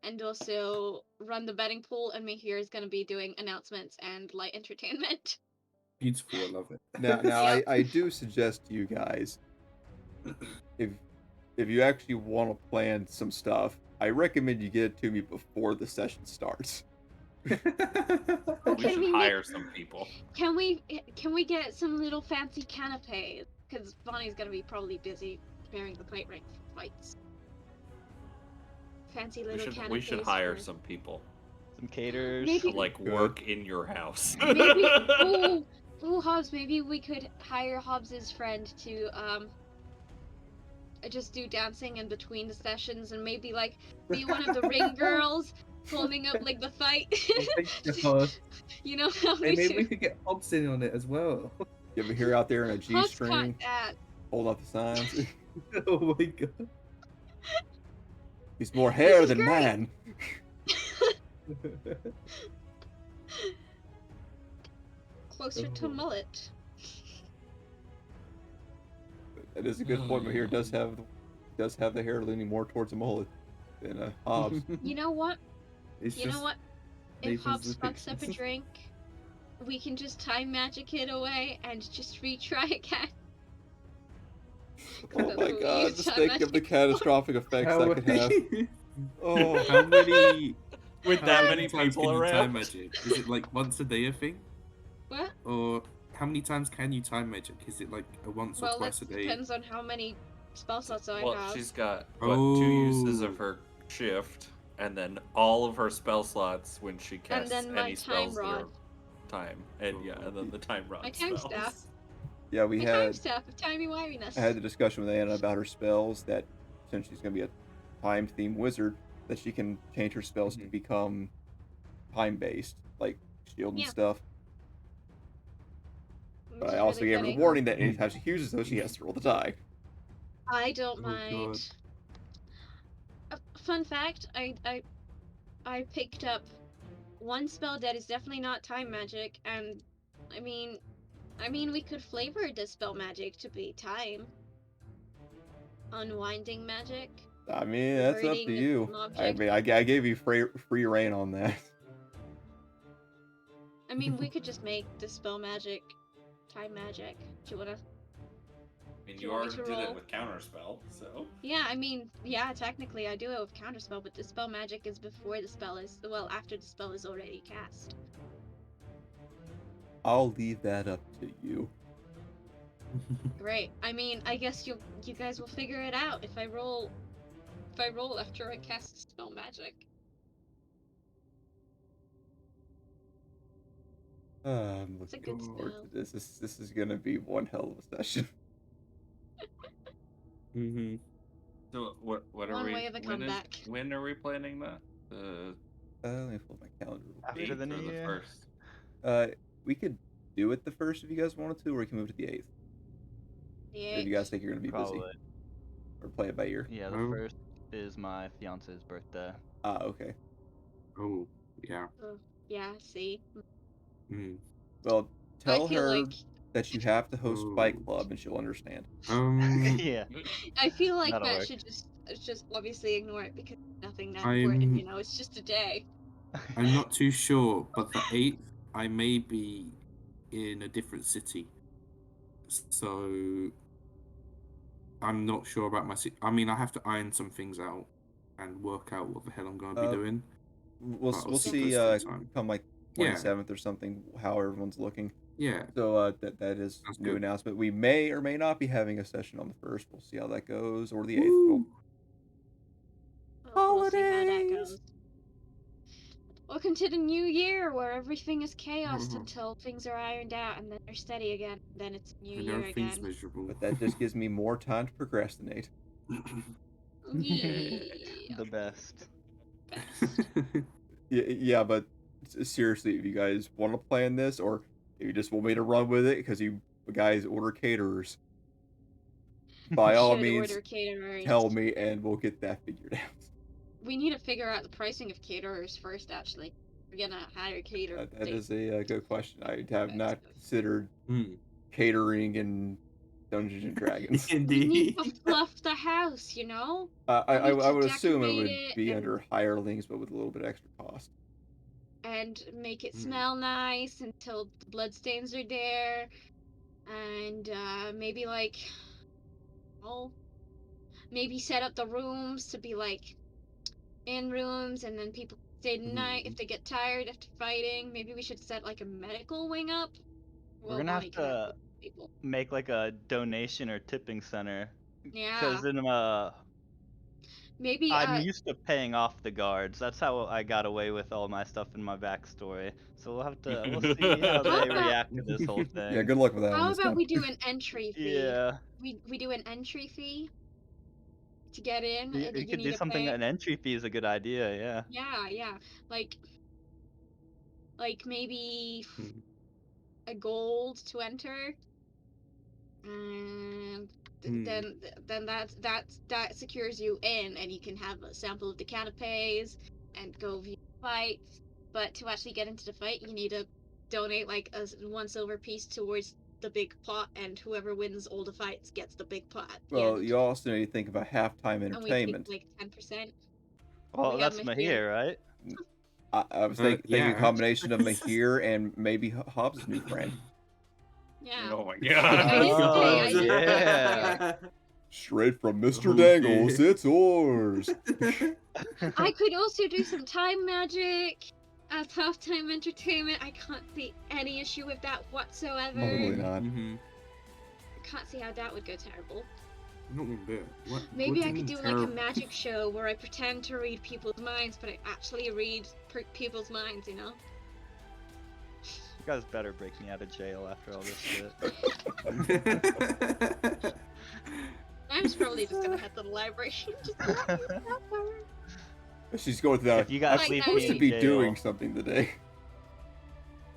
and also run the betting pool, and Mahir is gonna be doing announcements and light entertainment. Beautiful. I love it. Now, Yep. I do suggest to you guys, if you actually want to plan some stuff, I recommend you get it to me before the session starts. We Can should we hire some people. Can we get some little fancy canapes? Because Bonnie's gonna be probably busy preparing the fight ring for fights. Fancy little canapes. We should hire for... some people Some caterers. Maybe- to like work in your house. Maybe Hobbs, maybe we could hire Hobbs's friend to just do dancing in between the sessions, and maybe like be one of the ring girls filming up like the fight. You know how we Maybe do. we could get Hobbs in on it as well. Get me here out there in a Hobbs G-string, caught that. hold up the signs. Oh my god. He's more hair is than great. man. Closer to Oh. mullet. That is a good point. Mahir does have the hair leaning more towards a mullet than Hobbs. You know what? It's You just know what? If Nathan's Hobbs fucks up a depictions. drink, we can just time magic it away and just retry again. Oh That's my what we god, use just time think of the magic for. catastrophic effects How, that could have. Oh, how many With how that many many times people can you time around. magic? Is it like once a day a thing? What? Or how many times can you time magic? Is it like a once or Well, twice that a day? depends on how many spell slots I Well, have. she's got what 2 uses Oh. of her shift, and then all of her spell slots when she And casts then my any time spells that are rod. time, and yeah, and then the time My rod time spells. staff. yeah, we My time had staff of timey-wiminess. I had the discussion with Anna about her spells that since she's gonna be a time themed wizard, that she can change her spells to Mhm. become time based, like shield and Yeah. stuff. Which But I is also really gave her the funny. warning that anytime she uses those, she has to roll the die. I don't Oh, mind. God. Fun fact, I picked up one spell that is definitely not time magic, and I mean we could flavor the spell magic to be time. Unwinding magic. I mean, that's up to Reverting you. an I object. mean, I gave you free reign on that. I mean, we could just make the spell magic time magic. Do you wanna? I mean, Do you you want me already to did roll? it with counterspell, so. Yeah, I mean, yeah, technically I do it with counterspell, but the spell magic is before the spell is after the spell is already cast. I'll leave that up to you. Great. I mean, I guess you guys will figure it out if I roll after I cast spell magic. I'm It's a looking good forward to spell. this. This is gonna be one hell of a session. Mm-hmm. So what are One we? way of a comeback. When are we planning that? The Let me pull my calendar real After quick. the 8th new or the year? 1st? We could do it the first if you guys wanted to, or we can move to the 8th. Yeah. If you guys think you're gonna be busy, Probably. or play it by ear. Yeah, the Oh. first is my fiance's birthday. Ah, okay. Oh, yeah. Yeah. See. Mm. Well, I tell feel her like that you have to host Fight Oh. Club, and she'll understand. Yeah, I feel like that'll Matt work. should just obviously ignore it because it's nothing that I'm- important. You know, it's just a day. I'm not too sure, but the 8th, I may be in a different city. So I'm not sure about my city. I mean, I have to iron some things out and work out what the hell I'm going to be doing. We'll But I'll we'll see see. close to the time. Come like Yeah. 27th or something, how everyone's looking. Yeah. So that is Sounds new good. announcement. We may or may not be having a session on the 1st. We'll see how that goes, or the 8th. Woo! We'll see how that Holidays! goes. Welcome to the new year where everything is chaos Mhm. until things are ironed out and then they're steady again. Then it's new And year everything's again. miserable. But that just gives me more time to procrastinate. Yeah. The best. Best. Yeah, but seriously, if you guys want to plan this, or if you just want me to run with it because you guys order caterers, by all Should means, order caterers. tell me and we'll get that figured out. We need to figure out the pricing of caterers first, actually. We're gonna hire caterers. That is a good question. I have not considered Hmm. catering in Dungeons and Dragons. We need Indeed. to fluff the house, you know? I We need to would assume it decorate would it be and- under hirelings, but with a little bit extra cost. And make it Hmm. smell nice until the bloodstains are there. And maybe like, oh, maybe set up the rooms to be like in rooms, and then people stay the night if they get tired after fighting. Maybe we should set like a medical wing up. We're gonna have to people. make like a donation or tipping center. Yeah. Because in Maybe I'm used to paying off the guards. That's how I got away with all my stuff in my backstory. So we'll see how they about- react to this whole thing. Yeah, good luck with that one how this about time. we do an entry fee? Yeah. We do an entry fee to get in. You You could need do to something. pay. An entry fee is a good idea. Yeah. Yeah. Like maybe Hmm. a gold to enter, and then that secures you in, and you can have a sample of the canapes and go view fights. But to actually get into the fight, you need to donate like one silver piece towards the big pot, and whoever wins all the fights gets the big pot at the Well, end. you also need to think about halftime And we take entertainment. like 10%. Well, We have that's Mahir. Maher, right? I was thinking a yeah. combination of Mahir and maybe Hobbs' new friend. Yeah. Oh my I god. didn't say- I Oh didn't say yeah. Straight from Mr. Oh, Dangles, dear. it's yours. I could also do some time magic as halftime entertainment. I can't see any issue with that whatsoever. Totally not. Mm-hmm. I can't see how that would go terrible. Not one bit. What Maybe do I you could mean do like a terrible? magic show where I pretend to read people's minds, but I actually read people's minds, you know? You guys better break me out of jail after all this shit. I'm just probably just gonna head to the library and just lock myself out. She's going through that. If you guys Like leave that. I'm me supposed to in be jail, doing something today.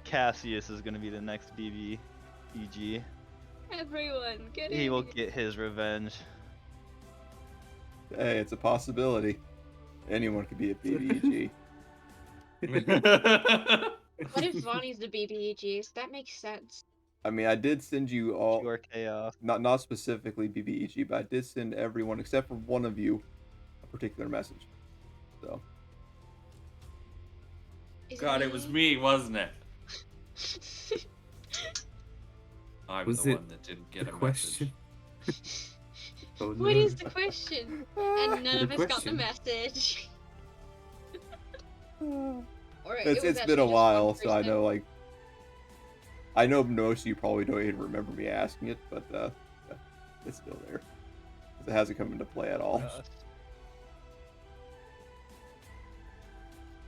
Cassius is gonna be the next BBEG. Everyone, get He in will here. get his revenge. Hey, it's a possibility. Anyone could be a BBEG. What if Vonnie's the BBEGs? That makes sense. I mean, I did send you all, Pure chaos. not specifically BBEG, but I did send everyone except for one of you a particular message. So Is God, it was me, wasn't it? I'm Was the it one that didn't get the a question? message. Oh, What no. is the question? And none The of us got the question. message. Or it it's was been a actually just one while, so I person. know I know most of you probably don't even remember me asking it, but it's still there. 'Cause it hasn't come into play at all.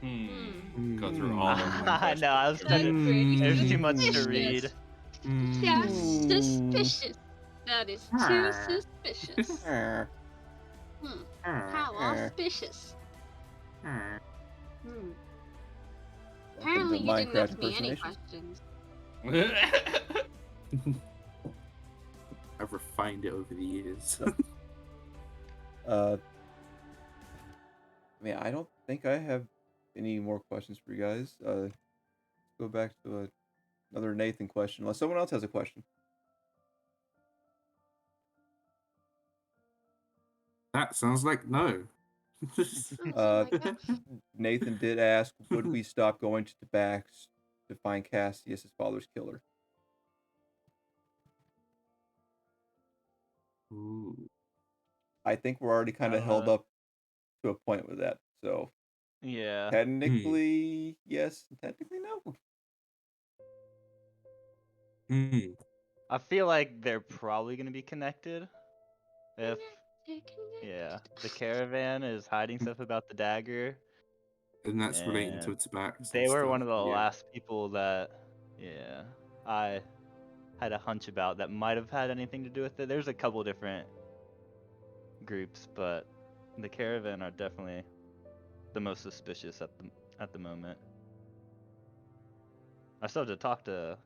Go through all of my I know, I was questions. trying to. That's pretty There's too much to suspicious. read. That's Mm. suspicious. That is too suspicious. How auspicious. Welcome Apparently to you didn't Minecraft ask me any impersonations. questions. I've refined it over the years. I mean, I don't think I have any more questions for you guys. Go back to another Nathan question, unless someone else has a question. That sounds like no. Something Uh, like that. Nathan did ask, would we stop going to the backs to find Cassius' father's killer? Ooh. I think we're already kind of held up to a point with that. So Yeah. technically, yes. Technically, no. I feel like they're probably gonna be connected. If yeah, the caravan is hiding stuff about the dagger. And that's relating to and its backs. They and were stuff. one of the Yeah. last people that, I had a hunch about that might have had anything to do with it. There's a couple different groups, but the caravan are definitely the most suspicious at the moment. I still have to talk to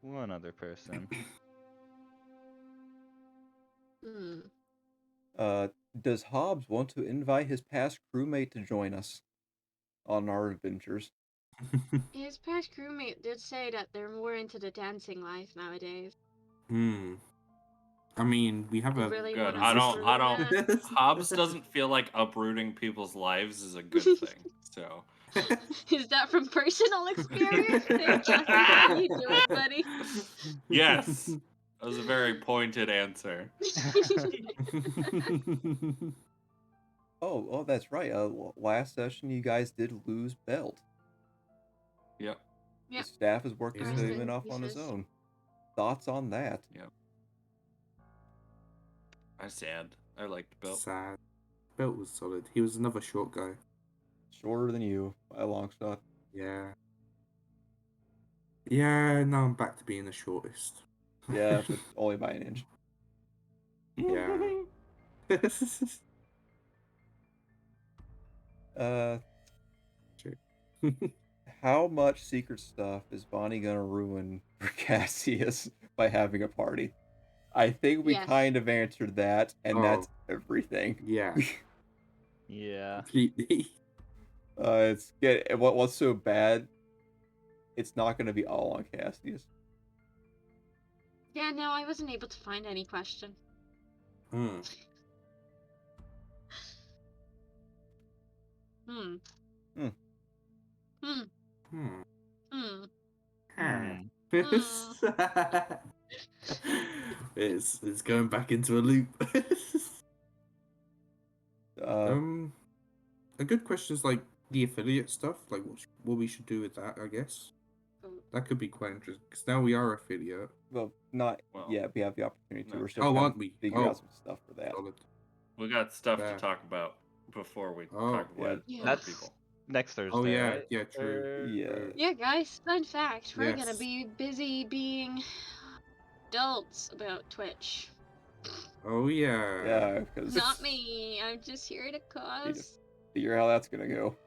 one other person. Does Hobbs want to invite his past crewmate to join us on our adventures? His past crewmate did say that they're more into the dancing life nowadays. I mean, we have You a really Good. wanna I uproot don't. that? Hobbs doesn't feel like uprooting people's lives is a good thing. So Is that from personal experience? Hey, Cassie, how you doing, buddy? yes, that was a very pointed answer. Oh, that's right. Last session you guys did lose Belt. Yep. Yep. The staff is working Rest to in even off on his pieces. own. Thoughts on that? Yep. I'm sad. I liked Bill. Sad. Belt was solid. He was another short guy. Shorter than you by a long shot. Yeah. Yeah, now I'm back to being the shortest. Yeah, but only by an inch. Yeah. How much secret stuff is Bonnie gonna ruin for Cassius by having a party? I think we Yes. kind of answered that, and that's everything. Yeah. Yeah. Completely. What's so bad? It's not gonna be all on Cassius. Yeah, no, I wasn't able to find any question. Hmm. Hmm. Hmm. Hmm. Hmm. Hmm. Hmm. It's going back into a loop. Uh, A good question is like the affiliate stuff, like what we should do with that. I guess that could be quite interesting because now we are affiliate. well, not Well, yet. We have the opportunity to. no. We're still Oh, trying aren't to we? figure Oh, out some stuff for that. solid. We got stuff Fair. to talk about before we Oh, talk yeah. about Yeah. other That's people. next Thursday, Oh yeah, right? yeah, true. Yeah. Yeah, guys, fun fact. We're gonna Yes. be busy being adults about Twitch. Oh yeah. Yeah, because Not me. I'm just here to need to cause. figure out how that's gonna go.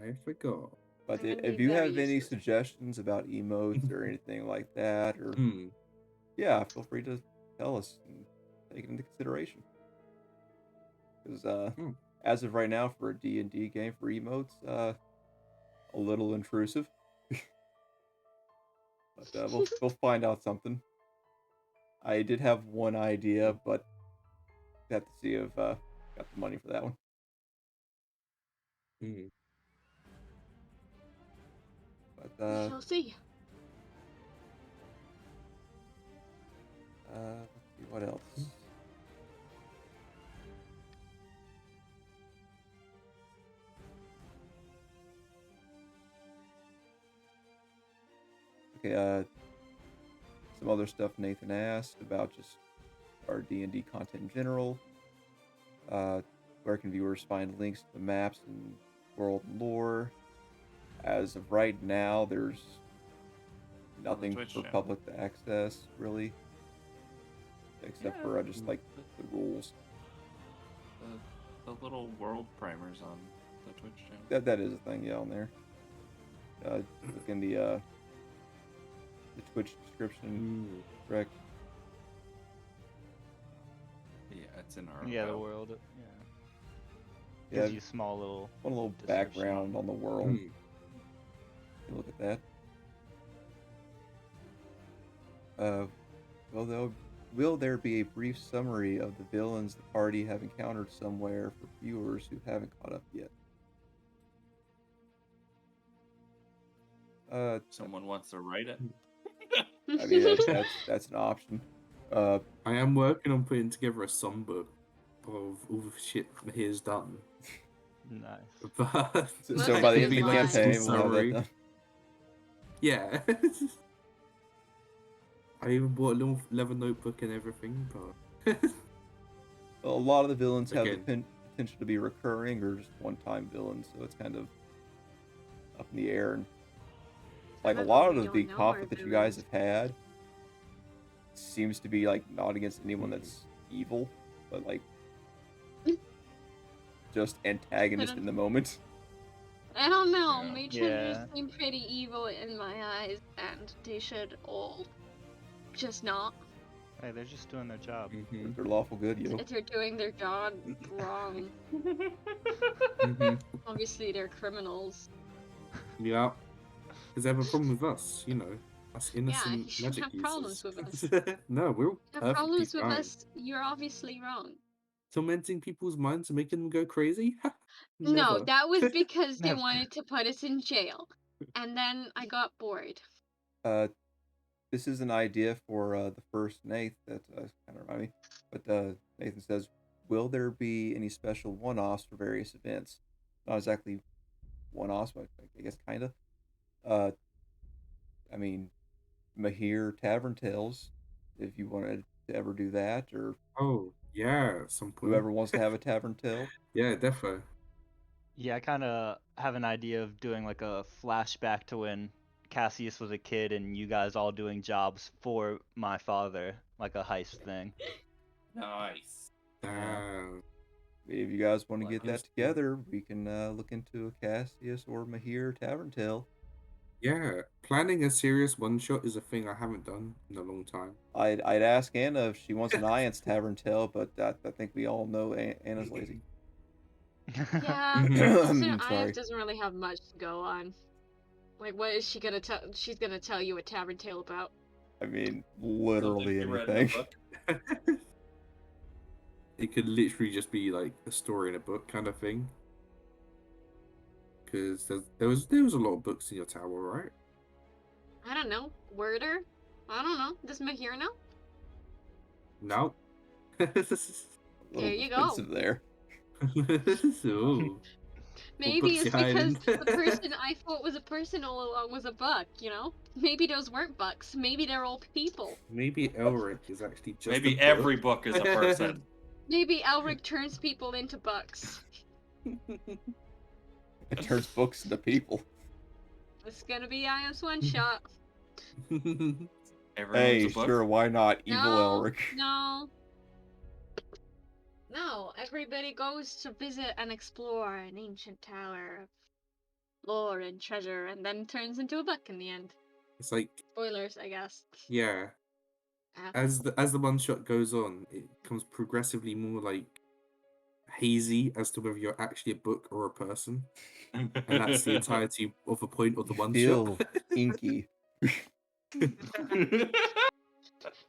I forgot. But I'm gonna if be you very have any useless. suggestions about emotes or anything like that, or yeah, feel free to tell us and take it into consideration. Because as of right now, for a D&D game for emotes, a little intrusive. But we'll find out something. I did have one idea, but have to see if got the money for that one. But We shall see. let's see what else. Okay, some other stuff Nathan asked about just our D&D content in general. Where can viewers find links to the maps and world and lore? As of right now, there's nothing Twitch for channel. public to access, really. Except for just like the rules. The little world primers on the Twitch channel. That is a thing, yeah, on there. Look in the Twitch description, correct? Yeah, it's in our Yeah, the about. world. Yeah. Yeah, Gives you a small little. one little description background on the world. You can look at that. Will there be a brief summary of the villains the party have encountered somewhere for viewers who haven't caught up yet? Someone wants to write it. I mean that's an option. I am working on putting together a songbook of all the shit Mahir's done. Nice. But So by the end of the Like a campaign, we'll have that summary. done. Yeah. I even bought a little leather notebook and everything, but A lot of the villains have the Again. potential to be recurring or just one-time villains, so it's kind of up in the air. And like a Some lot them of we the don't know conflict are that you guys villains. have had seems to be like not against anyone that's evil, but like just antagonist in the moment. I don't know. Yeah. Mages Yeah. seem pretty evil in my eyes, and they should all just not. Hey, they're just doing their job. They're lawful good, yo. They're doing their job wrong. Obviously, they're criminals. Yeah. Because they have a problem with us, you know. Us innocent you shouldn't magic have users. problems with us. No, we're all Have perfectly problems with fine. us, you're obviously wrong. Tormenting people's minds and making them go crazy? No, Never. that was because they Never. wanted to put us in jail. And then I got bored. This is an idea for the first Nath that kind of remind me. But Nathan says, will there be any special one-offs for various events? Not exactly one-offs, but I guess kind of. I mean, Maher Tavern Tales, if you wanted to ever do that, or Oh, yeah, at some point. whoever wants to have a Tavern Tale. Yeah, defo. Yeah, I kind of have an idea of doing like a flashback to when Cassius was a kid and you guys all doing jobs for my father, like a heist thing. Nice. Damn. If you guys want to Like get that this. together, we can look into a Cassius or Maher Tavern Tale. Yeah, planning a serious one-shot is a thing I haven't done in a long time. I'd ask Anna if she wants an Ian's Tavern Tale, but I think we all know Anna's lazy. Yeah, I'm also, sorry. Aya doesn't really have much to go on. Like, what is she gonna tell? She's gonna tell you a tavern tale about. I mean, Something literally she read in a anything. book. It could literally just be like a story in a book kind of thing. Because there was a lot of books in your tower, right? I don't know. Worder? I don't know. Does Mahir know? No. A little There you go. defensive there. Ooh. Maybe books it's you because hiding? the person I thought was a person all along was a bug, you know? Maybe those weren't bugs. Maybe they're all people. Maybe Elric is actually just a Maybe book. every book is a person. Maybe Elric turns people into bugs. It turns books into people. It's gonna be Ion's one shot. Everyone's Hey, a book. sure, why not? Evil No, Elric. no. No, everybody goes to visit and explore an ancient tower of lore and treasure and then turns into a book in the end. It's like, Spoilers, I guess. yeah. As the one shot goes on, it becomes progressively more like hazy as to whether you're actually a book or a person, and that's the entirety of the point of the one Feel shot. inky.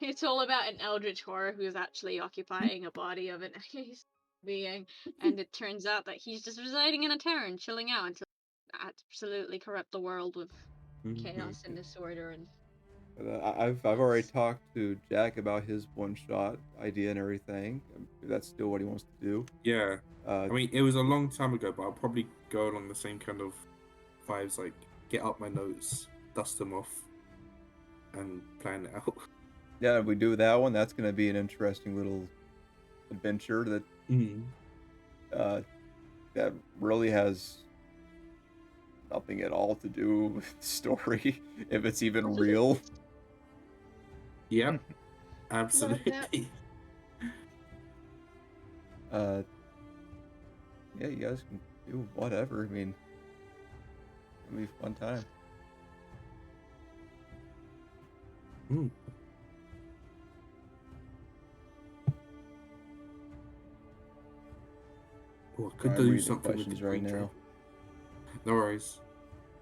It's all about an eldritch horror who's actually occupying a body of an being, and it turns out that he's just residing in a tower and chilling out until absolutely corrupt the world with chaos and disorder and. But I've already talked to Jack about his one shot idea and everything. If that's still what he wants to do. Yeah. I mean, it was a long time ago, but I'll probably go along the same kind of vibes, like get up my notes, dust them off, and plan it out. Yeah, if we do that one, that's gonna be an interesting little adventure that that really has nothing at all to do with the story, if it's even real. Yep. Absolutely. Yeah, you guys can do whatever. I mean, it'll be a fun time. Oh, I could I'm do reading the something with the questions right green now. No worries.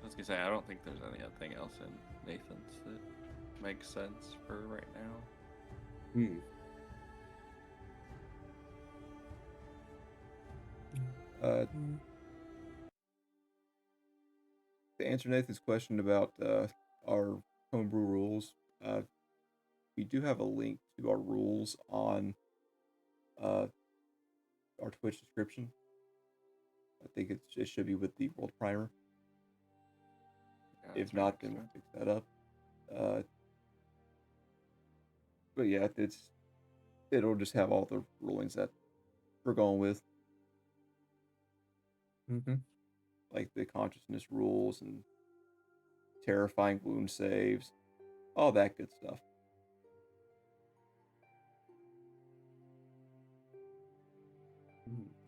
I was gonna say, I don't think there's anything else in Nathan's that makes sense for right now. To answer Nathan's question about our homebrew rules, we do have a link to our rules on our Twitch description. I think it should be with the World Primer. Yeah, If not, then we'll fix that up. But yeah, it'll just have all the rulings that we're going with, like the consciousness rules and terrifying wound saves, all that good stuff.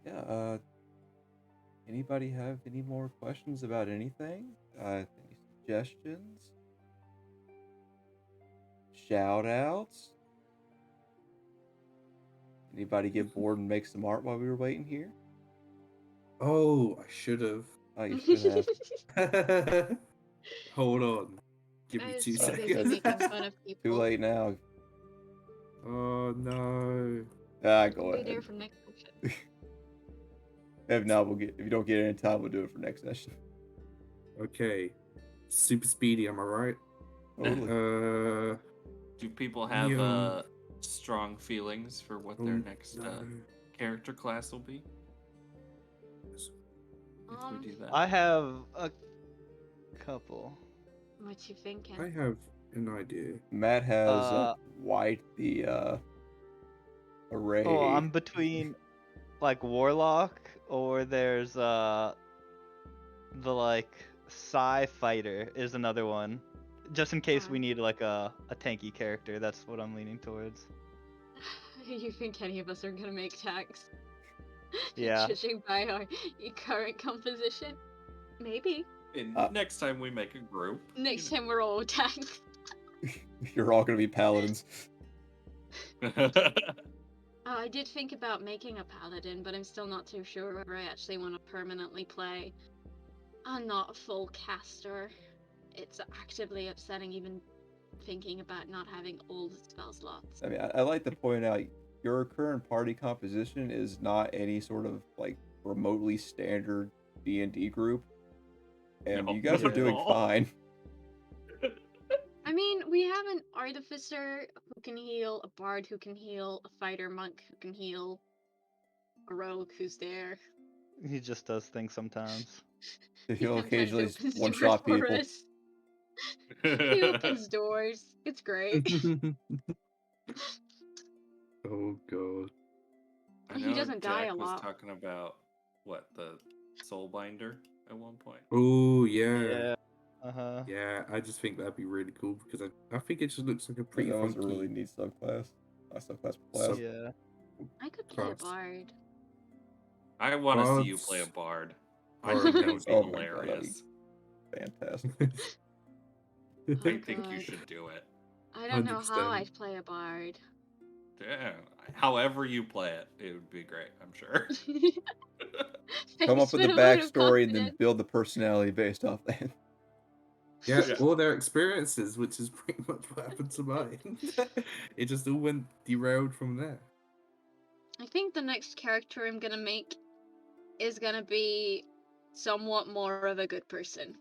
Yeah. Anybody have any more questions about anything? Any suggestions? Shout outs? Anybody get bored and make some art while we were waiting here? Oh, I should have. Oh, you should have. Hold on. Give I me was 2 too busy seconds. making fun of people. Too late now. Oh no. Go I'll be ahead. there for next session. If not, if you don't get it in time, we'll do it for next session. Okay. Super speedy, am I right? Totally. Do people have strong feelings for what their next character class will be? If we do that. I have a couple. What you thinking? I have an idea. Matt has White the array. Oh, I'm between like Warlock or there's the like Psy Fighter is another one. Just in case we need like a tanky character, that's what I'm leaning towards. You think any of us are gonna make tanks? Yeah. Judging by our current composition? Maybe. Next time we make a group. Next time we're all tanks. You're all gonna be paladins. I did think about making a paladin, but I'm still not too sure whether I actually want to permanently play a not full caster. It's actively upsetting even thinking about not having all the spell slots. I mean, I like to point out your current party composition is not any sort of like remotely standard D&D group, and No, you guys are not at doing all. fine. I mean, we have an artificer who can heal, a bard who can heal, a fighter monk who can heal, a rogue who's there. He just does things sometimes. He'll Sometimes occasionally opens doors one-shot for people. us. He opens doors. It's great. Oh god. I He know doesn't die Jack a was lot. talking about the Soulbinder at one point. Oh yeah. Yeah. Uh-huh. Yeah, I just think that'd be really cool because I think it just looks like a Yeah, pretty that was a funky really neat subclass. Subclass class. sub Yeah. I could play a class. bard. I want to see you Bards play a bard. I are think that would be Oh my god, that'd be hilarious. fantastic. Oh I think you god. should do it. I don't know how 100%. I'd play a bard. Yeah, however you play it, it would be great. I'm sure. Come up Thanks with for the the vote of backstory and then confidence. build the personality based off that. Yeah, Yeah. all their experiences, which is pretty much what happened to mine. It just all went derailed from there. I think the next character I'm gonna make is gonna be somewhat more of a good person.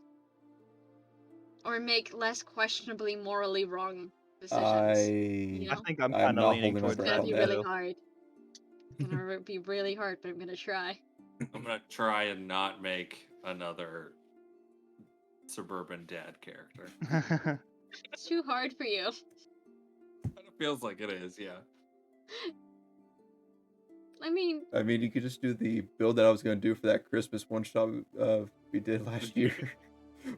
Or make less questionably morally wrong decisions. You I know? think I'm I'm kind of not leaning holding my towards It's breath gonna that on be that. really too. hard. It's gonna be really hard, but I'm gonna try. I'm gonna try and not make another suburban dad character. It's too hard for you. It feels like it is, yeah. I mean, You could just do the build that I was going to do for that Christmas one shot we did last year,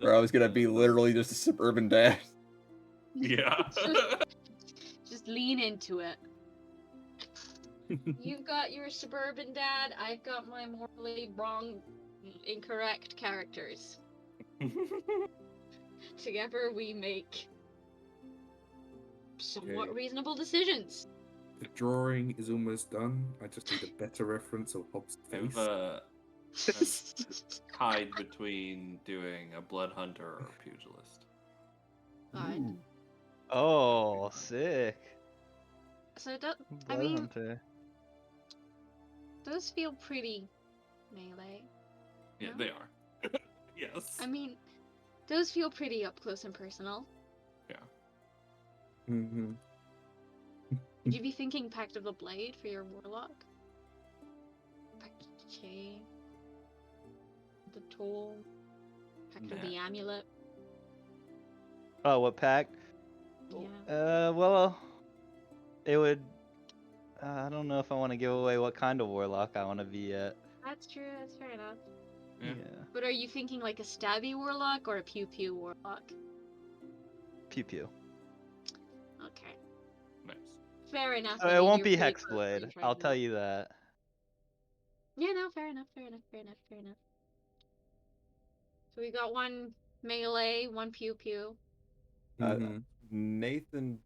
where I was going to be literally just a suburban dad. Yeah. just lean into it. You've got your suburban dad, I've got my morally wrong, incorrect characters. Together we make somewhat Okay. reasonable decisions. The drawing is almost done. I just need a better reference of Hobbs' face. I'm tied between doing a blood hunter or a pugilist. God. Ooh. Oh, sick. So that, I Blood mean, hunter. those feel pretty melee. Yeah, No? they are. Yes. I mean, those feel pretty up close and personal. Mm-hmm. Would you be thinking Pact of the Blade for your warlock? Pact of the Chain? The Toll? Pact of the Nah. Amulet? Oh, what pack? Yeah. Well, it would. I don't know if I want to give away what kind of warlock I want to be yet. That's true, that's fair enough. Yeah. But are you thinking like a stabby warlock or a pew-pew warlock? Pew pew. Okay. Nice. Fair enough. So I it mean, won't you're be pretty close Hexblade. range right I'll now. tell you that. Yeah, no, fair enough, fair enough, fair enough, fair enough. So we got one melee, one pew-pew. Mm-hmm. Nathan,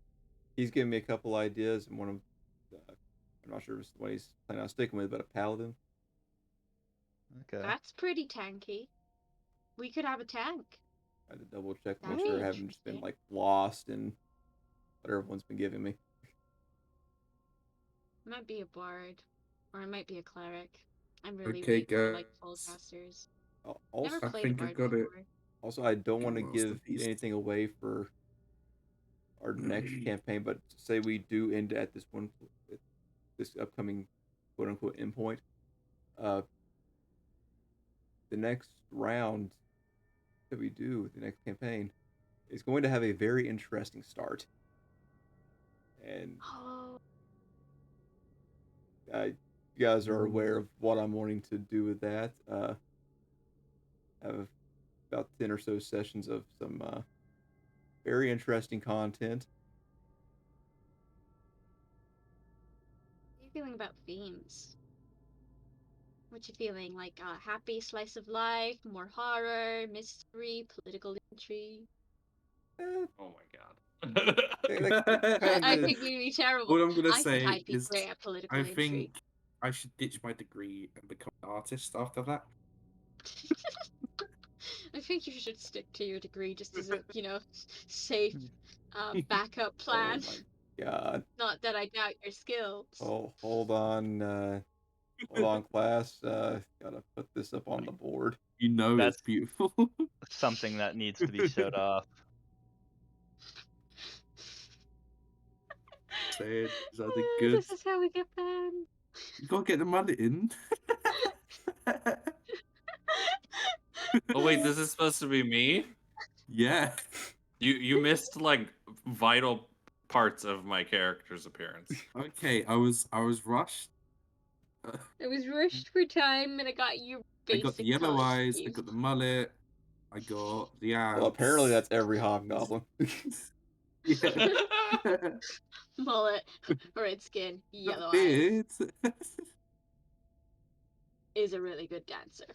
he's given me a couple ideas, and one of I'm not sure what he's planning on sticking with, but a paladin. Okay. That's pretty tanky. We could have a tank. I had to double check, That'd make be sure I haven't just been interesting. like lost in what everyone's been giving me. It might be a bard. Or it might be a cleric. I'm really Okay, weak on like guys. Also, spellcasters. Oh, Never I played a think I bard got it. before. also, I don't want to give Masterpiece. anything away for our next campaign, but say we do end at this one, this upcoming quote unquote endpoint. The next round that we do, the next campaign, is going to have a very interesting start. And Oh, you guys are aware of what I'm wanting to do with that. Have about 10 or so sessions of some very interesting content. how are you feeling about themes? What you feeling? Like a happy slice of life, more horror, mystery, political intrigue? Eh, Oh my god. I kinda- think we'd be terrible. All I'm gonna I think say I'd be is great at political I intrigue. think I should ditch my degree and become an artist after that. I think you should stick to your degree just as a, safe backup plan. Oh my god. Not that I doubt your skills. Oh, hold on, class. Gotta put this up on the board. You know That's it's beautiful. something that needs to be showed off. saying. Is that good? This is how we get banned. You gotta get the money in. Oh wait, this is supposed to be me? Yeah. You missed like vital parts of my character's appearance. Okay, I was rushed. I was rushed for time and I got your I got the basic yellow color eyes, I scheme. got the mullet, I got the abs. Well, apparently that's every hobgoblin. Yeah. Mullet, red skin, yellow eyes. Beard. Is a really good dancer.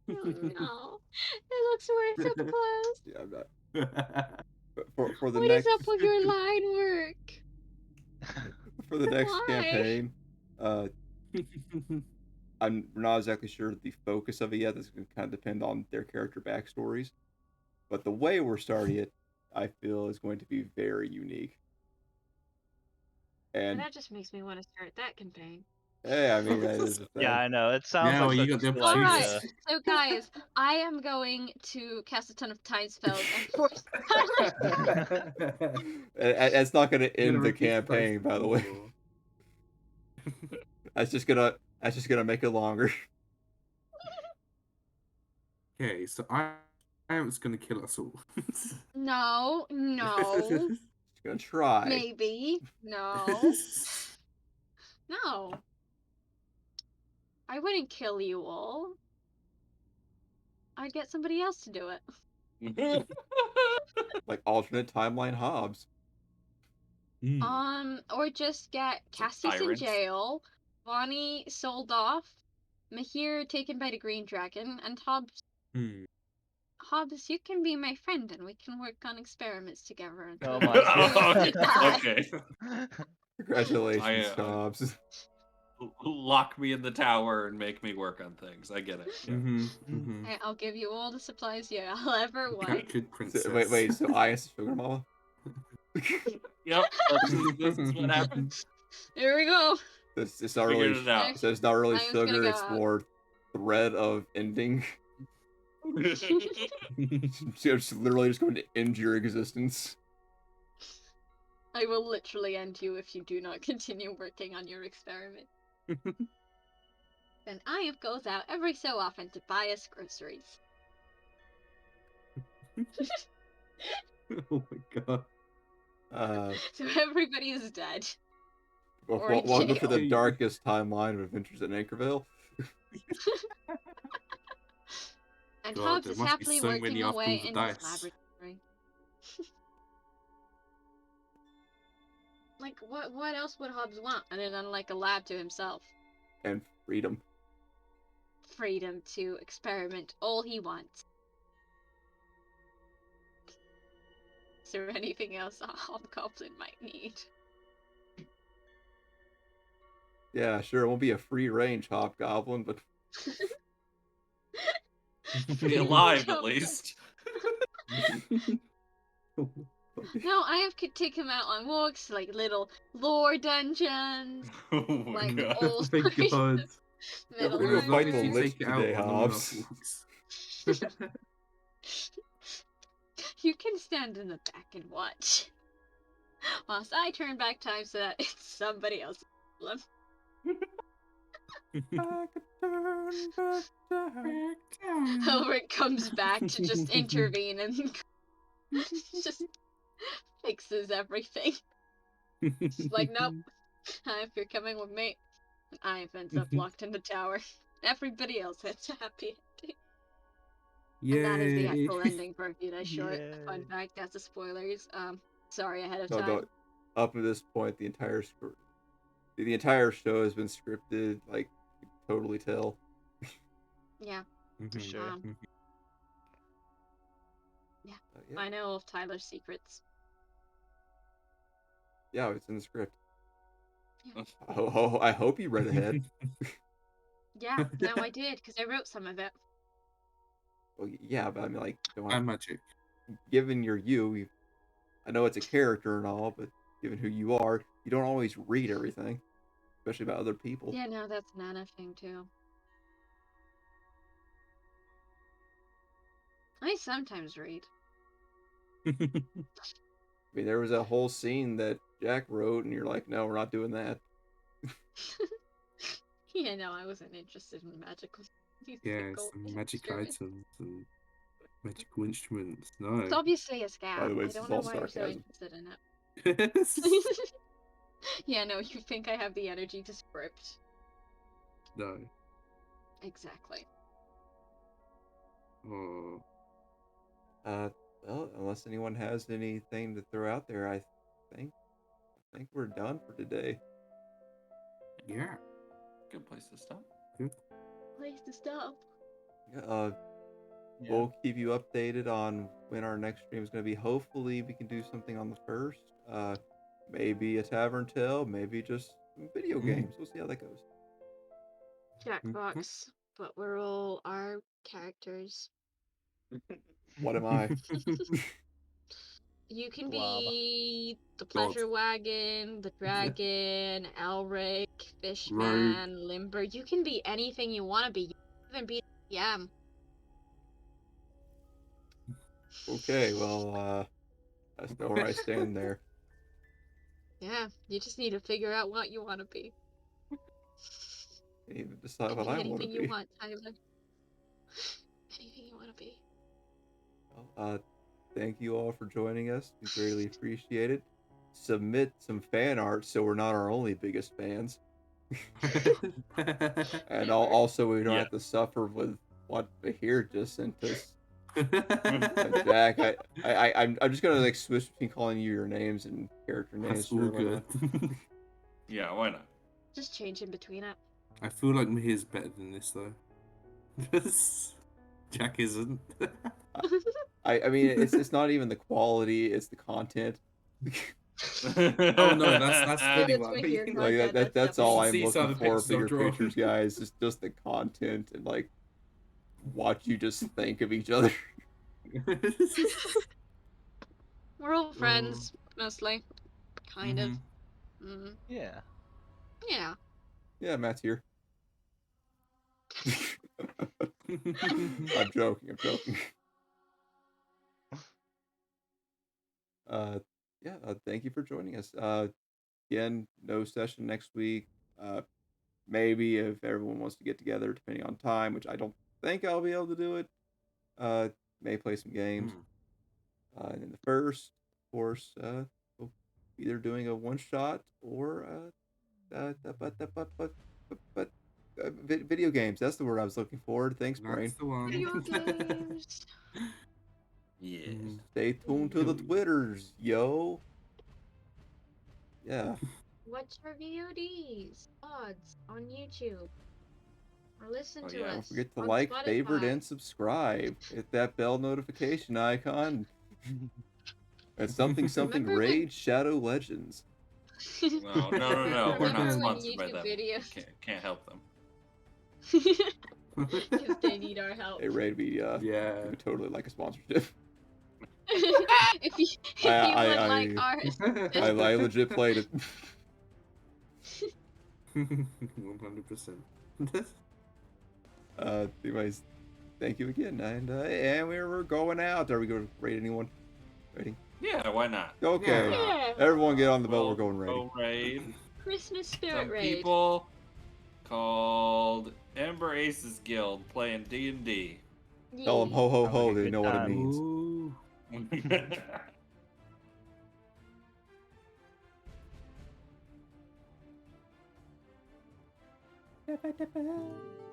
Oh no. It looks worse up close. Yeah, I'm not. But for the What is next up with your line work? for the next Why? campaign, I'm not exactly sure the focus of it yet. This can kind of depend on their character backstories. But the way we're starting it, I feel, is going to be very unique. And And that just makes me want to start that campaign. hey, I mean that is a thing. Yeah, I know. It sounds Yeah, like well, you such got a the cool Alright, opportunity. idea. so guys, I am going to cast a ton of time spells and force It's not going to You're end gonna the repeat the dice campaign, by the way. before. That's just gonna make it longer. Okay, so I am just gonna kill us all. No, no, Just gonna try. maybe, no, no. I wouldn't kill you all. I'd get somebody else to do it. Like alternate timeline Hobbs. Or just get Cassius in tyrants. jail, Bonnie sold off, Mahir taken by the Green Dragon, and Hobbs, you can be my friend and we can work on experiments together until Oh we my seriously die. Okay. Congratulations, Hobbs. Lock me in the tower and make me work on things. I get it. Yeah. I'll give you all the supplies you'll ever want. Captured princess. So, wait, so I am Sugar Mama? Yep. This is what happens. Here we go. It's not Figured really. it out. So it's not really I was gonna sugar. go It's out. more thread of ending. It's literally just going to end your existence. I will literally end you if you do not continue working on your experiment. Then Ayaf goes out every so often to buy us groceries. Oh my god. So everybody is dead. Well, Or in welcome to the jail. darkest timeline of Adventures in Anqkorveil. And God, Hobbs there is must be happily so working many away after in the his dice. laboratory. Like, what else would Hobbs want other than, like, a lab to himself? And freedom. Freedom to experiment all he wants. Is there anything else a hobgoblin might need? Yeah, sure, it won't be a free range hobgoblin, but Be alive at least. No, I have to take him out on walks, like little lore dungeons, Oh my like god. Oh old my sorts god. of Yeah, Middle we're gonna As long fight as the you Earth. Lich take it out today, on enough Hobbs. walks. You can stand in the back and watch. Whilst I turn back time so that it's somebody else's problem. I could turn back time. Elric comes back to just intervene and just fixes everything. Just like, nope, if you're coming with me, I ends up locked in the tower. Everybody else has a happy ending. Yay. And that is the actual ending for Vita Short. Yay. Fun fact, that's the spoilers. Sorry ahead of No, time. no. Up to this point, the entire show has been scripted. Like, you can totally tell. Yeah, For sure. Yeah. I know of Tyler's secrets. Yeah, it's in the script. Yeah. I hope you read ahead. Yeah, no, I did, because I wrote some of it. Well, yeah, but I mean, like, don't And magic. given you, I know it's a character and all, but given who you are, you don't always read everything, especially about other people. Yeah, no, that's Nana thing too. I sometimes read. mean, there was that whole scene that Jack wrote, and you're like, no, we're not doing that. Yeah, no, I wasn't interested in magical. Yeah, Musical some magic instruments. items and magical instruments. It's No. obviously a By scat. the way, I this don't is know all why you're so sarcasm. interested in it. Yeah, no, you think I have the energy to script. No. Exactly. Oh. Well, unless anyone has anything to throw out there, think I think we're done for today. Yeah. Good place to stop. Place to stop. Yeah, Yeah. we'll keep you updated on when our next stream is going to be. Hopefully, we can do something on the 1st. Maybe a tavern tale, maybe just some video games. We'll see how that goes. Jackbox, but we're all our characters. What am I? You can Blob. be the God. pleasure wagon, the dragon, Elric, Rogue. fishman, limber. You can be anything you want to be. You can even be the DM. Okay, well, I know where I stand there. Yeah, you just need to figure out what you want to be. Can't even decide Can what be I want to anything you be. want, Tyler. Anything you want to be. Well, thank you all for joining us. We greatly appreciate it. Submit some fan art so we're not our only biggest fans. And Never. also we don't Yeah. have to suffer with what Bahir just sent us. Jack, I'm just gonna like switch between calling you your names and character names. That's all for right good. now. Yeah, why not? Just change in between it. I feel like Mahir's better than this though. Jack isn't. I mean it's not even the quality, it's the content. Oh no, that's really It's what I my mean. hero Like content, that's definitely all You I'm should see some looking of the for pictures I've your drawn. creatures, guys. It's just the content and like what you just think of each other. We're all friends, mostly. Kind of. Mm. Yeah. Yeah. Yeah, Matt's here. I'm joking. Yeah, thank you for joining us. Again, no session next week. Maybe if everyone wants to get together, depending on time, which I don't think I'll be able to do it. May play some games. And in the first, of course, we'll either doing a one shot or video games. That's the word I was looking for. Thanks, That's brain. the one. Video games. Yeah. Stay tuned to the Twitters, yo. Yeah. Watch our VODs, VODs on YouTube. Or listen Oh, to yeah. us Don't forget to on like, Spotify. favorite, and subscribe. Hit that bell notification icon. And something Remember when- Raid Shadow Legends. No. We're not Remember when sponsored by YouTube them. videos? Can't help them. Because they need our help. Hey, Raid, we Yeah. would totally like a sponsorship. if you would like our I legit played it. 100%. Anyways, thank you again, and we're going out. Are we going to rate anyone? Rating? Yeah, why not? Okay. Yeah. Everyone get on the boat. We're We'll going raiding. go raid. Christmas spirit Some raid. people called Ember Aces Guild playing D&D. Tell them ho ho Sounds ho. like a They good know what it time. means. Ooh. Da-ba-da-ba.